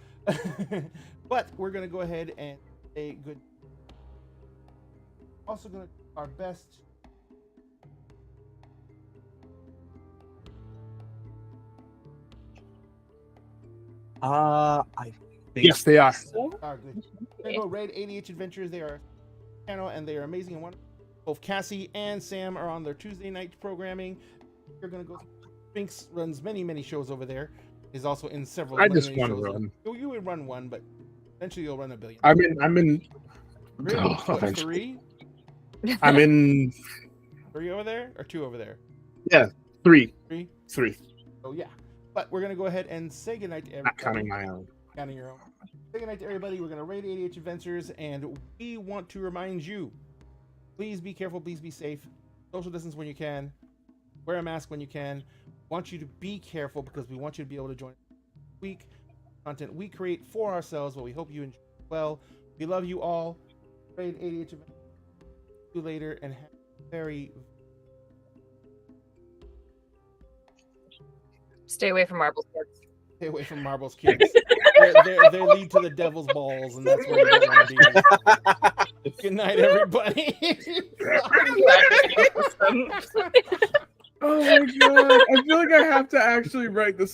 But we're gonna go ahead and say good. Also gonna do our best. I think Yes, they are. Are good. We're gonna go raid ADH Adventures. They are channel and they are amazing and wonderful. Both Cassie and Sam are on their Tuesday night programming. You're gonna go. Sphinx runs many shows over there. Is also in several. I just many want to shows. run. You would run one, but eventually you'll run a billion. I'm in. Really? Oh, What, eventually. 3? I'm in 3 over there or 2 over there? 3. 3. 3. Oh yeah. But we're gonna go ahead and say goodnight to everybody. Not counting my own. Counting your own. Say goodnight to everybody. We're gonna raid ADH Adventures, and we want to remind you: please be careful. Please be safe. Social distance when you can. Wear a mask when you can. Want you to be careful because we want you to be able to join week content we create for ourselves. But we hope you enjoy it well. We love you all. Raid ADH Adventures. See you later and have a very. Stay away from marbles, kids. Stay away from Marbles, kids. they lead to the devil's balls, and that's where you don't want to be. Good night, everybody. Oh my god! I feel like I have to actually write the story.